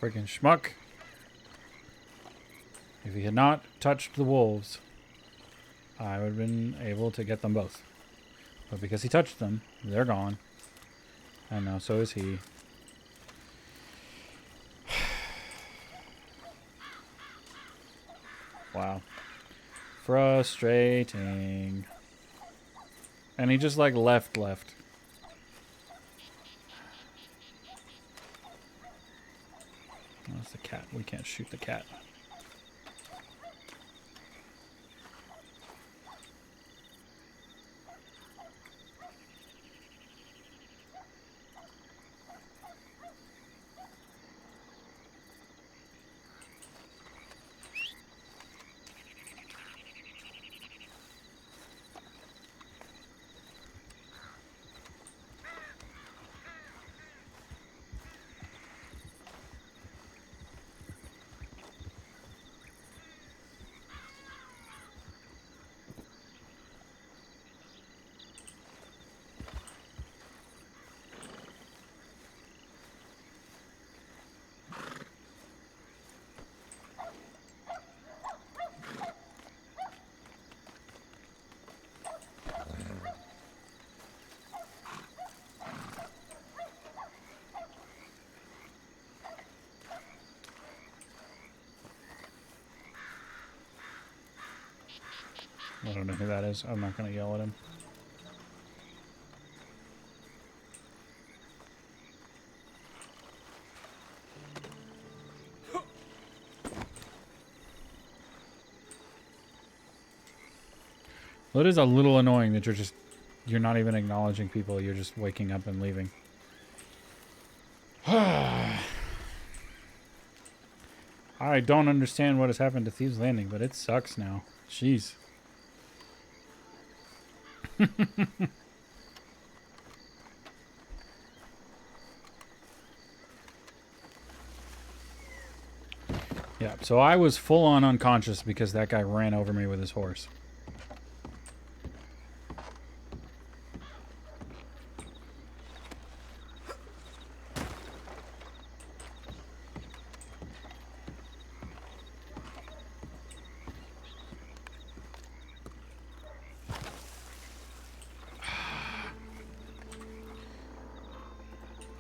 Friggin' schmuck. If he had not touched the wolves, I would have been able to get them both. But because he touched them, they're gone. And now so is he. Wow. Frustrating. And he just like left. That's the cat. We can't shoot the cat. I don't know who that is. I'm not going to yell at him. Well, it is a little annoying that you're not even acknowledging people. You're just waking up and leaving. I don't understand what has happened to Thieves Landing, but it sucks now. Jeez. Yeah, so I was full on unconscious because that guy ran over me with his horse.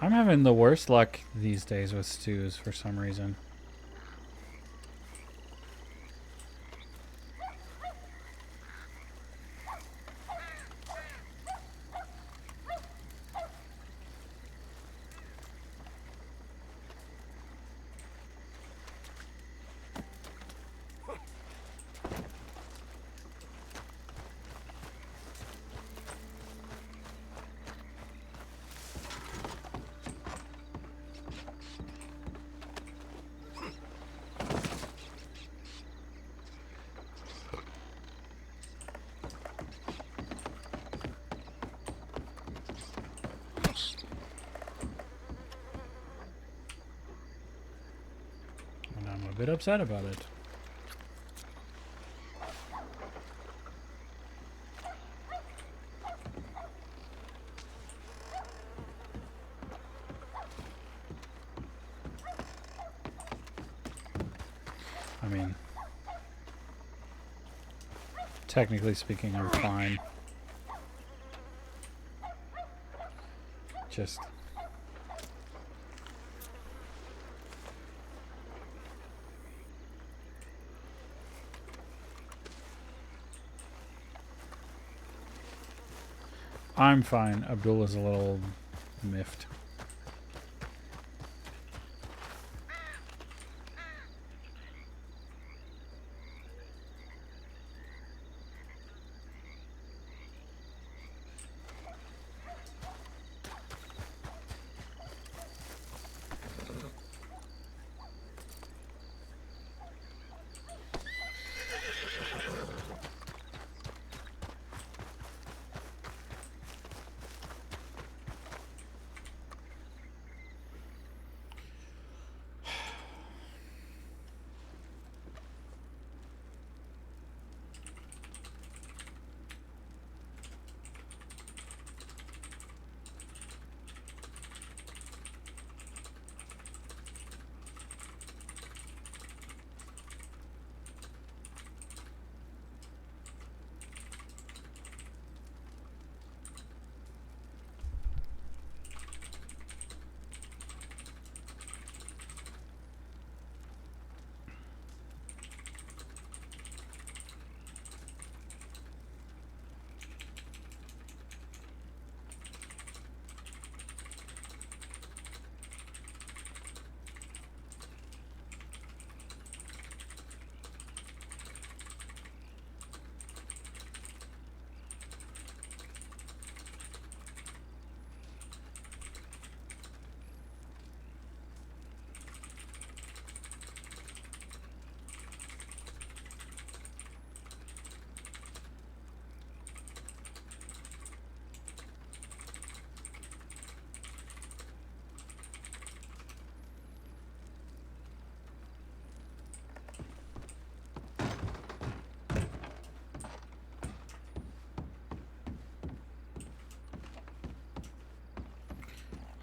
I'm having the worst luck these days with stews for some reason. And I'm a bit upset about it. I mean, technically speaking, I'm fine. Just... I'm fine. Abdullah's a little miffed.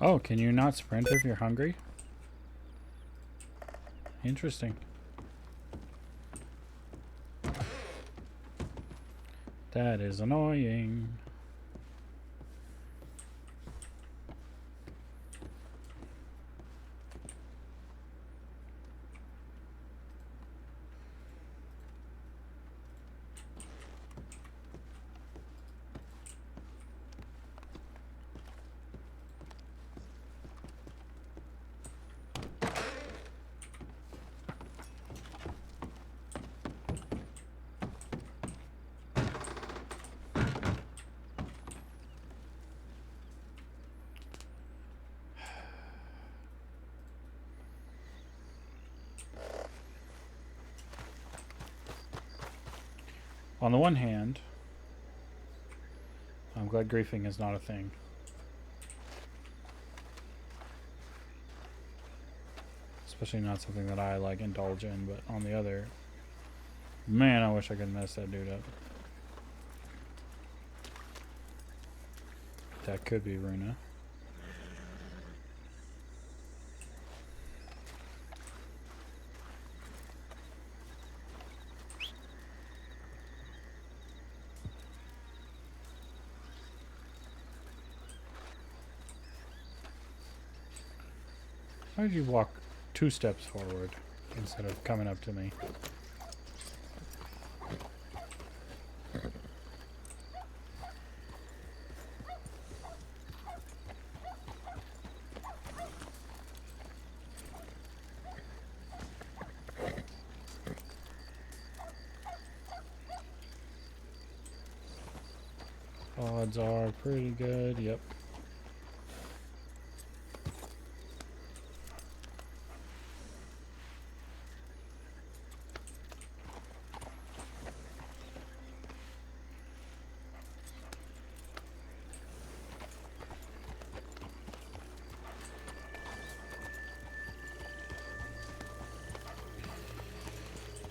Oh, can you not sprint if you're hungry? Interesting. That is annoying. On the one hand, I'm glad griefing is not a thing. Especially not something that I like indulge in, but on the other, man, I wish I could mess that dude up. That could be Runa. Why did you walk 2 steps forward instead of coming up to me? Odds are pretty good, yep.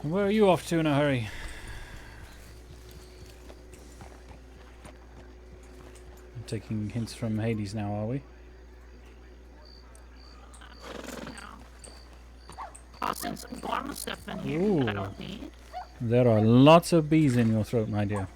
Where are you off to in a hurry? Taking hints from Hades now, are we?
Tossing some garment stuff in here that I don't need.
There are lots of bees in your throat, my dear.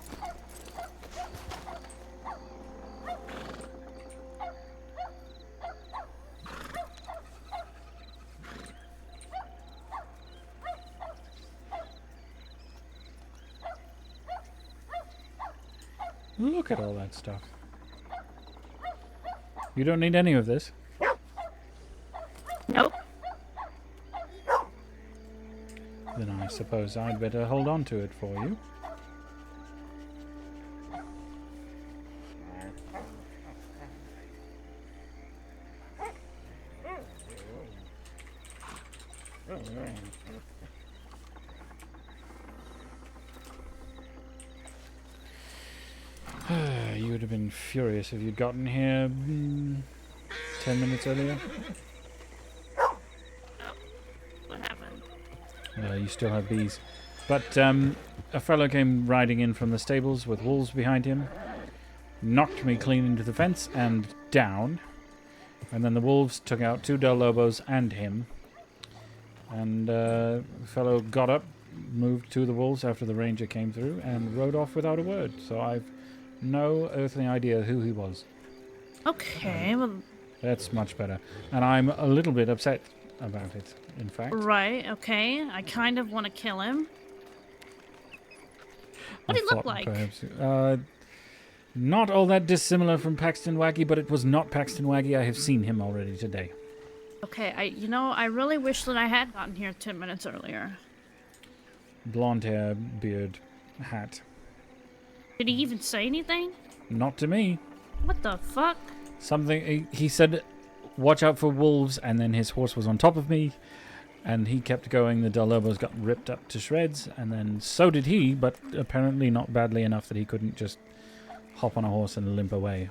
Look at all that stuff. You don't need any of this.
Nope.
Then I suppose I'd better hold on to it for you. You would have been furious if you'd gotten here 10 minutes earlier.
What happened?
You still have bees. But a fellow came riding in from the stables with wolves behind him, knocked me clean into the fence and down, and then the wolves took out 2 Del Lobos and him. And the fellow got up, moved to the wolves after the ranger came through, and rode off without a word. So I've no earthly idea who he was.
Okay, well...
That's much better. And I'm a little bit upset about it, in fact.
Right, okay. I kind of want to kill him. What did he look like?
Perhaps, not all that dissimilar from Paxton Waggy, but it was not Paxton Waggy. I have seen him already today.
Okay, I really wish that I had gotten here 10 minutes earlier.
Blonde hair, beard, hat.
Did he even say anything?
Not to me.
What the fuck?
Something, he said, watch out for wolves, and then his horse was on top of me, and he kept going. The Del Lobos got ripped up to shreds, and then so did he, but apparently not badly enough that he couldn't just hop on a horse and limp away.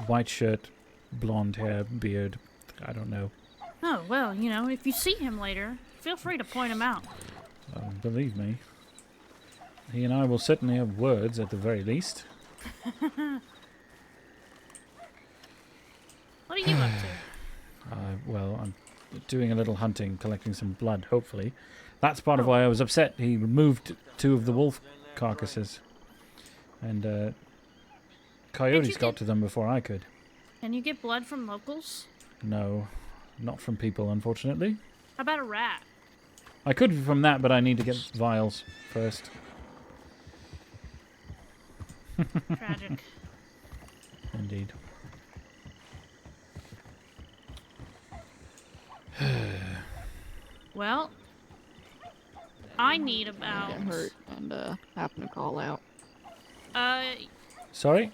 White shirt, blonde hair, beard, I don't know.
Oh, well, if you see him later, feel free to point him out.
Believe me. He and I will certainly have words at the very least.
What are you up to?
Well, I'm doing a little hunting, collecting some blood, hopefully. That's part of why I was upset. He removed 2 of the wolf carcasses. And coyotes got to them before I could.
Can you get blood from locals?
No, not from people, unfortunately.
How about a rat?
I could from that, but I need to get vials first.
Tragic.
Indeed.
Well, I need about...
Get hurt and happen to call out.
Sorry?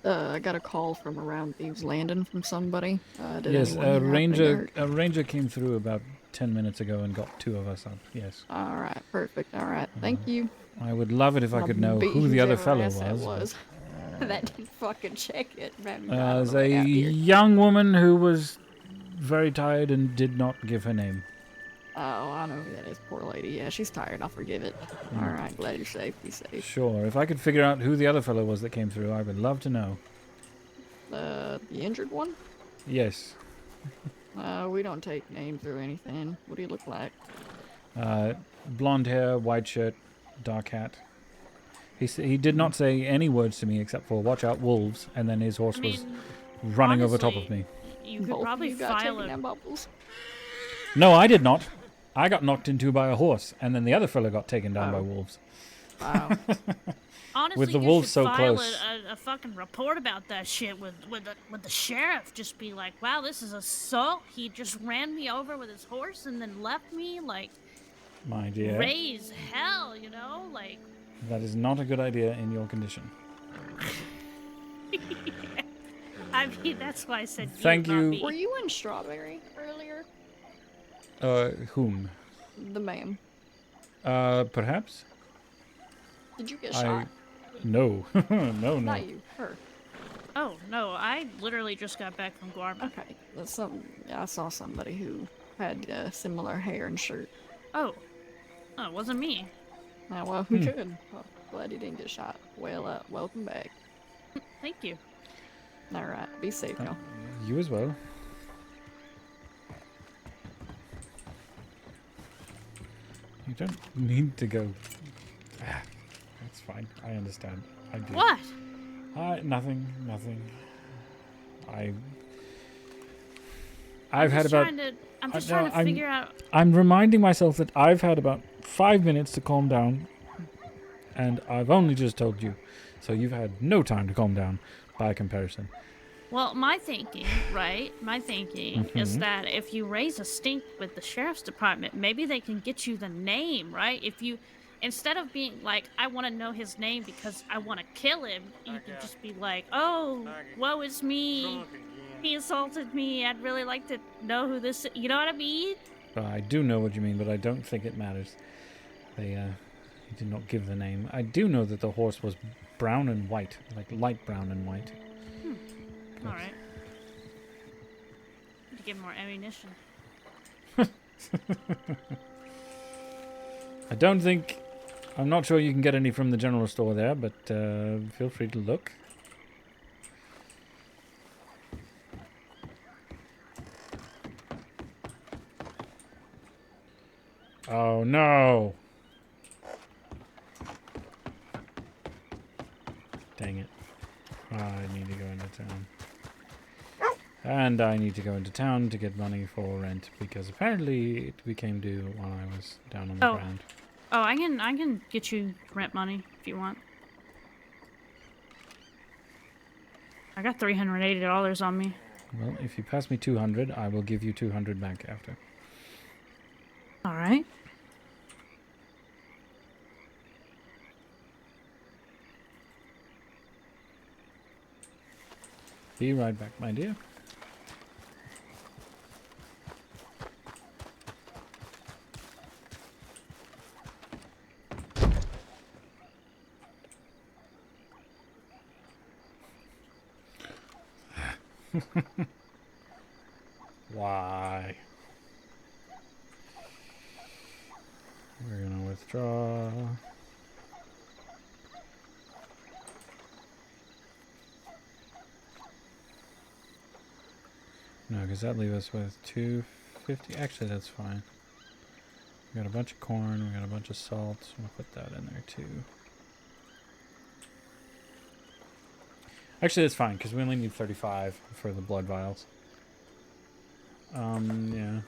I got a call from around Thieves Landing from somebody. Did
Yes,
anyone here happen to
a ranger came through about 10 minutes ago and got 2 of us up. Yes.
All right, perfect. All right, thank you.
I would love it if I could know
Beat
who the other
whoever
fellow
ass that
was.
That didn't fucking check it.
There's a young woman who was very tired and did not give her name.
Oh, I know who that is. Poor lady. Yeah, she's tired. I'll forgive it.
Mm.
All right, glad you're safe. Be safe.
Sure, if I could figure out who the other fellow was that came through, I would love to know.
The injured one?
Yes.
We don't take names or anything. What do you look like?
Blonde hair, white shirt, dark hat. He did not say any words to me except for "watch out, wolves," and then his horse was running over top of me.
You could probably file a...
No, I did not. I got knocked into by a horse, and then the other fellow got taken down by wolves.
Wow.
Honestly,
with the
you
wolves
should
so
file
close.
a fucking report about that shit with the sheriff. Just be like, wow, this is assault. He just ran me over with his horse and then left me like.
My dear.
Raise hell, you know, like.
That is not a good idea in your condition.
I mean, that's why I said.
Thank
not
you.
me.
Were you in Strawberry earlier?
Whom?
The ma'am.
Perhaps.
Did you get shot?
No. No.
Not you. Her.
Oh no, I literally just got back from Guarma.
Okay, I saw somebody who had similar hair and shirt.
Oh, it wasn't me.
Well, who could? Well, glad you didn't get shot. Well, welcome back.
Thank you.
All right, be safe, y'all.
You as well. You don't need to go. That's fine. I understand. I do.
What?
Nothing. I've had about.
I'm just trying to figure out.
I'm reminding myself that I've had about 5 minutes to calm down, and I've only just told you, so you've had no time to calm down by comparison.
Well, my thinking, right? My thinking is that if you raise a stink with the sheriff's department, maybe they can get you the name, right? If you, instead of being like, I want to know his name because I want to kill him, you could just be like, oh, woe is me. He assaulted me. I'd really like to know who this is. You know what I mean?
I do know what you mean, but I don't think it matters. He did not give the name. I do know that the horse was brown and white, like light brown and white.
All right. Need to get more ammunition.
I'm not sure you can get any from the general store there, but feel free to look. Oh no! Dang it. I need to go into town. And I need to go into town to get money for rent, because apparently it became due while I was down on the ground.
Oh, I can get you rent money if you want. I got $380 on me.
Well, if you pass me 200, I will give you 200 back after.
All right.
Be right back, my dear. Why? We're gonna withdraw. No, because that leaves us with 250. Actually, that's fine. We got a bunch of corn. We got a bunch of salt. We'll put that in there too. Actually, that's fine because we only need 35 for the blood vials. Yeah.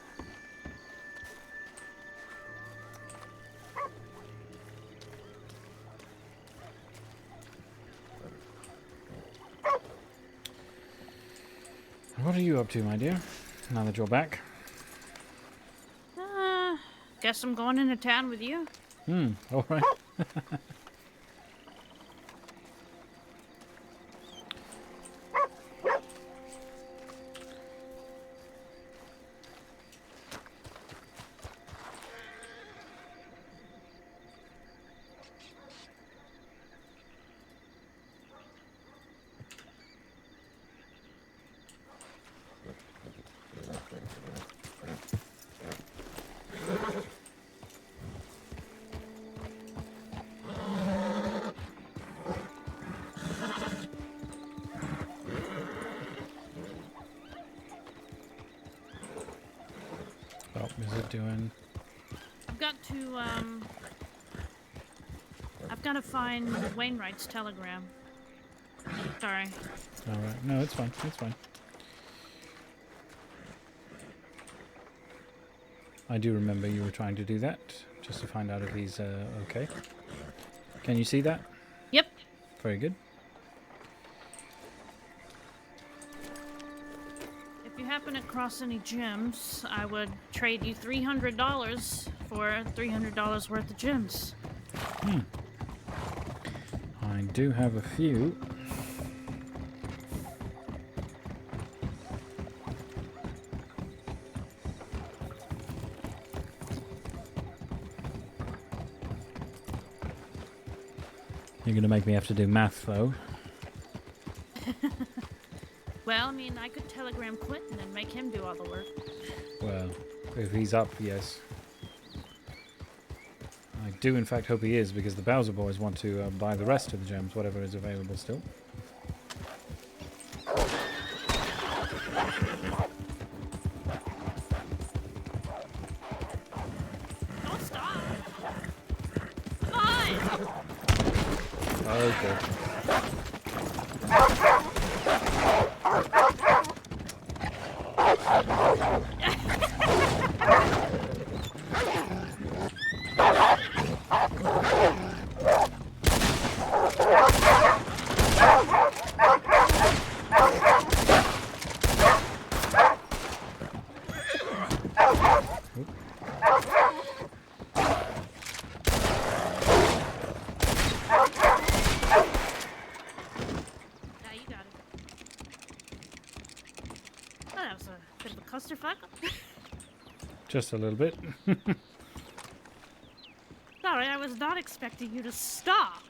What are you up to, my dear? Now that you're back.
Guess I'm going into town with you.
All right. What is it doing?
I've got to find Wainwright's telegram. Sorry.
All right. No, it's fine. It's fine. I do remember you were trying to do that, just to find out if he's okay. Can you see that?
Yep.
Very good.
If you happen across any gems, I would trade you $300 for $300 worth of gems.
I do have a few. You're gonna make me have to do math, though.
Well, I mean, I could telegram Quentin and make him do all the work.
Well, if he's up, yes. I do, in fact, hope he is, because the Bowser boys want to buy the rest of the gems, whatever is available still.
Don't stop! Fine!
Okay.
Yeah, you got it. Oh, that was a bit of a clusterfuck.
Just a little bit.
Sorry, I was not expecting you to stop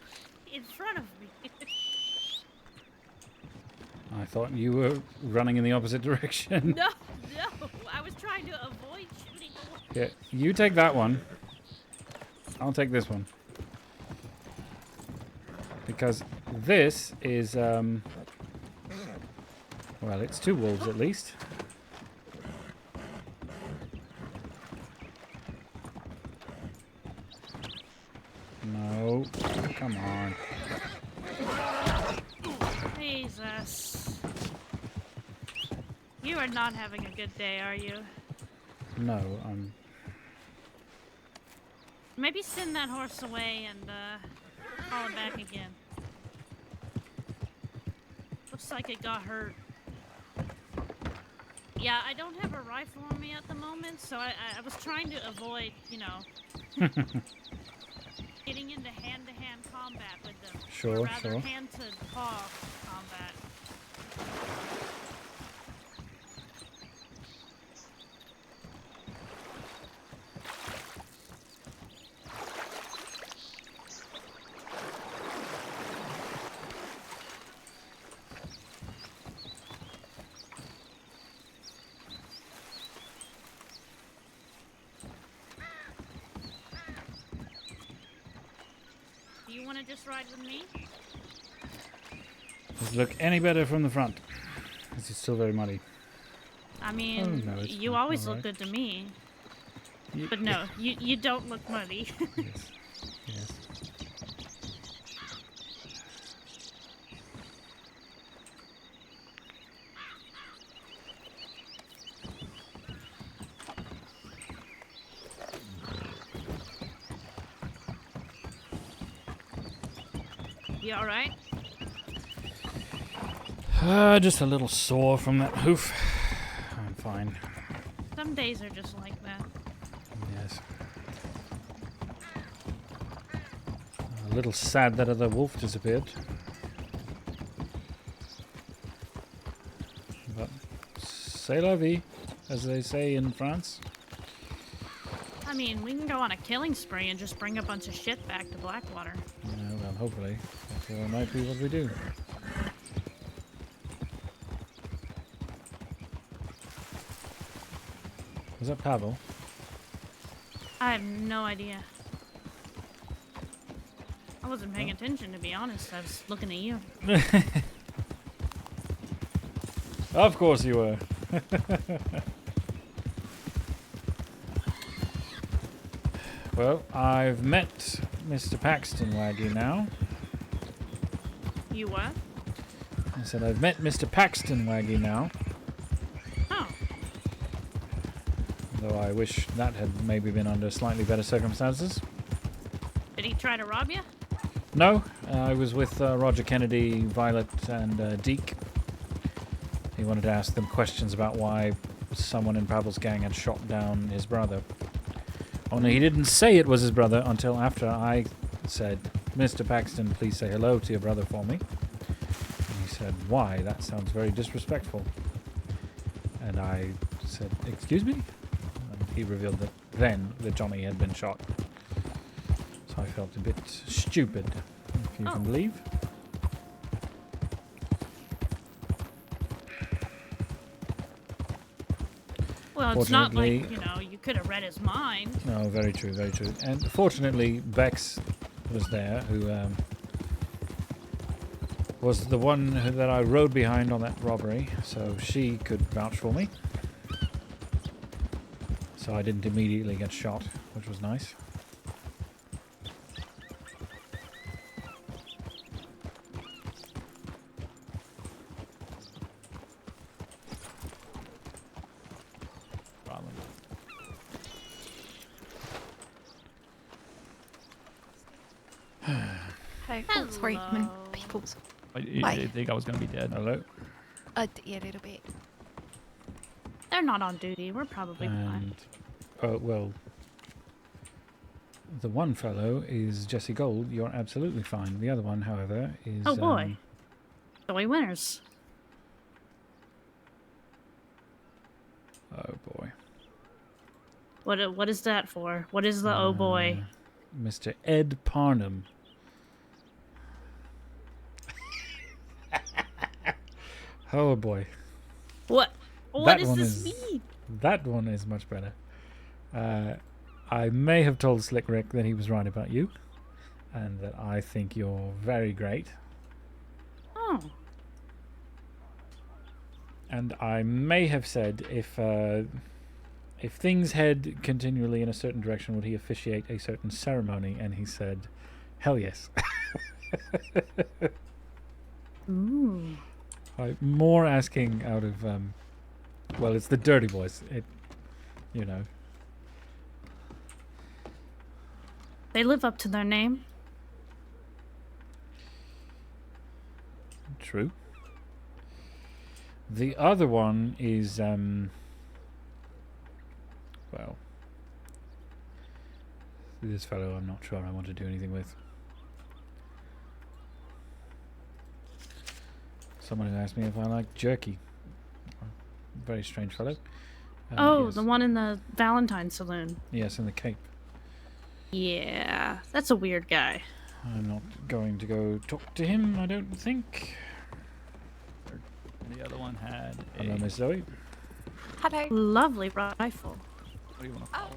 in front of me.
I thought you were running in the opposite direction.
No, I was trying to avoid shooting the one.
Yeah, you take that one. I'll take this one. Because this is, well, it's 2 wolves at least. No, come on.
Jesus. You are not having a good day, are you?
No, I'm...
Maybe send that horse away and call it back again. Looks like it got hurt. Yeah, I don't have a rifle on me at the moment, so I was trying to avoid, you know, getting into hand-to-hand combat with them.
Sure,
or rather
sure.
hand-to-paw combat. Do you want to just ride with me?
Does it look any better from the front? This is still very muddy.
I mean,
no, it's
you
fine.
always
All
look
right.
good to me.
Ye-
But no, you don't look muddy.
Yes. Yes.
You alright?
Just a little sore from that hoof. I'm fine.
Some days are just like that.
Yes. A little sad that other wolf disappeared. But c'est la vie, as they say in France.
I mean, we can go on a killing spree and just bring a bunch of shit back to Blackwater.
Yeah, well, hopefully. That might be what we do. Was that Pavel?
I have no idea. I wasn't paying attention, to be honest. I was looking at you.
Of course you were. Well, I've met Mr. Paxton Waggy now.
You what?
I said I've met Mr. Paxton Waggy now.
Oh.
Though I wish that had maybe been under slightly better circumstances.
Did he try to rob you?
No, I was with Roger Kennedy, Violet, and Deke. He wanted to ask them questions about why someone in Pavel's gang had shot down his brother. Only he didn't say it was his brother until after I said, Mr. Paxton, please say hello to your brother for me. And he said, why? That sounds very disrespectful. And I said, excuse me? And he revealed that then that Johnny had been shot. So I felt a bit stupid, if you can believe.
Well, it's not like, you know, you could have read his mind.
No, very true, very true. And fortunately, Bex was there, who was the one that I rode behind on that robbery, so she could vouch for me. So I didn't immediately get shot, which was nice.
Hey, oh, sorry, when people's.
I think I was gonna be dead.
Hello.
Yeah, a little bit.
They're not on duty. We're probably fine.
Oh, well, the one fellow is Jesse Gold. You're absolutely fine. The other one, however, is...
Oh, boy. Joey Winters.
Oh, boy.
What is that for? What is the oh, boy?
Mr. Ed Parnham. Oh, boy.
What does this mean?
That one is much better. I may have told Slick Rick that he was right about you, and that I think you're very great.
Oh.
And I may have said if things head continually in a certain direction, would he officiate a certain ceremony? And he said, hell yes.
Ooh.
I'm more asking out of, well, it's the Dirty Boys. It, you know.
They live up to their name.
True. The other one is, well, this fellow I'm not sure I want to do anything with. Someone who asked me if I like jerky. Very strange fellow.
Oh,
yes.
the one in the Valentine Saloon.
Yes, in the Cape.
Yeah, that's a weird guy.
I'm not going to go talk to him, I don't think.
The other one had
Hello, Miss Zoe.
Hello.
Lovely rifle.
What do you want to call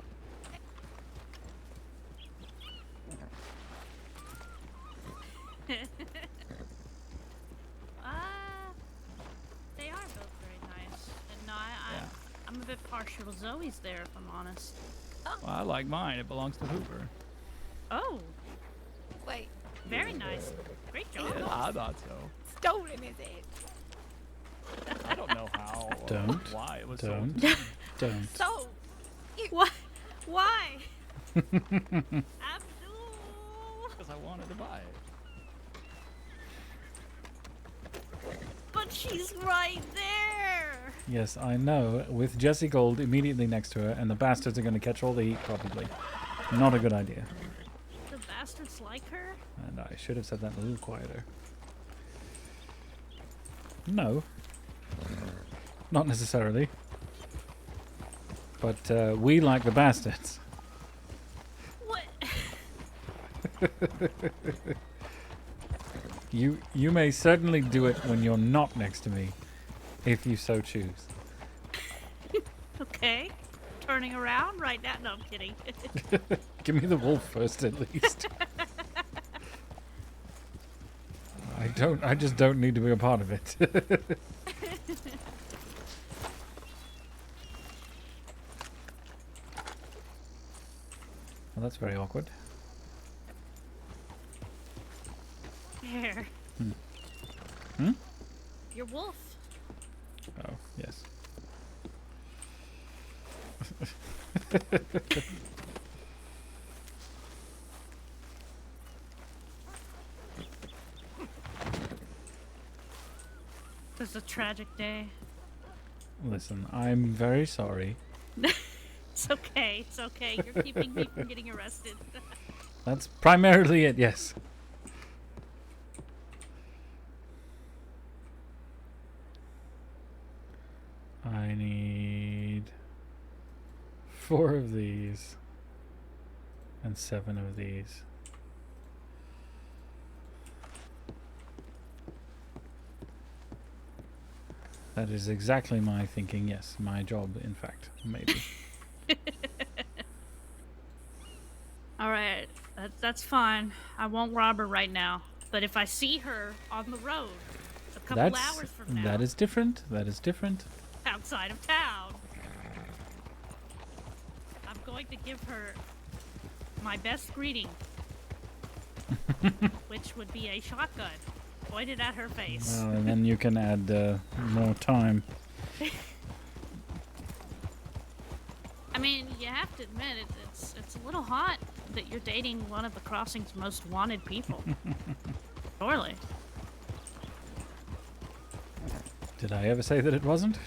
it?
They are both very nice. And no, I'm a bit partial to Zoe's there, if I'm honest.
Well, I like mine. It belongs to Hoover.
Oh.
Wait.
Very nice. Great job.
Yeah, I thought so.
Stolen, is it?
I don't know how or
Don't.
why it was
Don't.
sold.
Don't.
So.
What? Why? Abdul.
Because I wanted to buy it.
But she's right there.
Yes, I know. With Jesse Gold immediately next to her, and the bastards are going to catch all the heat, probably. Not a good idea.
The bastards like her?
And I should have said that a little quieter. No. Not necessarily. But we like the bastards.
What?
You may certainly do it when you're not next to me, if you so choose.
Okay. Turning around right now? No, I'm kidding.
Give me the wolf first, at least. I just don't need to be a part of it. Well, that's very awkward.
Here.
Hmm?
Your wolf.
Oh, yes.
This is a tragic day.
Listen, I'm very sorry.
It's okay. It's okay. You're keeping me from getting arrested.
That's primarily it, yes. I need 4 of these and 7 of these. That is exactly my thinking, yes. My job, in fact, maybe.
Alright, that's fine. I won't rob her right now. But if I see her on the road a couple hours from now,
that is different. That is different.
outside of town, I'm going to give her my best greeting, which would be a shotgun pointed at her face.
Well, and then you can add more time.
I mean, you have to admit it's a little hot that you're dating one of the crossing's most wanted people. Surely.
Did I ever say that it wasn't?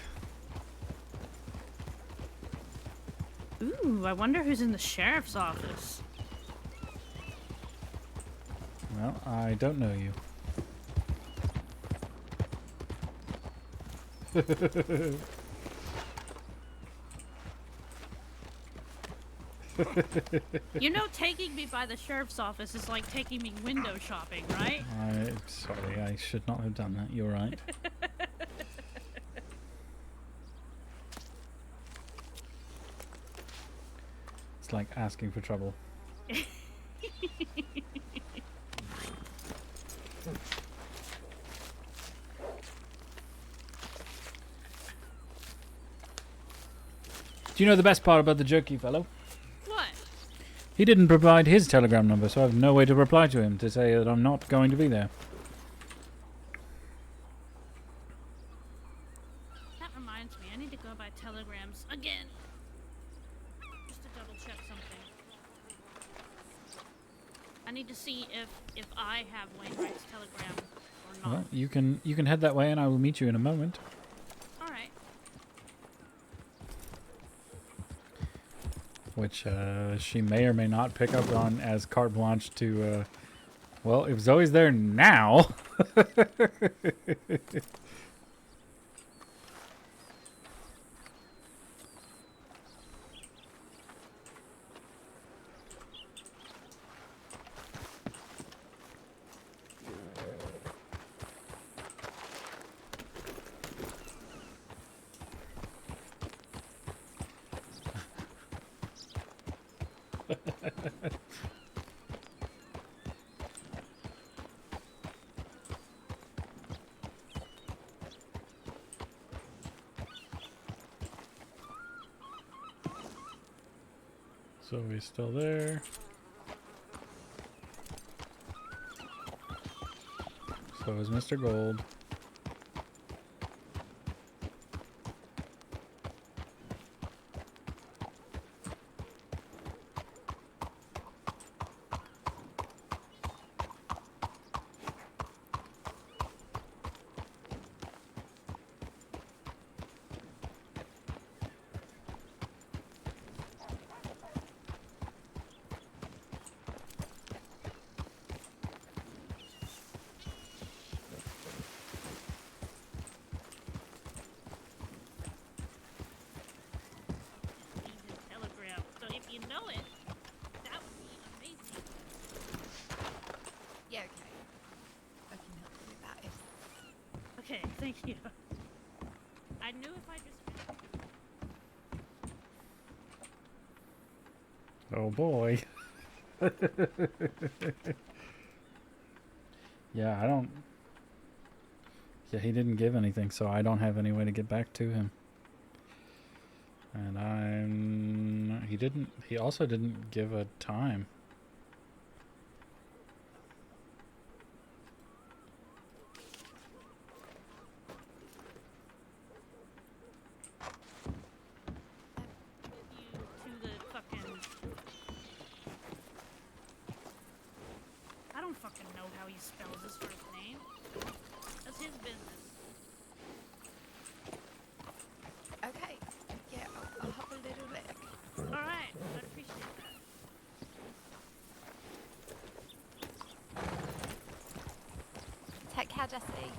Ooh, I wonder who's in the sheriff's office.
Well, I don't know you.
You know, taking me by the sheriff's office is like taking me window shopping, right?
I'm sorry, I should not have done that. You're right. It's like asking for trouble. Do you know the best part about the jerky fellow?
What?
He didn't provide his telegram number, so I have no way to reply to him to say that I'm not going to be there.
That reminds me, I need to go by telegrams again. Just to double check something. I need to see if I have Wainwright's telegram or not.
Well, you can head that way, and I will meet you in a moment.
All right.
Which she may or may not pick up on as carte blanche to, well, it was always there now. So he's still there. So is Mr. Gold.
Telegram. So if you know it, that would be amazing.
Yeah, okay. I can help you with that if...
Okay, thank you. I knew if I just...
Oh boy. Yeah, I don't... Yeah, he didn't give anything, so I don't have any way to get back to him. And he didn't. He also didn't give a time.
To the fucking. I don't fucking know how he spells his first name. That's his business.
Okay. Yeah, I'll have a little look.
All right, I'd appreciate that.
Take care, Jesse.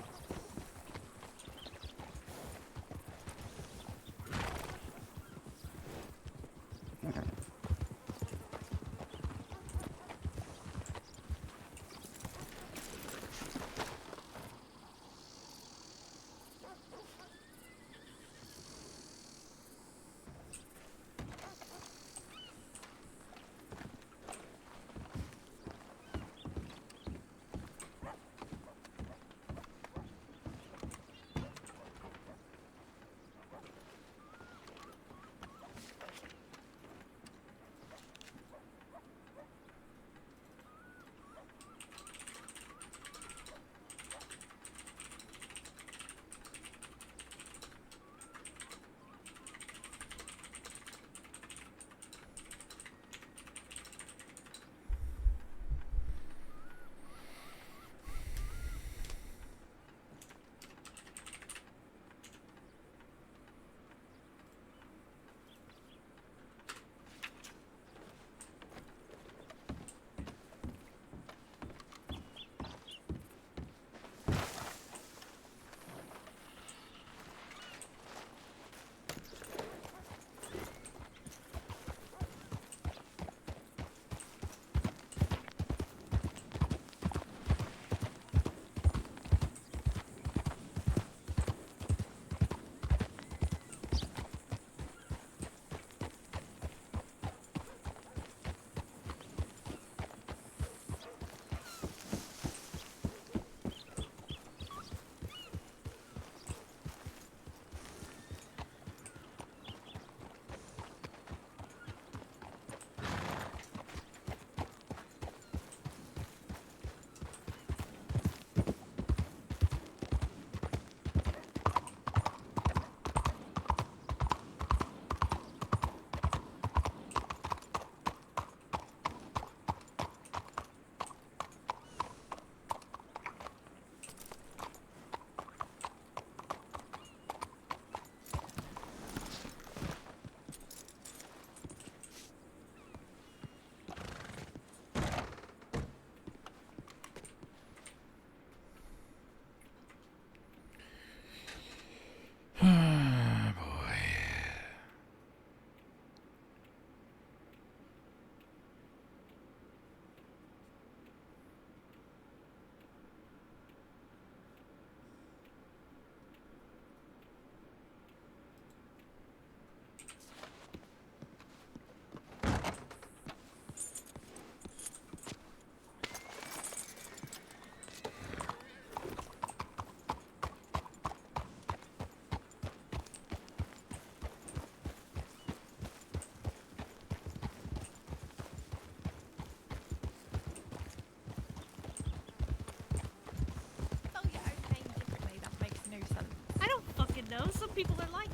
know. Some people are like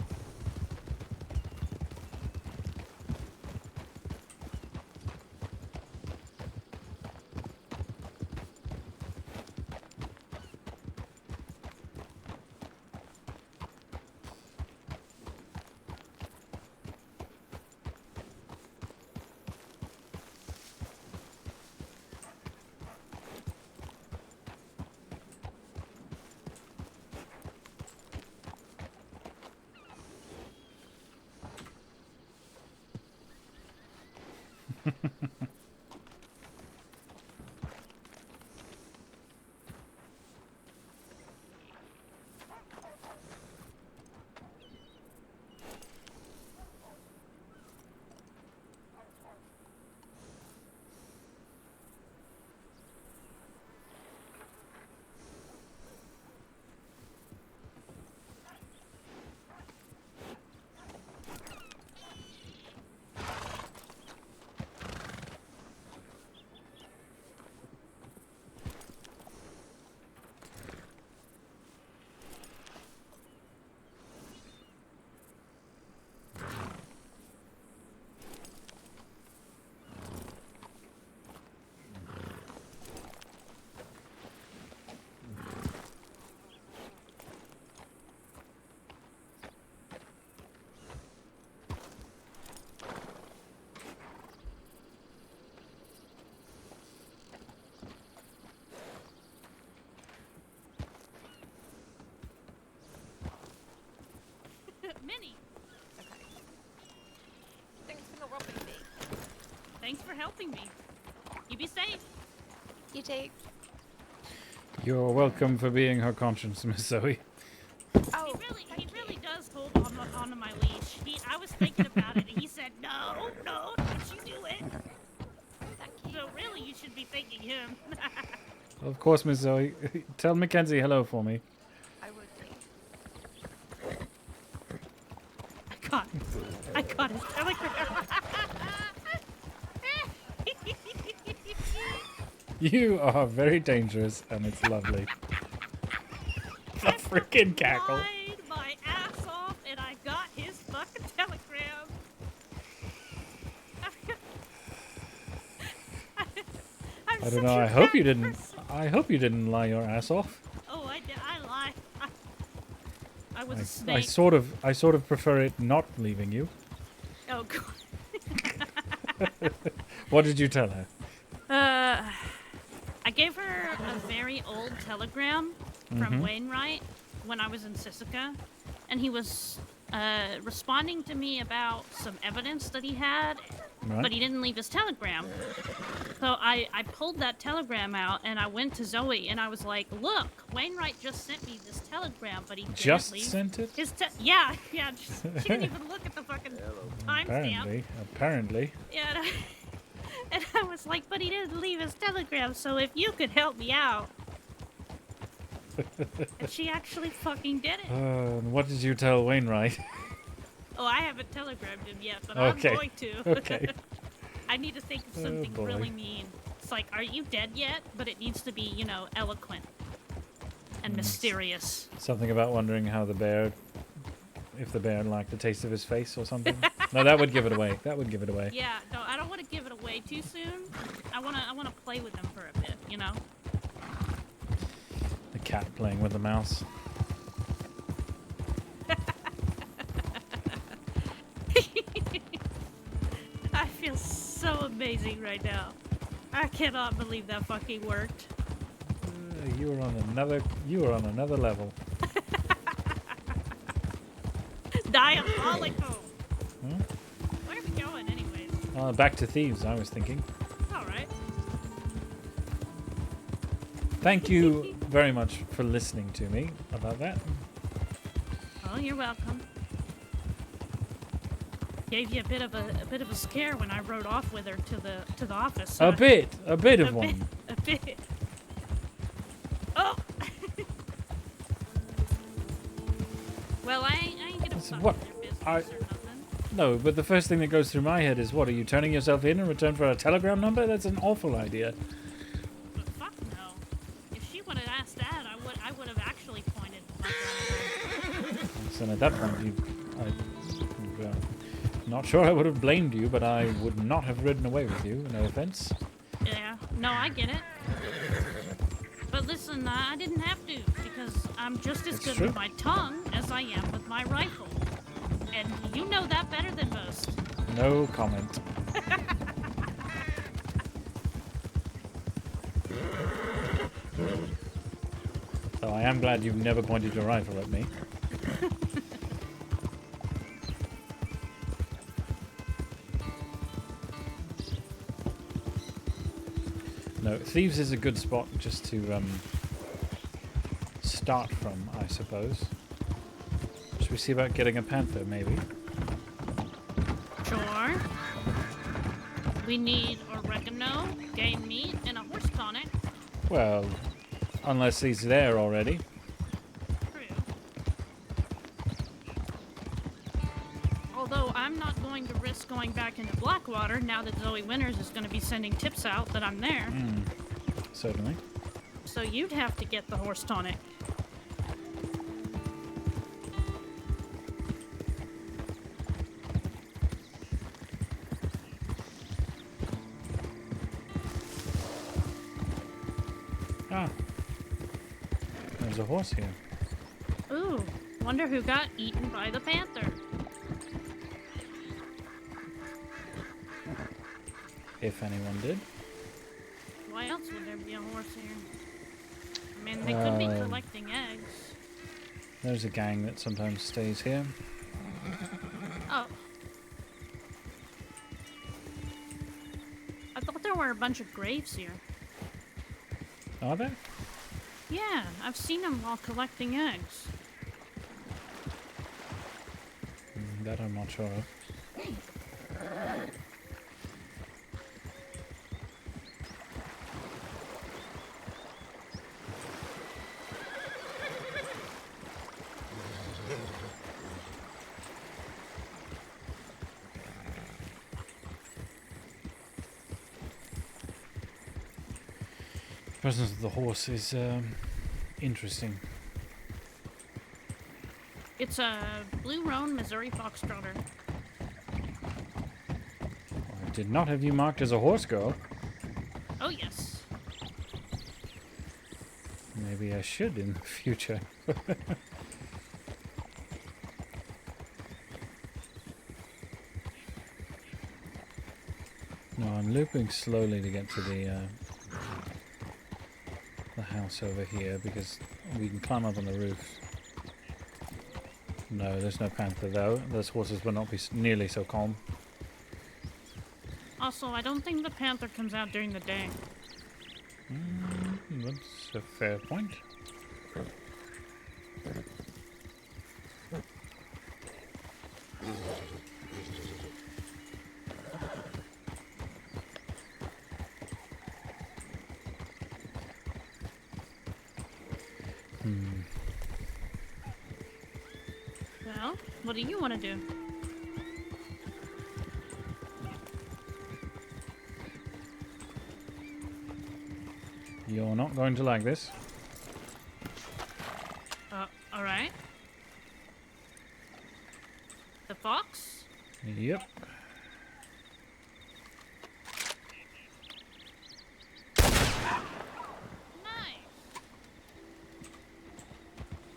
Many.
Okay. Thanks for not robbing me.
Thanks for helping me. You be safe.
You too.
You're welcome for being her conscience, Miss Zoe.
Oh,
he really does hold onto my leash. I was thinking about it, and he said, no, don't you do it.
Thank you.
So really, you should be thanking him.
Of course, Miss Zoe. Tell Mackenzie hello for me.
I would do.
I caught his telegram.
You are very dangerous, and it's lovely. The freaking cackle.
Lied my ass off, and I got his fucking telegram.
I don't know. I hope you didn't. I hope you didn't lie your ass off.
Oh, I did. I lied. I was a snake.
I sort of prefer it not leaving you.
Oh god.
What did you tell her?
I gave her a very old telegram from
Mhm.
Wainwright when I was in Sisika, and he was responding to me about some evidence that he had,
Right.
but he didn't leave his telegram. So I pulled that telegram out, and I went to Zoe, and I was like, look, Wainwright just sent me this telegram, but he didn't
Just
leave
sent it?
his yeah, she didn't even look at the fucking timestamp.
Apparently.
Yeah, and I was like, but he didn't leave his telegram, so if you could help me out. And she actually fucking did it.
What did you tell Wainwright?
Oh, I haven't telegrammed him yet, but
Okay.
I'm going to.
Okay.
I need to think of
Oh,
something
boy.
really mean. It's like, are you dead yet? But it needs to be, you know, eloquent and mysterious.
Something about wondering how the bear, if the bear liked the taste of his face or something. No, that would give it away. That would give it away.
Yeah, no, I don't want to give it away too soon. I wanna play with him for a bit, you know.
The cat playing with the mouse.
I feel so amazing right now. I cannot believe that fucking worked.
You were on another level.
Diabolical.
Hmm?
Where are we going, anyways?
Back to thieves, I was thinking.
All right.
Thank you very much for listening to me about that.
Oh, you're welcome. Gave you a bit of a scare when I rode off with her to the office. So
A bit of one.
A bit. Oh. Well, I ain't gonna fuck
What?
with their business or nothing.
No, but the first thing that goes through my head is, what, are you turning yourself in return for a telegram number? That's an awful idea.
But fuck no. If she would have asked that, I would have actually pointed.
So at that point, not sure I would have blamed you, but I would not have ridden away with you. No offense.
Yeah. No, I get it. But listen, I didn't have to, because I'm just as
That's
good
true.
with my tongue as I am with my rifle. And you know that better than most.
No comment. So I am glad you've never pointed your rifle at me. No, Thieves is a good spot just to start from, I suppose. Should we see about getting a panther, maybe?
Sure. We need oregano, game meat, and a horse tonic.
Well, unless he's there already.
True. Although I'm not going to risk going back into Blackwater now that Zoe Winters is going to be sending tips out that I'm there.
Certainly.
So you'd have to get the horse tonic.
Ah. There's a horse here.
Ooh, wonder who got eaten by the panther.
If anyone did.
Why else would there be a horse here? I mean, they could be collecting eggs.
There's a gang that sometimes stays here.
Oh. I thought there were a bunch of graves here.
Are there?
Yeah, I've seen them while collecting eggs.
That I'm not sure of. The presence of the horse is interesting.
It's a Blue Roan Missouri Foxtrotter.
I did not have you marked as a horse girl.
Oh, yes.
Maybe I should in the future. No, I'm looping slowly to get to the house over here because we can climb up on the roof. No, there's no panther though. Those horses will not be nearly so calm.
Also, I don't think the panther comes out during the day.
That's a fair point.
Well, what do you want to do?
You're not going to like this.
Alright. The fox?
Yep.
Nice.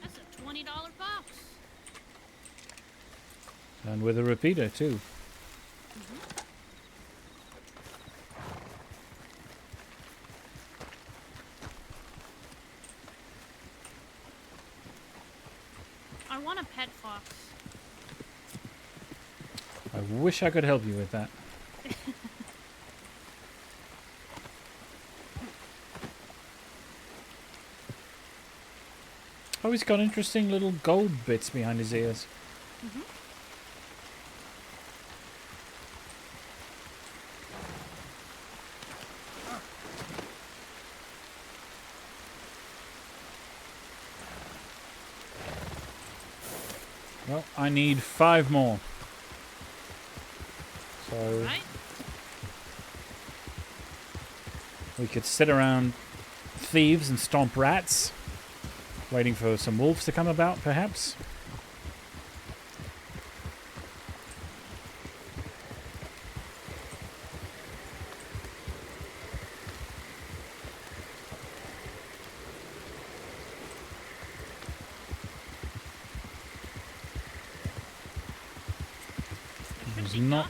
That's a $20 fox.
And with a repeater too.
I want a pet fox.
I wish I could help you with that. Oh, he's got interesting little gold bits behind his ears. Well, I need 5 more. So we could sit around thieves and stomp rats, waiting for some wolves to come about, perhaps. There's not.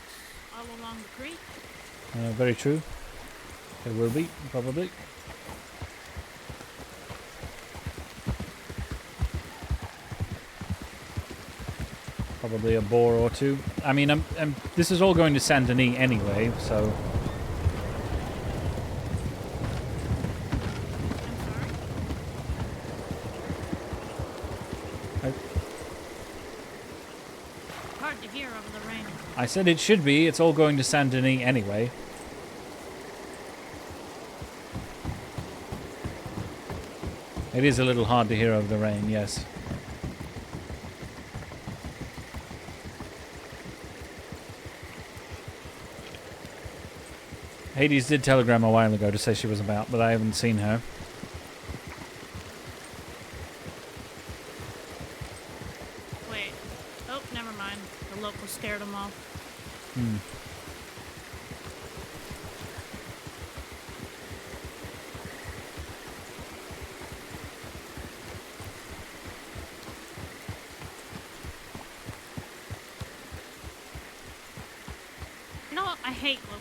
All along the creek.
Very true. There will be, probably. Probably a boar or two. I mean, this is all going to Saint Denis anyway, so.
Hard to hear over the rain.
I said it should be. It's all going to Saint Denis anyway. It is a little hard to hear over the rain, yes. Hades did telegram a while ago to say she was about, but I haven't seen her.
Wait. Oh, never mind. The local scared them off. You know what? I hate locals.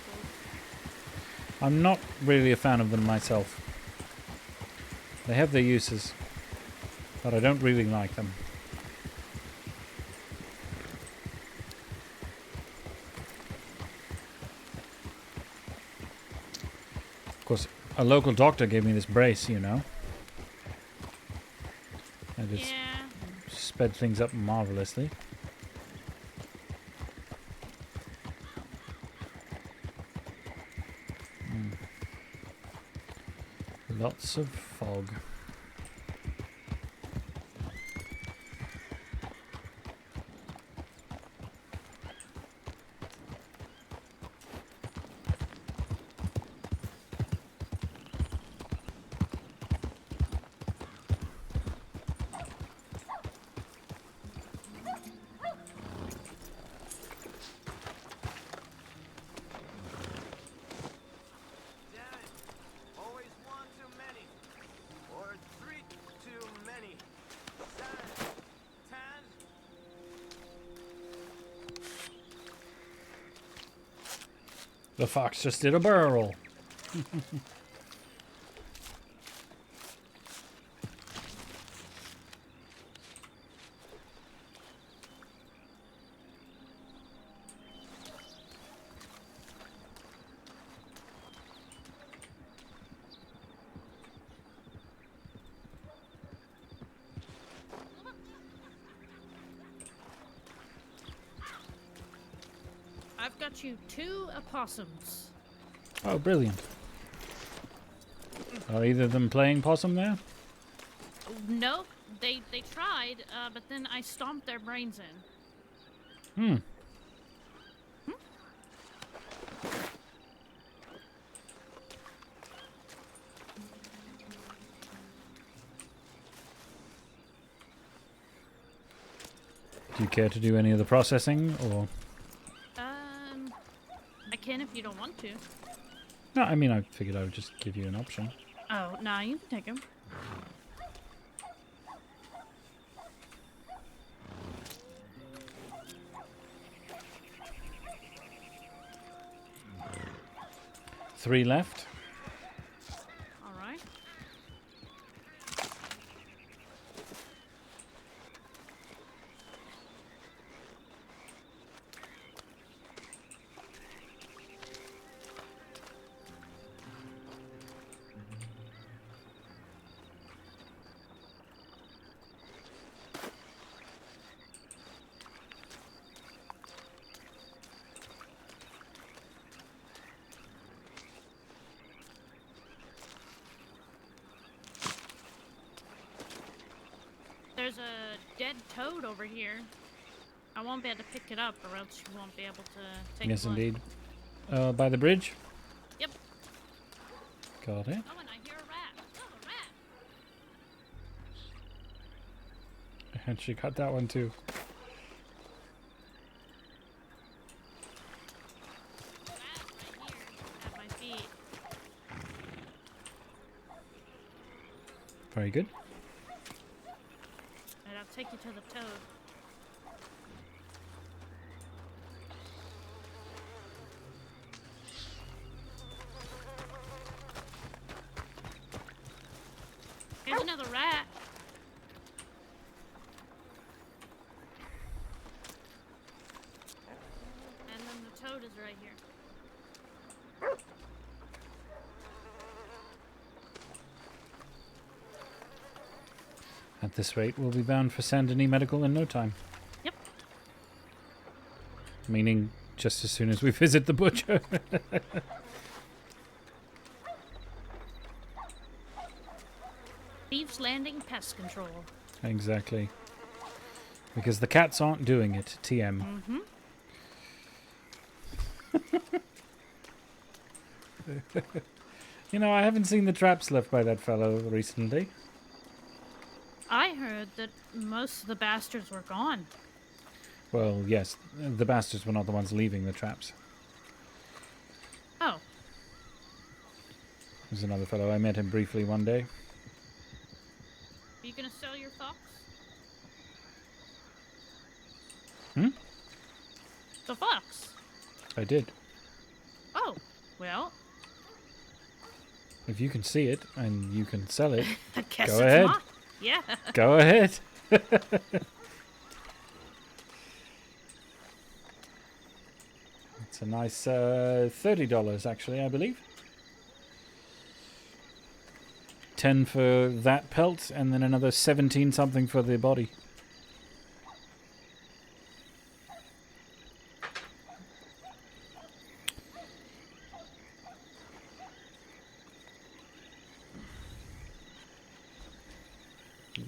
I'm not really a fan of them myself. They have their uses, but I don't really like them. course, a local doctor gave me this brace, you know. And it's sped things up marvelously. Lots of fog. The fox just did a barrel roll.
I've got you 2 opossums.
Oh, brilliant. Are either of them playing possum there?
Nope, they tried, but then I stomped their brains in.
Hmm. Do you care to do any of the processing, or?
I can if you don't want to.
No, I mean, I figured I would just give you an option.
Oh, nah, you can take them.
Three left.
All right. There's a dead toad over here. I won't be able to pick it up, or else you won't be able to take
Yes,
blood.
indeed. By the bridge?
Yep.
Got it.
Oh, and I hear a rat. Oh, a rat.
And she got that one too.
At my feet.
Very good.
And I'll take you to the toad. Here's another rat. And then the toad is right here.
At this rate, we'll be bound for Saint Denis Medical in no time.
Yep.
Meaning, just as soon as we visit the butcher.
Thieves Landing Pest Control.
Exactly. Because the cats aren't doing it, TM.
Mm-hmm.
You know, I haven't seen the traps left by that fellow recently.
I heard that most of the bastards were gone.
Well, yes, the bastards were not the ones leaving the traps.
Oh.
There's another fellow. I met him briefly one day.
Are you gonna sell your fox?
Hmm?
The fox?
I did.
Oh, well.
If you can see it and you can sell it,
I guess
go
it's
ahead.
mine. Yeah.
Go ahead. It's a nice $30, actually, I believe. 10 for that pelt, and then another 17 something for the body.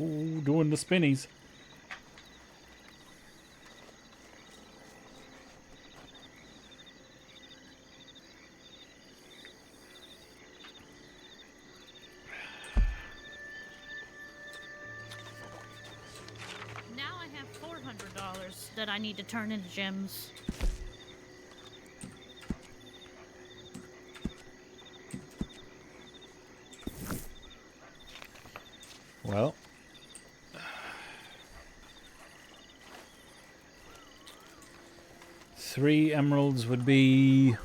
Ooh, doing the spinnies.
Now I have $400 that I need to turn into gems.
Well, three emeralds would be.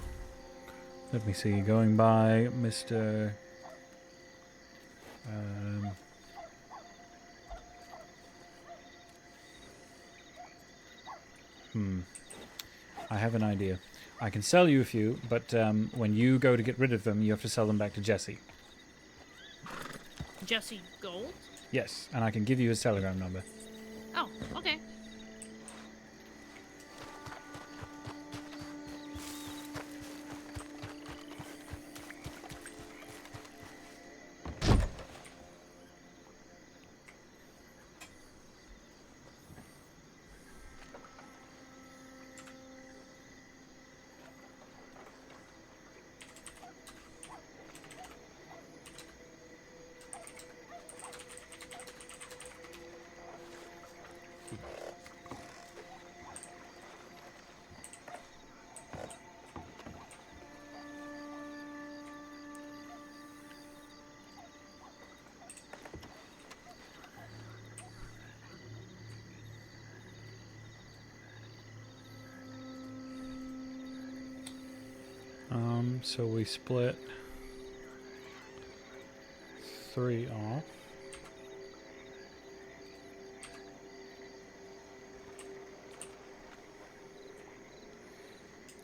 Let me see. Going by Mr. I have an idea. I can sell you a few, but when you go to get rid of them, you have to sell them back to Jesse.
Jesse Gold?
Yes, and I can give you his telegram number.
Oh, okay. So we split 3 off.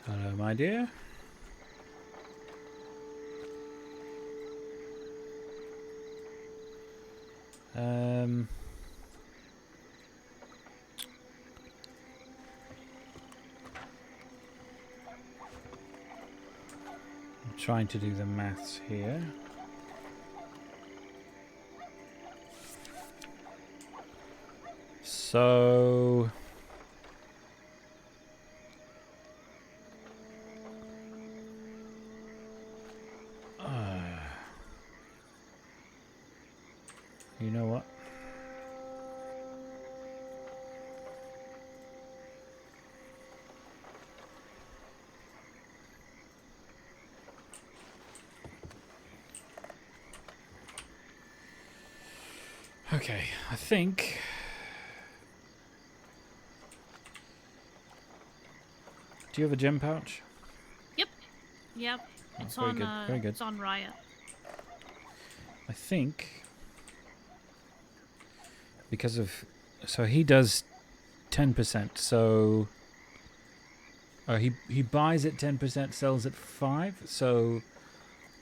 Hello, my dear. Trying to do the maths here. So you know what? Okay, I think do you have a gem pouch? Yep. Yep. It's
very
on
good, very good.
It's on Riot.
I think because of so he does 10%. So he buys at 10%, sells at 5. So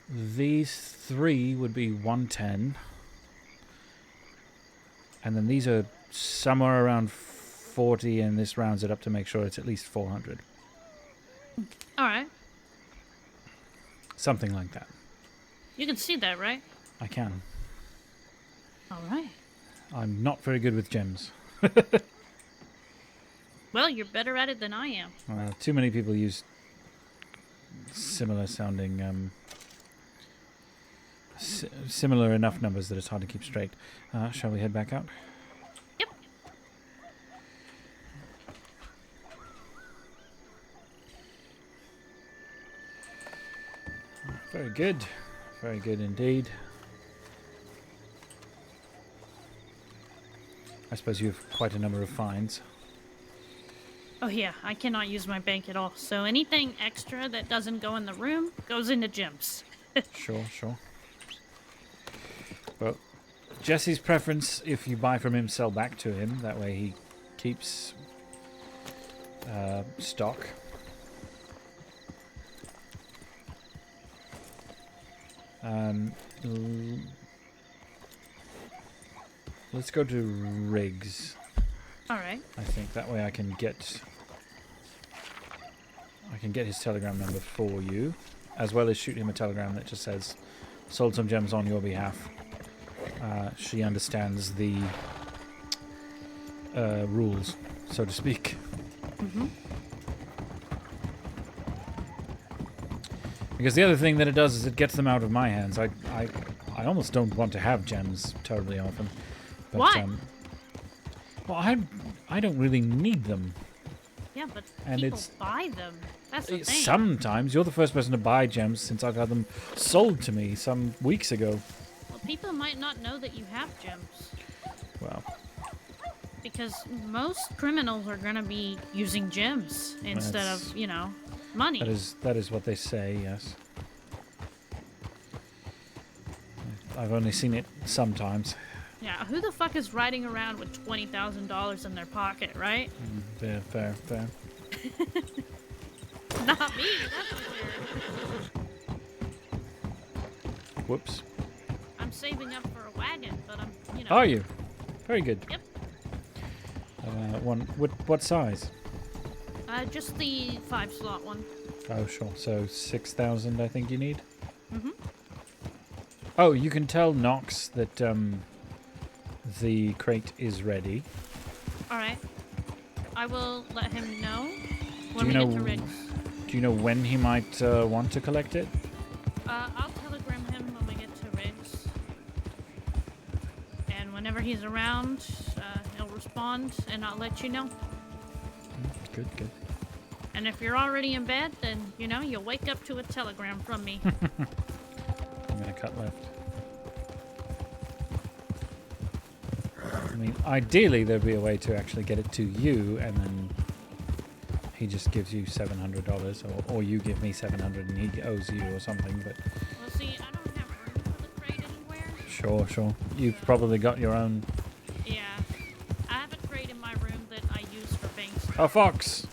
these 3 would be 110. And then these are somewhere around 40, and this rounds it up to make sure it's at least 400.
All right.
Something like that.
You can see that, right?
I can.
All right.
I'm not very good with gems.
Well, you're better at it than I am.
Too many people use similar sounding, similar enough numbers that it's hard to keep straight. Shall we head back out?
Yep.
Very good. Very good indeed. I suppose you have quite a number of fines.
Oh yeah, I cannot use my bank at all. So anything extra that doesn't go in the room goes into gems.
Sure. Well, Jesse's preference, if you buy from him, sell back to him. That way he keeps stock. let's go to Riggs.
All right.
I think that way I can get his telegram number for you, as well as shoot him a telegram that just says, "Sold some gems on your behalf." She understands the rules, so to speak.
Mm-hmm.
Because the other thing that it does is it gets them out of my hands. I almost don't want to have gems terribly often. But,
Why?
Well, I don't really need them.
Yeah, but
And
people
it's-
buy them. That's the thing.
Sometimes. You're the first person to buy gems since I've had them sold to me some weeks ago.
Well, people might not know that you have gems.
Well,
Because most criminals are going to be using gems instead
That's-
of, you know, money.
that is what they say, yes. I've only seen it sometimes.
Yeah, who the fuck is riding around with $20,000 in their pocket, right?
Fair, fair, fair.
Not me, that's for sure.
Whoops.
I'm saving up for a wagon, but I'm, you know.
Are you? Very good.
Yep.
What size?
Just the 5-slot one.
Oh, sure. So 6,000, I think you need.
Mm-hmm.
Oh, you can tell Knox that the crate is ready.
All right. I will let him know
Do
when
you
we
know?
get to Riggs.
Do you know when he might want to collect it?
I'll telegram him when we get to Riggs. And whenever he's around, he'll respond, and I'll let you know.
Good, good.
And if you're already in bed, then, you know, you'll wake up to a telegram from me.
I'm gonna cut left. I mean, ideally there'd be a way to actually get it to you, and then he just gives you $700, or you give me $700 and he owes you or something. But
Well, see, I don't have room for the crate anywhere.
sure, sure. You've probably got your own.
Yeah. I have a crate in my room that I use for banks.
A fox.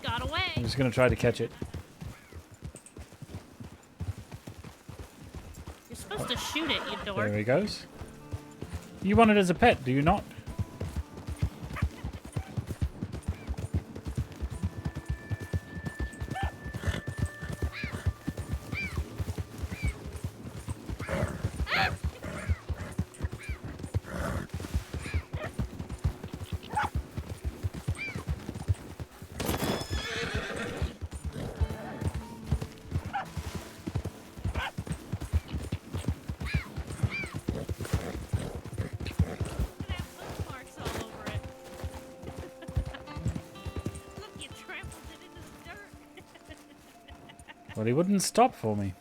Got away.
I'm just gonna try to catch it.
You're supposed to shoot it, you dork.
There he goes. You want it as a pet, do you not?
Marks all over it. Look, you trampled it into the dirt.
Well, he wouldn't stop for me.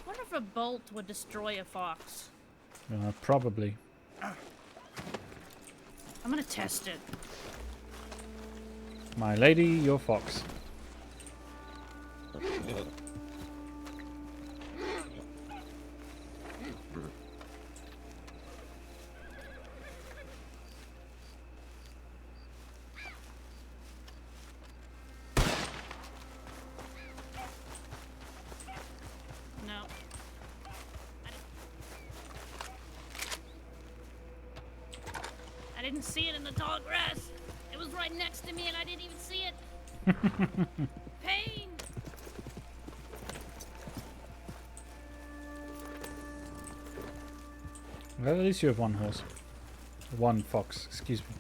Wonder if a bolt would destroy a fox.
Probably.
I'm gonna test it.
My lady, your fox.
No. I didn't see it in the tall grass. It was right next to me and I didn't even see it. Pain!
Well, at least you have one horse. One fox, excuse me.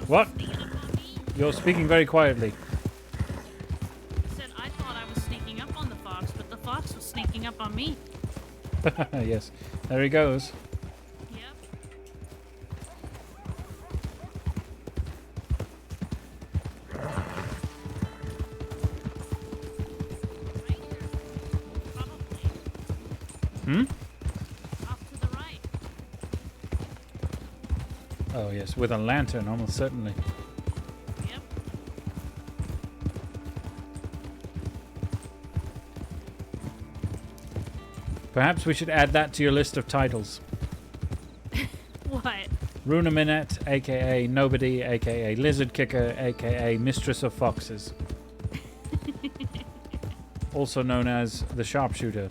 What? You're speaking very quietly.
I said I thought I was sneaking up on the fox, but the fox was sneaking up on me.
Yes, there he goes.
Yep.
Hmm?
Off to the right.
Oh yes, with a lantern, almost certainly.
Yep.
Perhaps we should add that to your list of titles.
What?
Runa Minette, aka Nobody, aka Lizard Kicker, aka Mistress of Foxes. Also known as the Sharpshooter.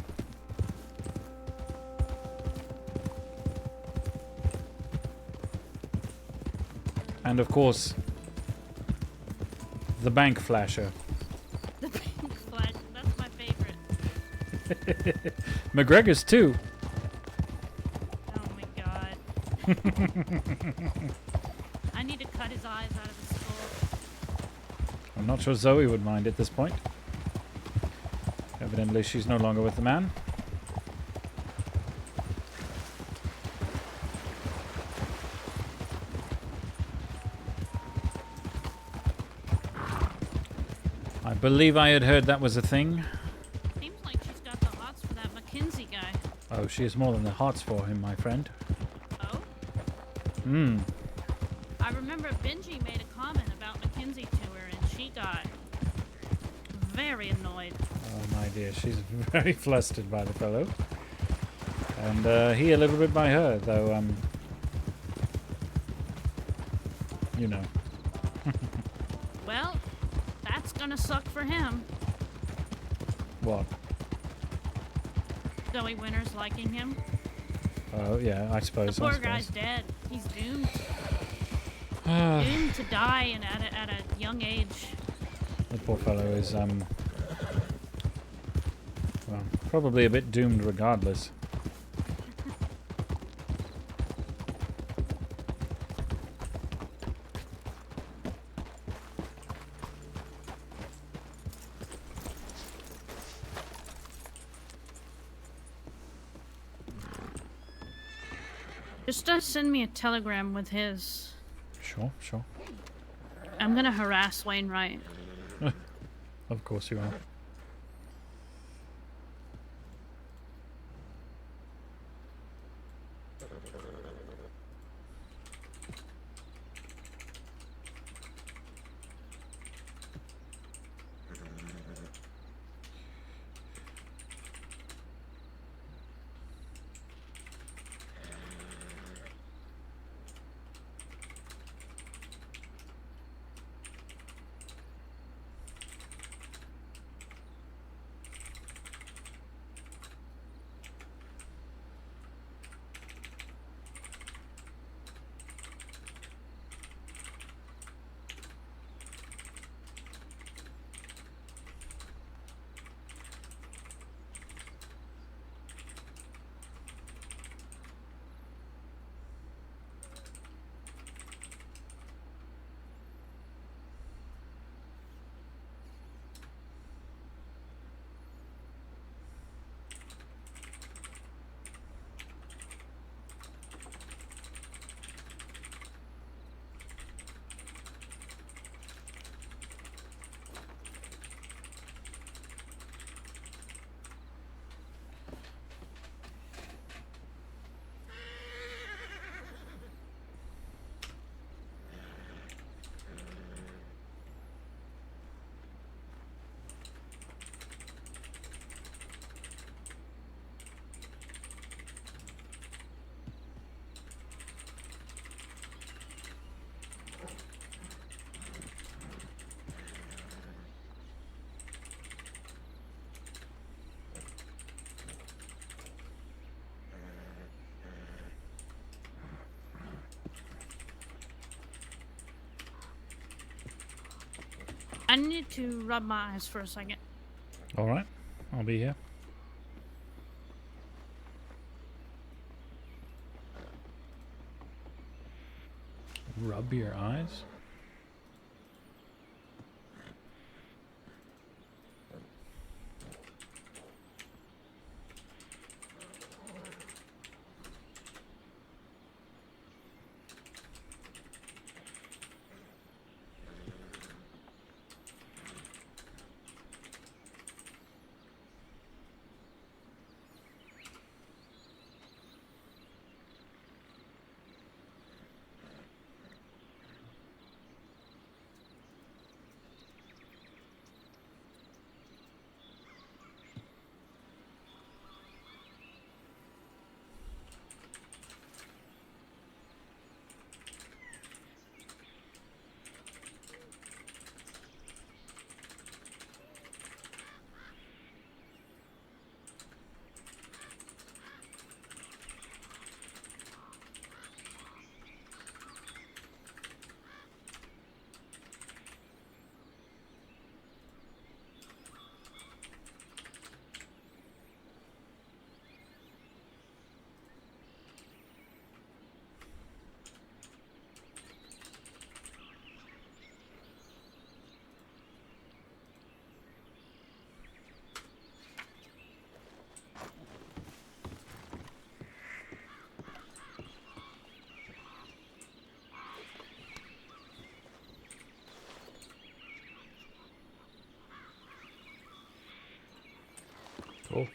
And of course, the Bank Flasher.
The Bank Flasher, that's my favorite.
McGregor's too.
Oh my god. I need to cut his eyes out of his skull.
I'm not sure Zoe would mind at this point. Evidently she's no longer with the man. I believe I had heard that was a thing.
Seems like she's got the hots for that Mackenzie guy.
Oh, she has more than the hots for him, my friend.
Oh?
Hmm.
I remember Benji made a comment about Mackenzie to her and she got very annoyed.
Oh my dear, she's very flustered by the fellow. And he a little bit by her, though, you know.
Well, that's gonna suck for him.
What?
Zoe Winters liking him.
Oh, yeah, I suppose.
The poor
I suppose.
guy's dead. He's doomed. Doomed to die and at a young age.
The poor fellow is, well, probably a bit doomed regardless.
Just send me a telegram with his.
Sure, sure.
I'm gonna harass Wainwright.
Of course you are.
I need to rub my eyes for a second.
Alright, I'll be here. Rub your eyes? Cool.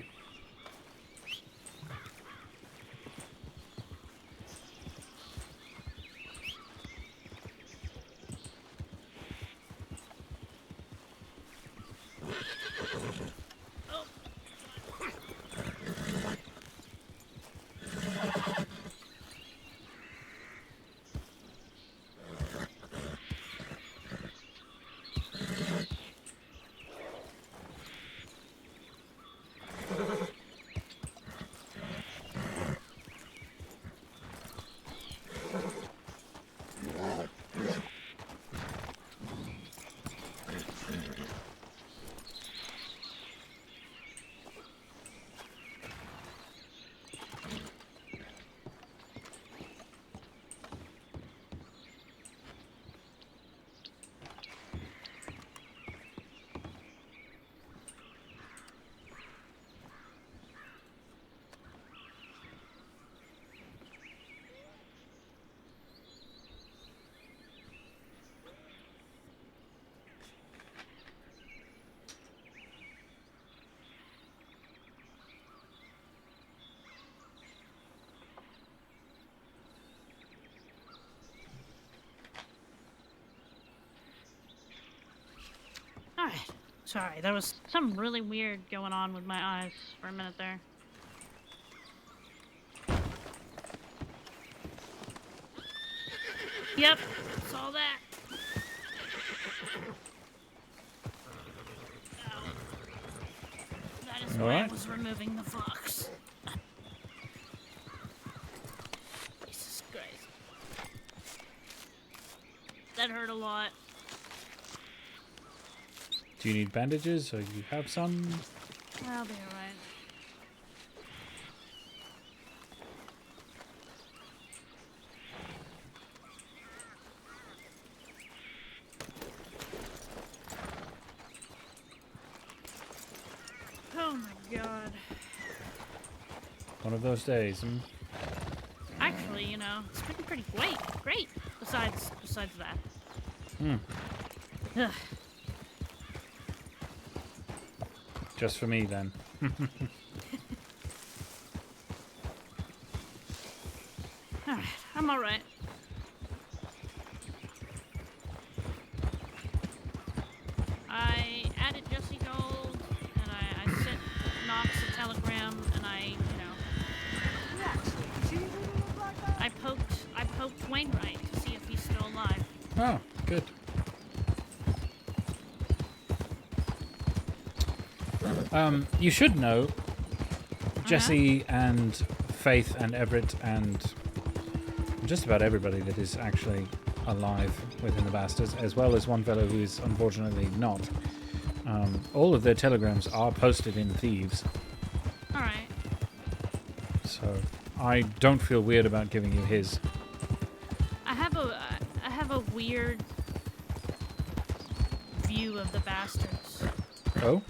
Alright. Sorry, there was something really weird going on with my eyes for a minute there. Yep, saw that. Ow. That is why I was removing the fox. Jesus Christ. That hurt a lot.
Do you need bandages, or you have some?
I'll be alright. Oh my god.
One of those days, hmm?
Actually, you know, it's been pretty great. Besides that. Ugh.
Just for me, then.
Alright, I'm alright. I added Jesse Gold, and I sent Knox a telegram, and I poked Wainwright to see if he's still alive.
Oh, good. You should know Jesse and Faith and Everett and just about everybody that is actually alive within the Bastards, as well as one fellow who is unfortunately not. All of their telegrams are posted in Thieves.
Alright.
So I don't feel weird about giving you his.
I have a weird view of the Bastards.
Oh?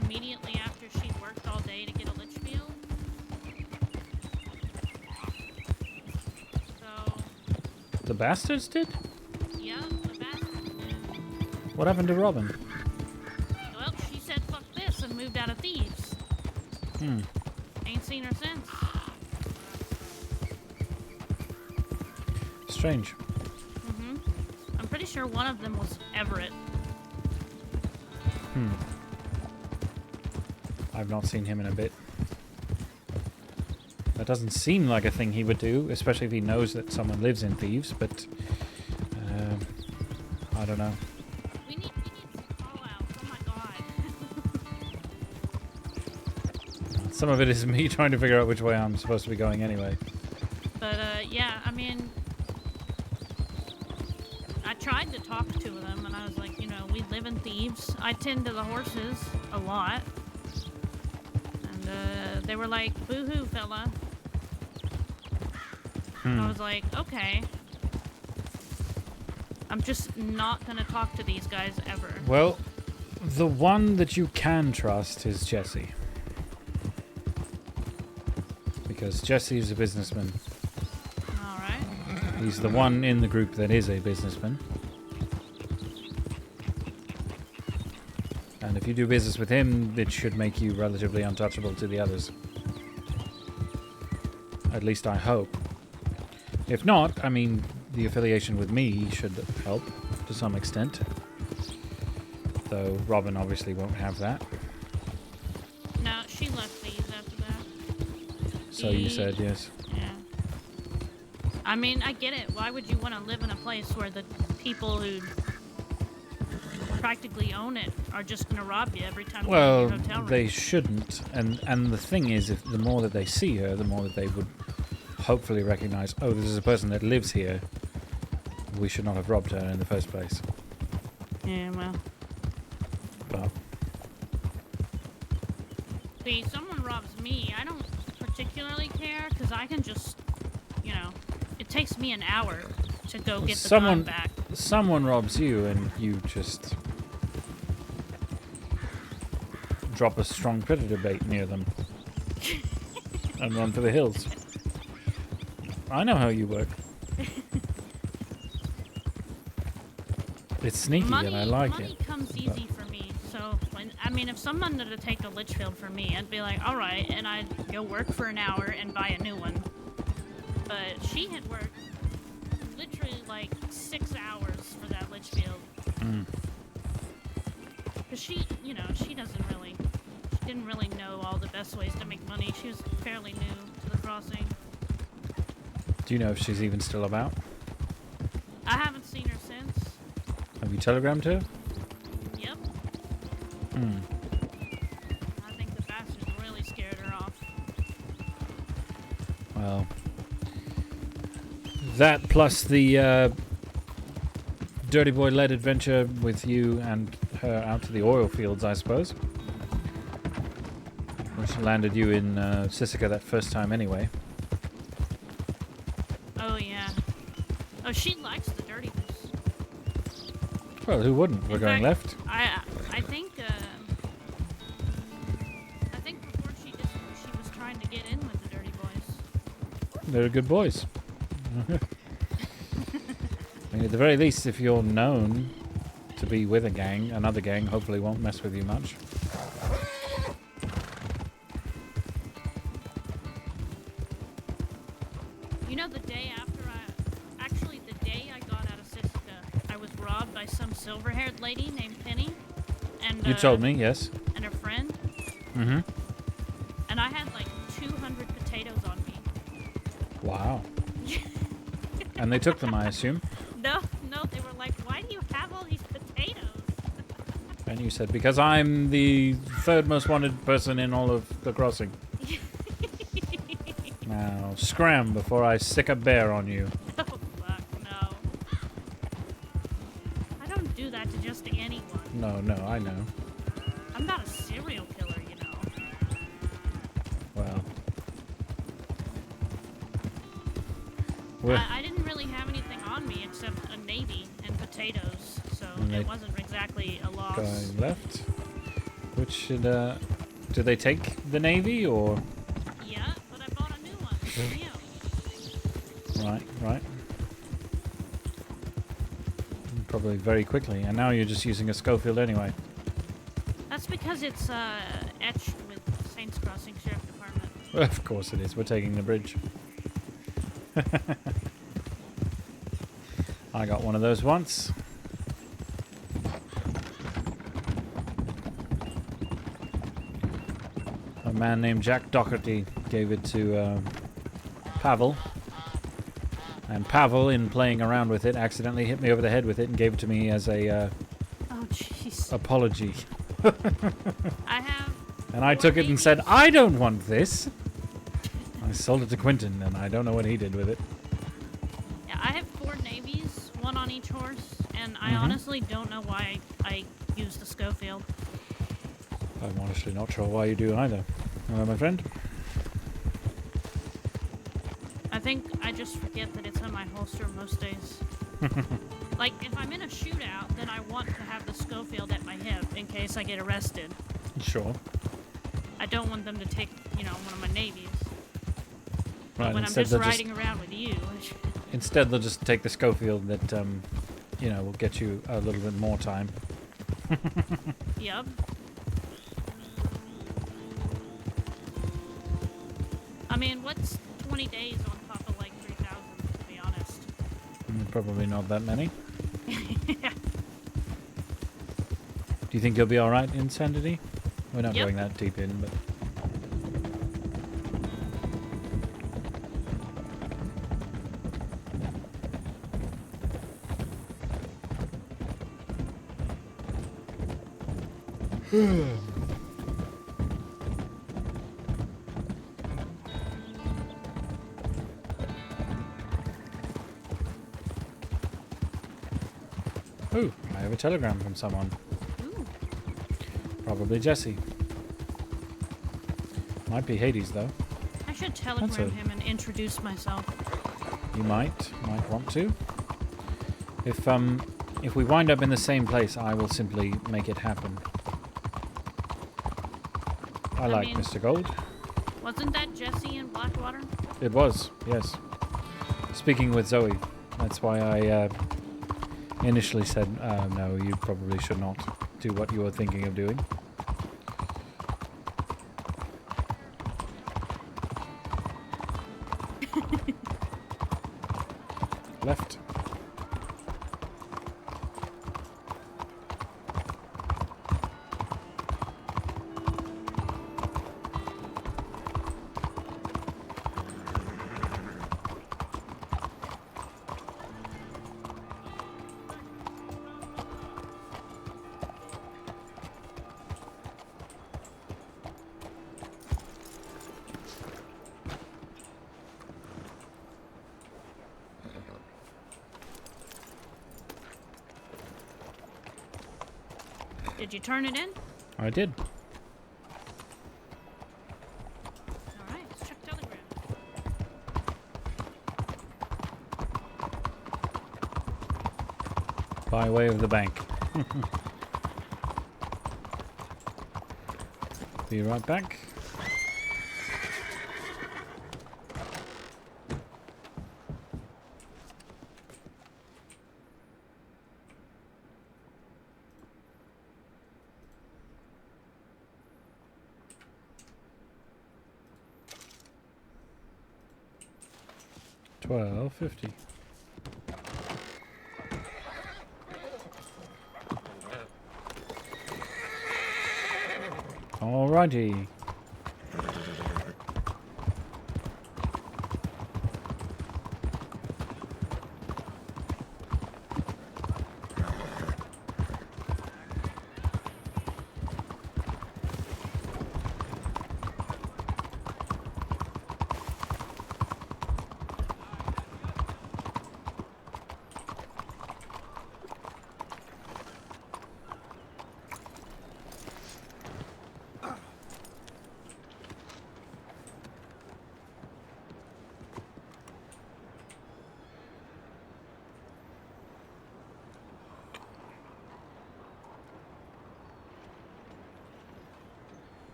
Immediately after she worked all day to get a lich field. So...
The Bastards did?
Yeah, the Bastards did.
What happened to Robin?
Well, she said fuck this and moved out of Thieves. Ain't seen her since.
Strange.
I'm pretty sure one of them was Everett.
I've not seen him in a bit. That doesn't seem like a thing he would do, especially if he knows that someone lives in Thieves, but I don't know.
We need some call-outs. Oh my god.
Some of it is me trying to figure out which way I'm supposed to be going anyway.
But yeah, I mean, I tried to talk to them, and I was like, you know, we live in Thieves. I tend to the horses a lot. They were like, boo-hoo, fella. I was like, okay. I'm just not gonna talk to these guys ever.
Well, the one that you can trust is Jesse. Because Jesse is a businessman.
Alright.
He's the one in the group that is a businessman. And if you do business with him, it should make you relatively untouchable to the others. At least I hope. If not, I mean, the affiliation with me should help to some extent. Though Robin obviously won't have that.
No, she left these after that.
So you said, yes.
Yeah. I mean, I get it. Why would you want to live in a place where the people who practically own it are just going to rob you every time you get in your hotel room?
They shouldn't. And the thing is, if the more that they see her, the more that they would hopefully recognize, oh, this is a person that lives here. We should not have robbed her in the first place.
Yeah, well.
But
See, someone robs me, I don't particularly care, because I can just, you know, it takes me an hour to go get the gun back.
Someone robs you and you just drop a strong predator bait near them and run for the hills. I know how you work. It's sneaky and I like it.
Money comes easy for me, so I mean, if someone were to take a Litchfield from me, I'd be like, all right, and I'd go work for an hour and buy a new one. But she had worked literally like 6 hours for that Litchfield. Because she, you know, she didn't really know all the best ways to make money. She was fairly new to the crossing.
Do you know if she's even still about?
I haven't seen her since.
Have you telegrammed her?
Yep.
Hmm.
I think the bastards really scared her off.
Well, that plus the Dirty Boy led adventure with you and her out to the oil fields, I suppose. Which landed you in Sisika that first time anyway.
Oh, yeah. Oh, she likes the dirtiness.
Well, who wouldn't? We're
In
going
fact,
left.
I think before she was trying to get in with the Dirty Boys.
They're good boys. I mean, at the very least, if you're known to be with a gang, another gang hopefully won't mess with you much.
You know, the day I got out of Sisika, I was robbed by some silver-haired lady named Penny. And
You told me, yes.
And her friend.
Mm-hmm.
And I had like 200 potatoes on me.
Wow. And they took them, I assume.
No, they were like, why do you have all these potatoes?
And you said, because I'm the third most wanted person in all of the crossing. Now, scram before I sick a bear on you.
Oh, fuck, no. I don't do that to just anyone.
No, I know.
I'm not a serial killer, you know.
Well.
I didn't really have anything on me except a navy and potatoes, so it wasn't exactly a loss.
Going left. Which should, do they take the Navy, or?
Yeah, but I bought a new one.
Right. Probably very quickly, and now you're just using a Schofield anyway.
That's because it's etched with Saints Crossing Sheriff Department.
Well, of course it is. We're taking the bridge. I got one of those once. A man named Jack Doherty gave it to Pavel. And Pavel, in playing around with it, accidentally hit me over the head with it and gave it to me as a
oh, jeez.
apology.
I have.
And I took it and said, I don't want this. I sold it to Quentin, and I don't know what he did with it.
Yeah, I have 4 navies, 1 on each horse, and I honestly don't know why I used the Schofield.
I'm honestly not sure why you do either. Hello, my friend.
I think I just forget that it's in my holster most days. Like, if I'm in a shootout, then I want to have the Schofield at my hip in case I get arrested.
Sure.
I don't want them to take, you know, one of my navies.
Right,
But when I'm just riding around with you...
Instead, they'll just take the Schofield that, will get you a little bit more time.
Yep. I mean, what's 20 days on top of like 3,000, to be honest?
Probably not that many. Do you think you'll be alright in Sanity? We're not going that deep in, but... Ooh, I have a telegram from someone.
Ooh.
Probably Jesse. Might be Hades, though.
I should telegram him and introduce myself.
You might want to. If we wind up in the same place, I will simply make it happen. I like
mean,
Mr. Gold.
Wasn't that Jesse in Blackwater?
It was, yes. Speaking with Zoe. That's why I initially said, no, you probably should not do what you were thinking of doing. Left.
Did you turn it in?
I did.
Alright, let's check Telegram.
By way of the bank. Be right back. $12.50. Alrighty.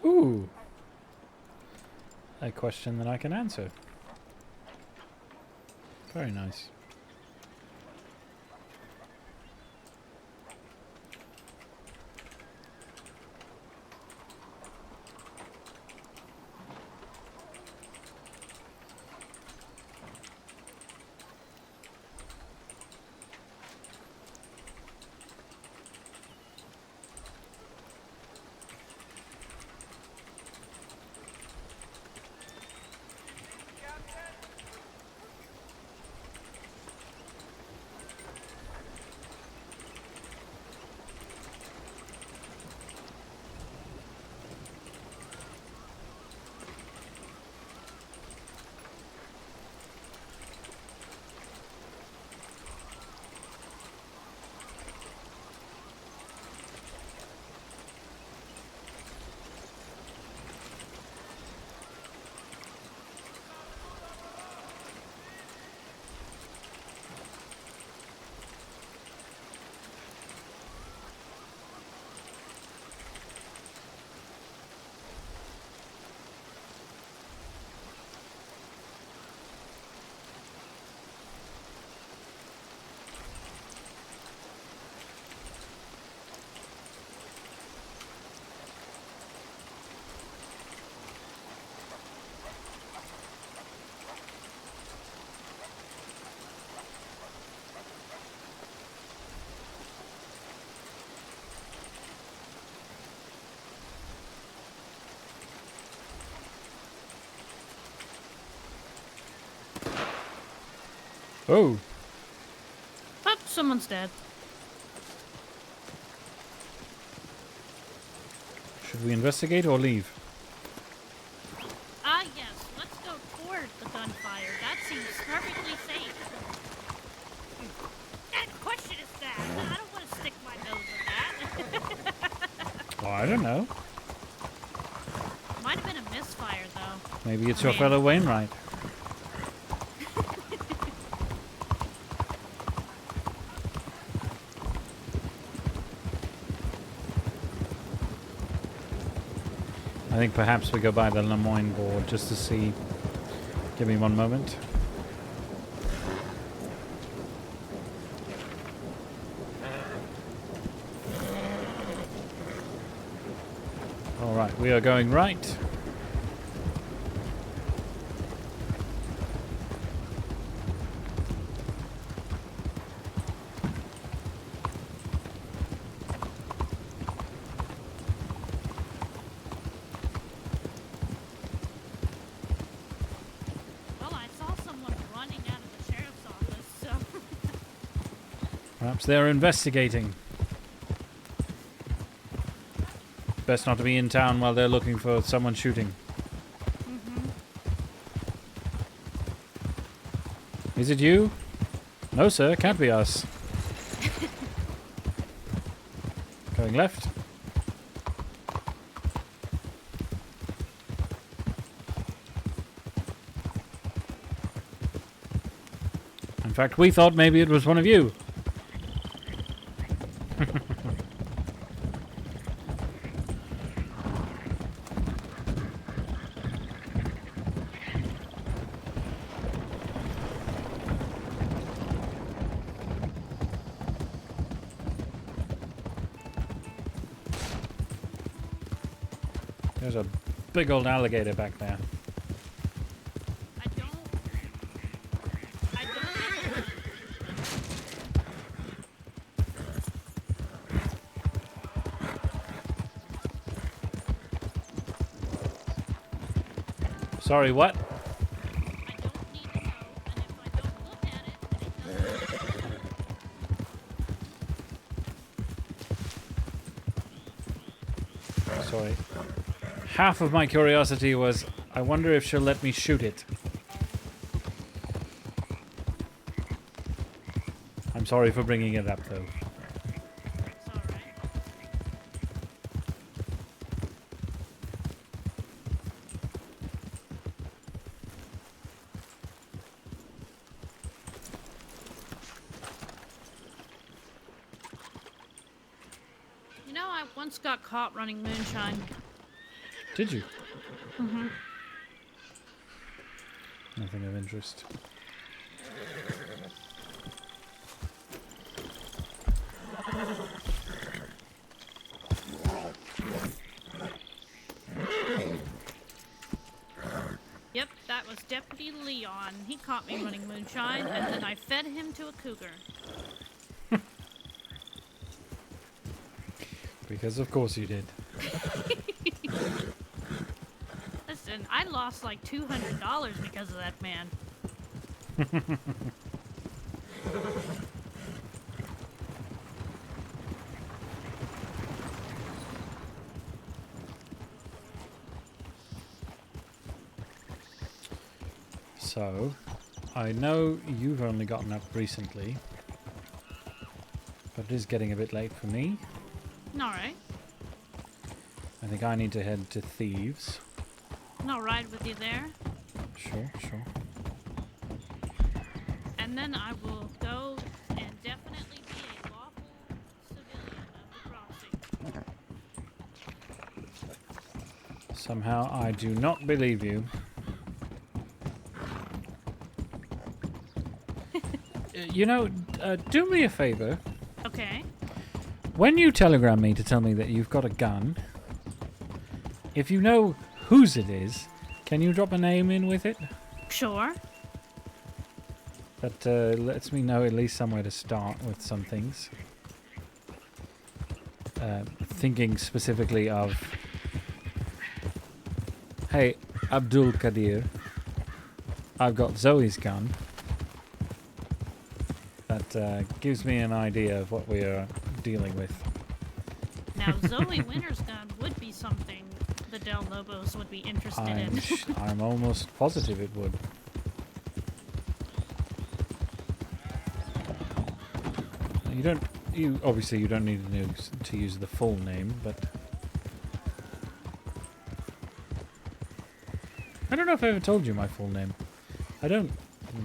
Ooh. A question that I can answer. Very nice. Oh.
Oh, someone's dead.
Should we investigate or leave?
Yes. Let's go toward the gunfire. That seems perfectly safe. And the question is that I don't want to stick my nose in that.
Oh, I don't know.
Might have been a misfire, though.
Maybe it's your fellow Wainwright. I think perhaps we go by the Lemoyne board just to see. Give me one moment. Alright, we are going right. Perhaps they're investigating. Best not to be in town while they're looking for someone shooting. Is it you? No, sir. Can't be us. Going left. In fact, we thought maybe it was one of you. There's a big old alligator back there. Sorry, what? Sorry. Half of my curiosity was, I wonder if she'll let me shoot it. I'm sorry for bringing it up, though.
You know, I once got caught running moonshine.
Did you?
Mm-hmm.
Nothing of interest.
Yep, that was Deputy Leon. He caught me running moonshine, and then I fed him to a cougar.
Because of course you did.
Listen, I lost like $200 because of that man.
So, I know you've only gotten up recently, but it is getting a bit late for me.
Alright.
I think I need to head to Thieves.
And I'll ride with you there.
Sure, sure.
And then I will go and definitely be a lawful civilian of the crossing.
Somehow I do not believe you. You know, do me a favor.
Okay.
When you telegram me to tell me that you've got a gun, if you know whose it is, can you drop a name in with it?
Sure.
That lets me know at least somewhere to start with some things. Thinking specifically of, hey, Abdul-Qadir, I've got Zoe's gun. That gives me an idea of what we are dealing with.
Now, Zoe Winter's Gun would be something the Del Lobos would be interested in.
I'm almost positive it would. You obviously you don't need to use the full name, but I don't know if I ever told you my full name. I don't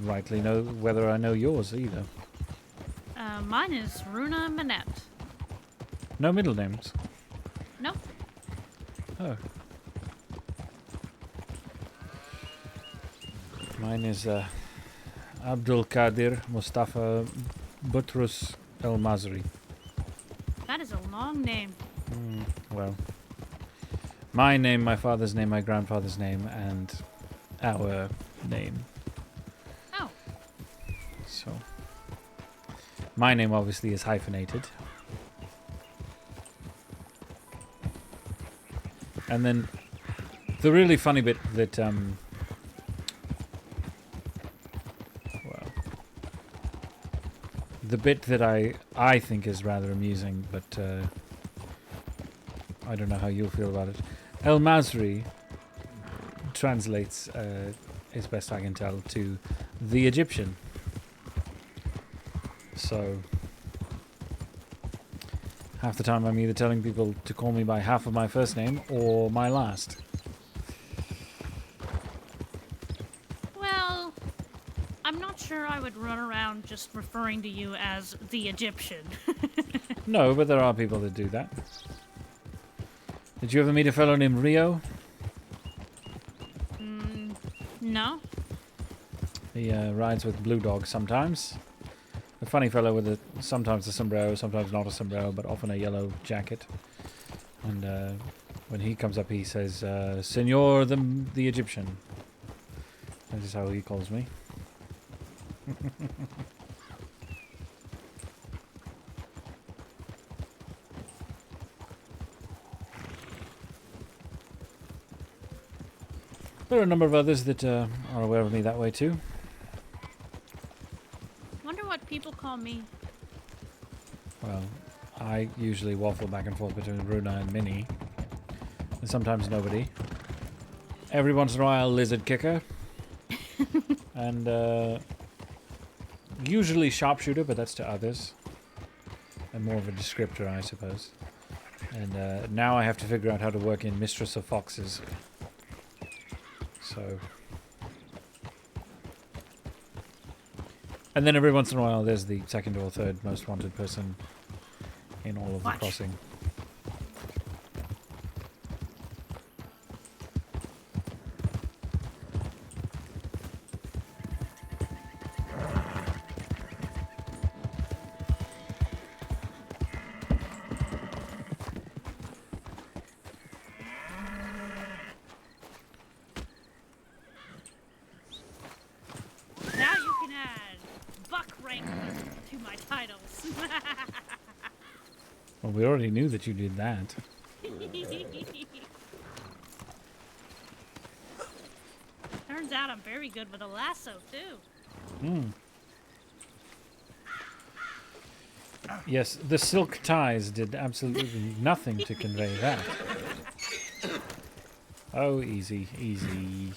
rightly know whether I know yours either.
Mine is Runa Manette.
No middle names.
Nope.
Oh. Mine is Abdul-Qadir Mustafa Butrus El Mazri.
That is a long name.
Well, my name, my father's name, my grandfather's name, and our name.
Oh.
So, my name obviously is hyphenated. And then the really funny bit that, the bit that I think is rather amusing, but I don't know how you'll feel about it. El Mazri translates, as best I can tell, to the Egyptian. So half the time I'm either telling people to call me by half of my first name or my last.
Well, I'm not sure I would run around just referring to you as the Egyptian.
No, but there are people that do that. Did you ever meet a fellow named Rio?
No.
He rides with Blue Dog sometimes. A funny fellow with sometimes a sombrero, sometimes not a sombrero, but often a yellow jacket. And when he comes up, he says, "Senor the Egyptian." That is how he calls me. There are a number of others that are aware of me that way too.
Wonder what people call me.
Well, I usually waffle back and forth between Runa and Minnie. And sometimes nobody. Every once in a while, Lizard Kicker. And usually Sharpshooter, but that's to others. And more of a descriptor, I suppose. And now I have to figure out how to work in Mistress of Foxes. So... And then every once in a while there's the second or third most wanted person in all of the crossing.
Now you can add Buck Wrangler to my titles.
Well, we already knew that you did that.
Turns out I'm very good with a lasso, too.
Hmm. Yes, the silk ties did absolutely nothing to convey that. Oh, easy, easy.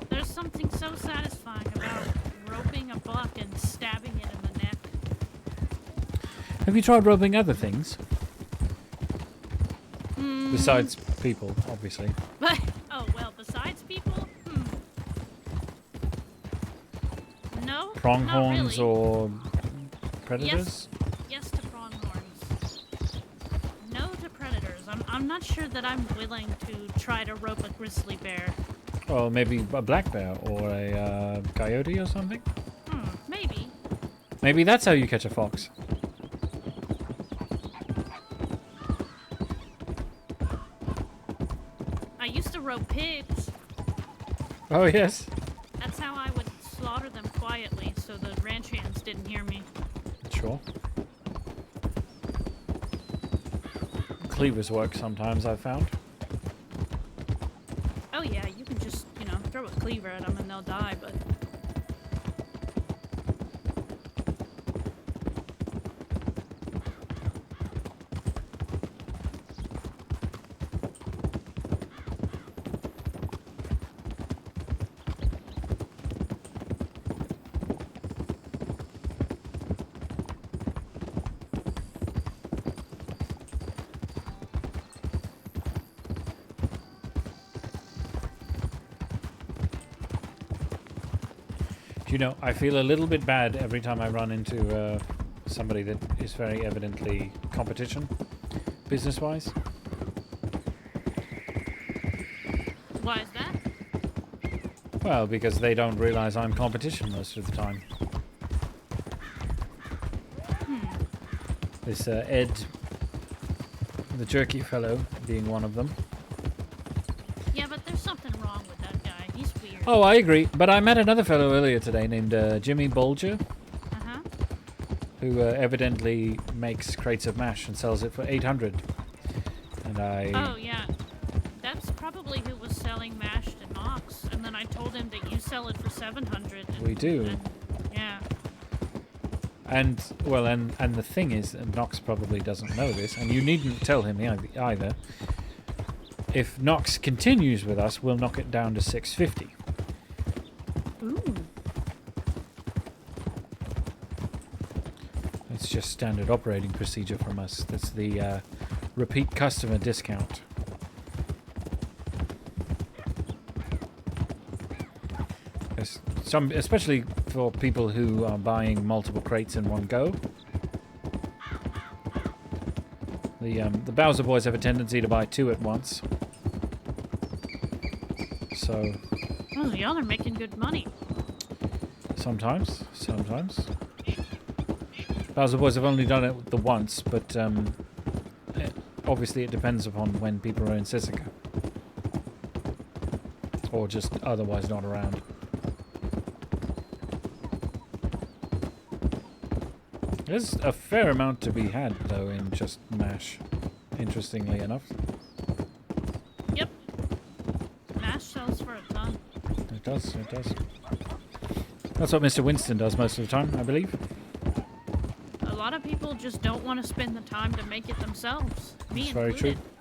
There's something so satisfying about roping a buck and stabbing it in the neck.
Have you tried roping other things?
Hmm.
Besides people, obviously.
Oh, well, besides people? No,
Pronghorns
not really.
or predators?
Yes to pronghorns. No to predators. I'm not sure that I'm willing to try to rope a grizzly bear.
Or maybe a black bear or a coyote or something?
Maybe.
Maybe that's how you catch a fox.
I used to rope pigs.
Oh, yes.
That's how I would slaughter them quietly so the ranch hands didn't hear me.
Sure. cleavers work sometimes, I've found.
Oh yeah, you can just, you know, throw a cleaver at them and they'll die, but...
Do you know, I feel a little bit bad every time I run into somebody that is very evidently competition, business-wise.
Why is that?
Well, because they don't realize I'm competition most of the time. This Ed, the jerky fellow, being one of them.
Yeah, but there's something wrong with that guy. He's weird.
Oh, I agree. But I met another fellow earlier today named Jimmy Bolger, who evidently makes crates of mash and sells it for 800. And I...
Oh, yeah. That's probably who was selling mash to Knox, and then I told him that you sell it for 700.
We do.
Yeah.
And, well, and the thing is, and Knox probably doesn't know this, and you needn't tell him either, if Knox continues with us, we'll knock it down to 650.
Ooh.
It's just standard operating procedure from us. That's the repeat customer discount. Especially for people who are buying multiple crates in one go. The Bowser boys have a tendency to buy 2 at once. So...
Oh, y'all are making good money.
Sometimes. Bowser boys have only done it the once, but obviously it depends upon when people are in Sisika. Or just otherwise not around. There's a fair amount to be had, though, in just MASH, interestingly enough.
Yep. MASH sells for a ton.
It does. That's what Mr. Winston does most of the time, I believe.
A lot of people just don't want to spend the time to make it themselves. Me
That's very true.
included.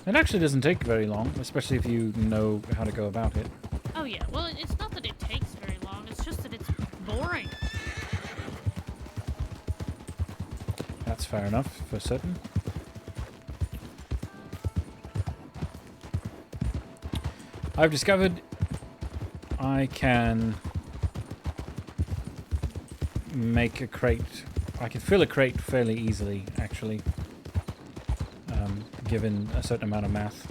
It actually doesn't take very long, especially if you know how to go about it.
Oh yeah, well it's not that it takes very long, it's just that it's boring.
That's fair enough, for certain. I've discovered I can make a crate. I can fill a crate fairly easily, actually, given a certain amount of math.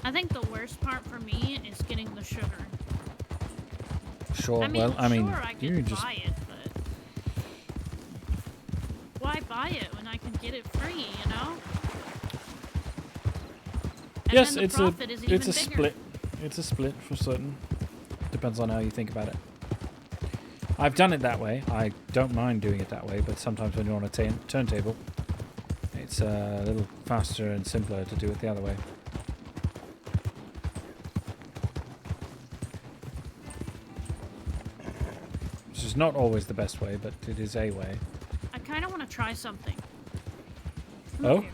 I think the worst part for me is getting the sugar.
Sure,
I mean,
well, I mean,
sure, I
you
can
just...
buy it, but why buy it when I can get it free, you know? And
Yes,
then the
it's
profit is even
a
bigger.
split. It's a split for certain. Depends on how you think about it. I've done it that way. I don't mind doing it that way, but sometimes when you're on a turntable, it's a little faster and simpler to do it the other way. Which is not always the best way, but it is a way.
I kind of want to try something. Come
Oh?
here.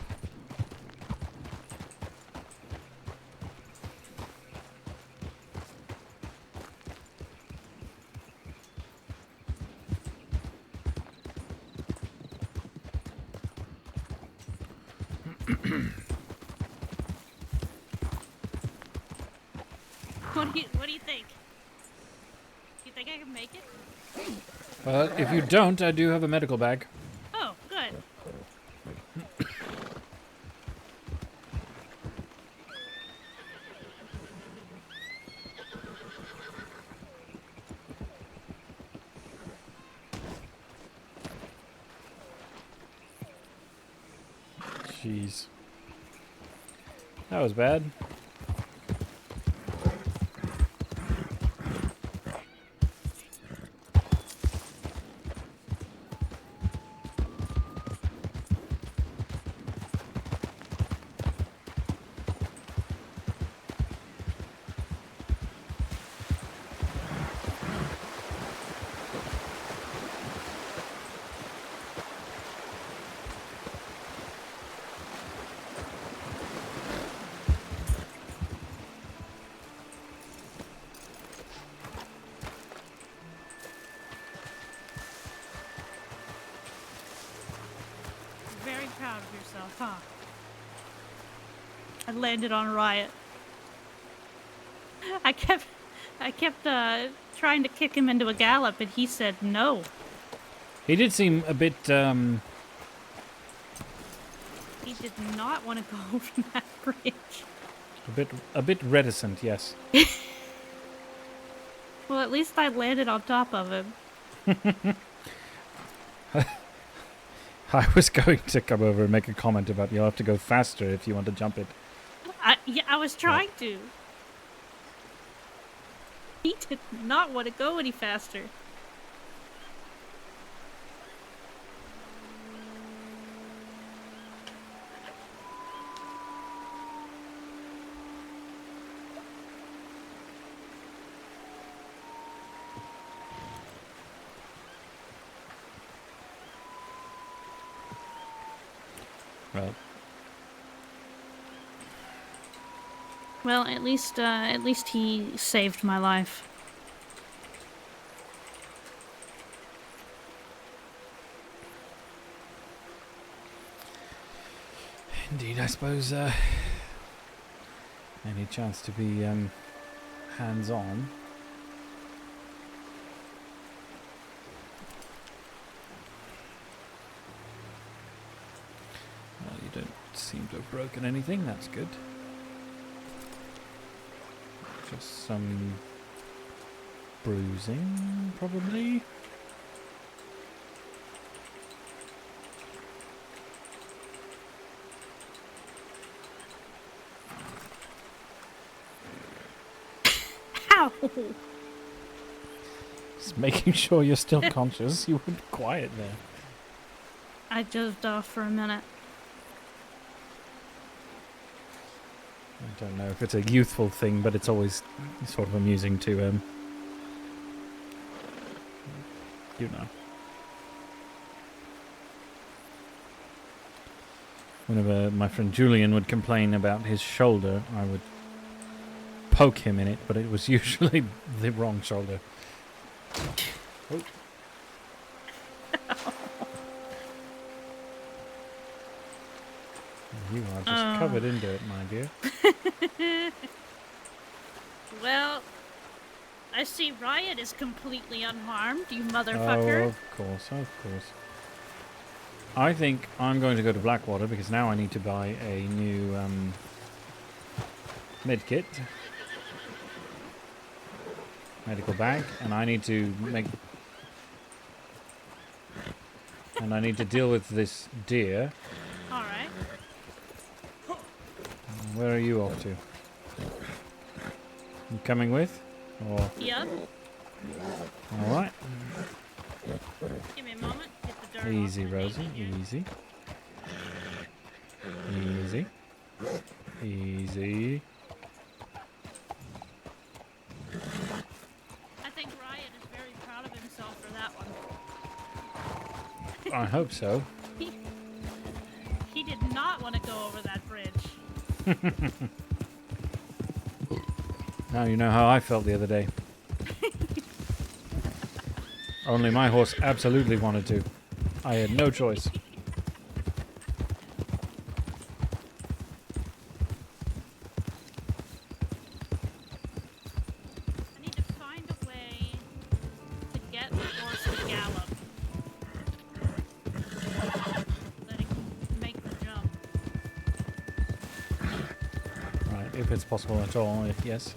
What do you think? You think I can make it?
If you don't, I do have a medical bag.
Oh, good.
Jeez. That was bad.
Huh. I landed on Riot. I kept trying to kick him into a gallop, and he said no.
He did seem a bit.
He did not want to go over that bridge.
A bit reticent, yes.
Well, at least I landed on top of him.
I was going to come over and make a comment about you'll have to go faster if you want to jump it.
Yeah, I was trying to. He did not want to go any faster. Well, at least he saved my life.
Indeed, I suppose any chance to be hands-on. Well, you don't seem to have broken anything, that's good. Just some bruising, probably.
Ow!
Just making sure you're still conscious. You went quiet there.
I dozed off for a minute.
I don't know if it's a youthful thing, but it's always sort of amusing to, you know. Whenever my friend Julian would complain about his shoulder, I would poke him in it, but it was usually the wrong shoulder. Oh. You are just covered in dirt, my dear.
Well, I see Riot is completely unharmed, you motherfucker.
Oh, of course, of course. I think I'm going to go to Blackwater because now I need to buy a new medkit. Medical bag, and I need to make... And I need to deal with this deer.
Alright.
Where are you off to? You coming with? Or...
Yep.
Alright.
Give me a moment. Get the dirt
Easy,
off
Rosie. Easy. Easy. Easy.
I think Riot is very proud of himself for that one.
I hope so.
He did not want to go over that bridge.
Now you know how I felt the other day. Only my horse absolutely wanted to. I had no choice.
I need to find a way to get the horse to gallop. That it can make the jump.
Right, if it's possible at all, if yes.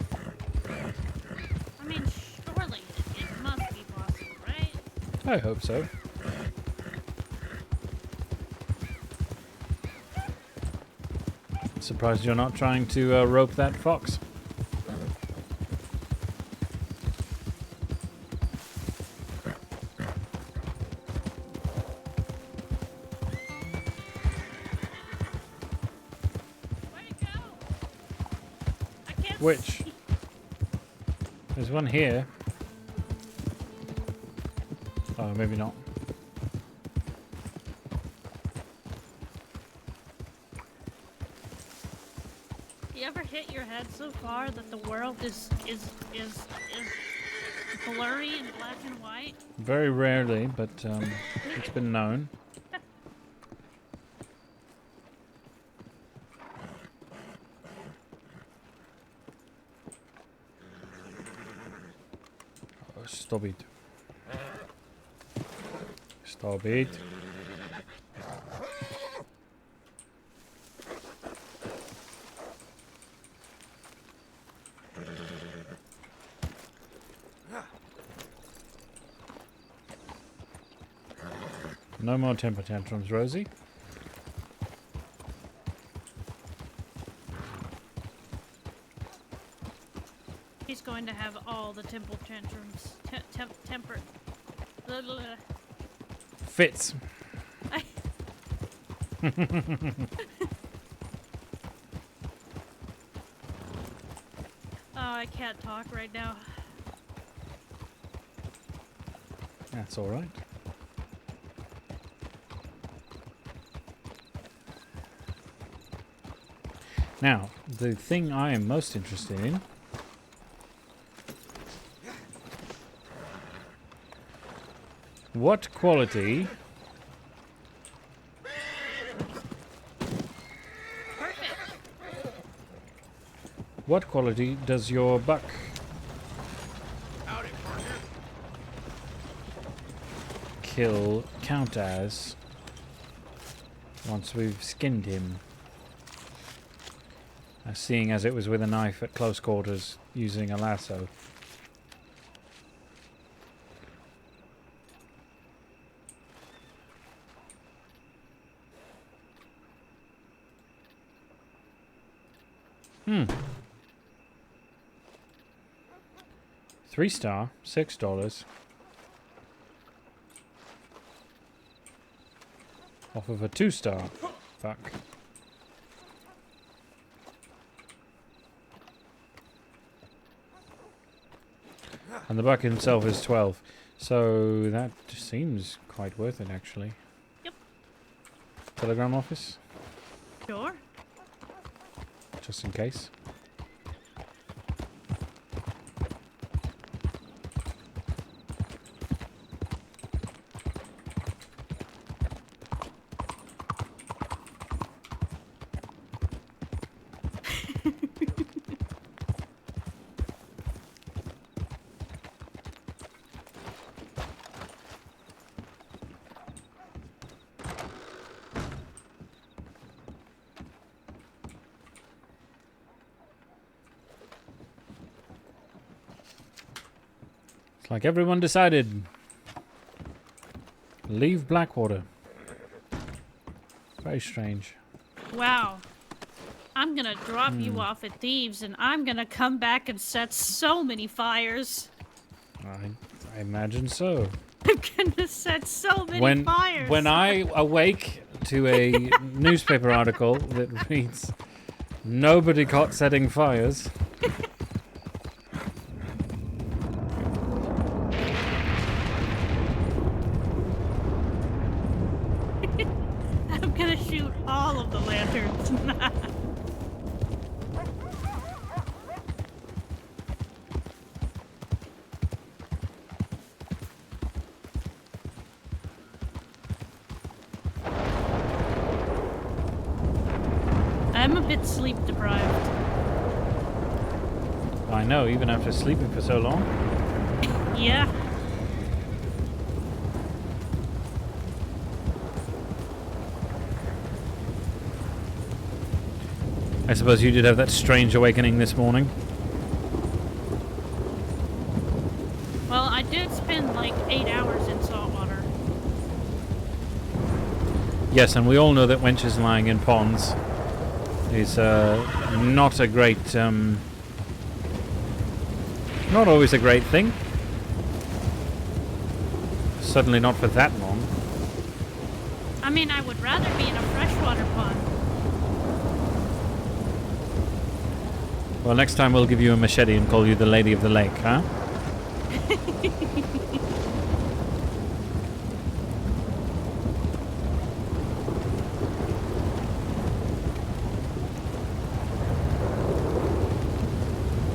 I mean, surely it must be possible, right?
I hope so. Surprised you're not trying to rope that fox. Which? There's one here. Oh, maybe not.
You ever hit your head so far that the world is blurry and black and white?
Very rarely, but it's been known. Stop it. Stop it. No more temper tantrums, Rosie.
He's going to have all the temple tantrums. Temper. Blah, blah, blah.
Fits.
Oh, I can't talk right now.
That's all right. Now, the thing I am most interested in what quality does your buck kill count as once we've skinned him? Seeing as it was with a knife at close quarters using a lasso. Hmm. 3-star, $6. Off of a 2-star buck. And the buck himself is 12. So that seems quite worth it, actually.
Yep.
Telegram office?
Sure.
Just in case. It's like everyone decided. Leave Blackwater. Very strange.
Wow. I'm gonna drop you off at Thieves and I'm gonna come back and set so many fires.
I imagine so.
I'm gonna set so many fires.
When I awake to a newspaper article that reads, "Nobody caught setting fires."
I'm gonna shoot all of the lanterns. I'm a bit sleep deprived.
I know, even after sleeping for so long.
Yeah.
I suppose you did have that strange awakening this morning.
Well, I did spend like 8 hours in salt water.
Yes, and we all know that wenches lying in ponds is not a great, not always a great thing. Certainly not for that long.
I mean, I would rather be in a freshwater pond.
Well, next time we'll give you a machete and call you the Lady of the Lake, huh?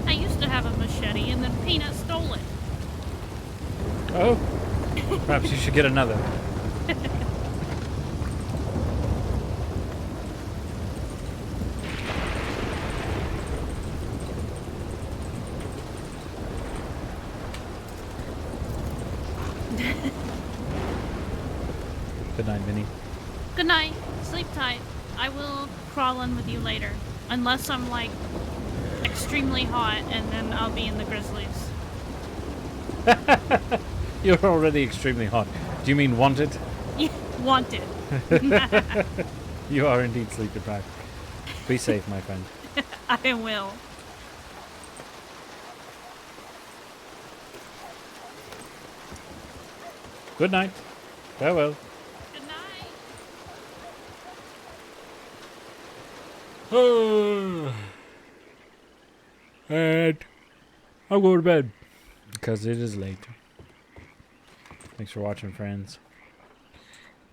I used to have a machete and then Peanut stole it.
Oh, perhaps you should get another. night, Vinny.
Good night. Sleep tight. I will crawl in with you later. Unless I'm like extremely hot and then I'll be in the Grizzlies.
You're already extremely hot. Do you mean wanted?
Yeah, wanted.
You are indeed sleep deprived. Be safe, my friend.
I will.
Good night. Farewell.
Good night.
And I'll go to bed because it is late. Thanks for watching, friends.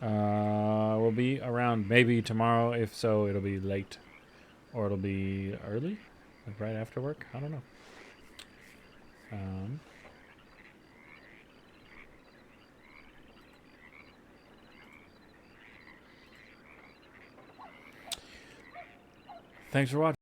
We'll be around maybe tomorrow. If so, it'll be late, or it'll be early, like right after work. I don't know. Thanks for watching.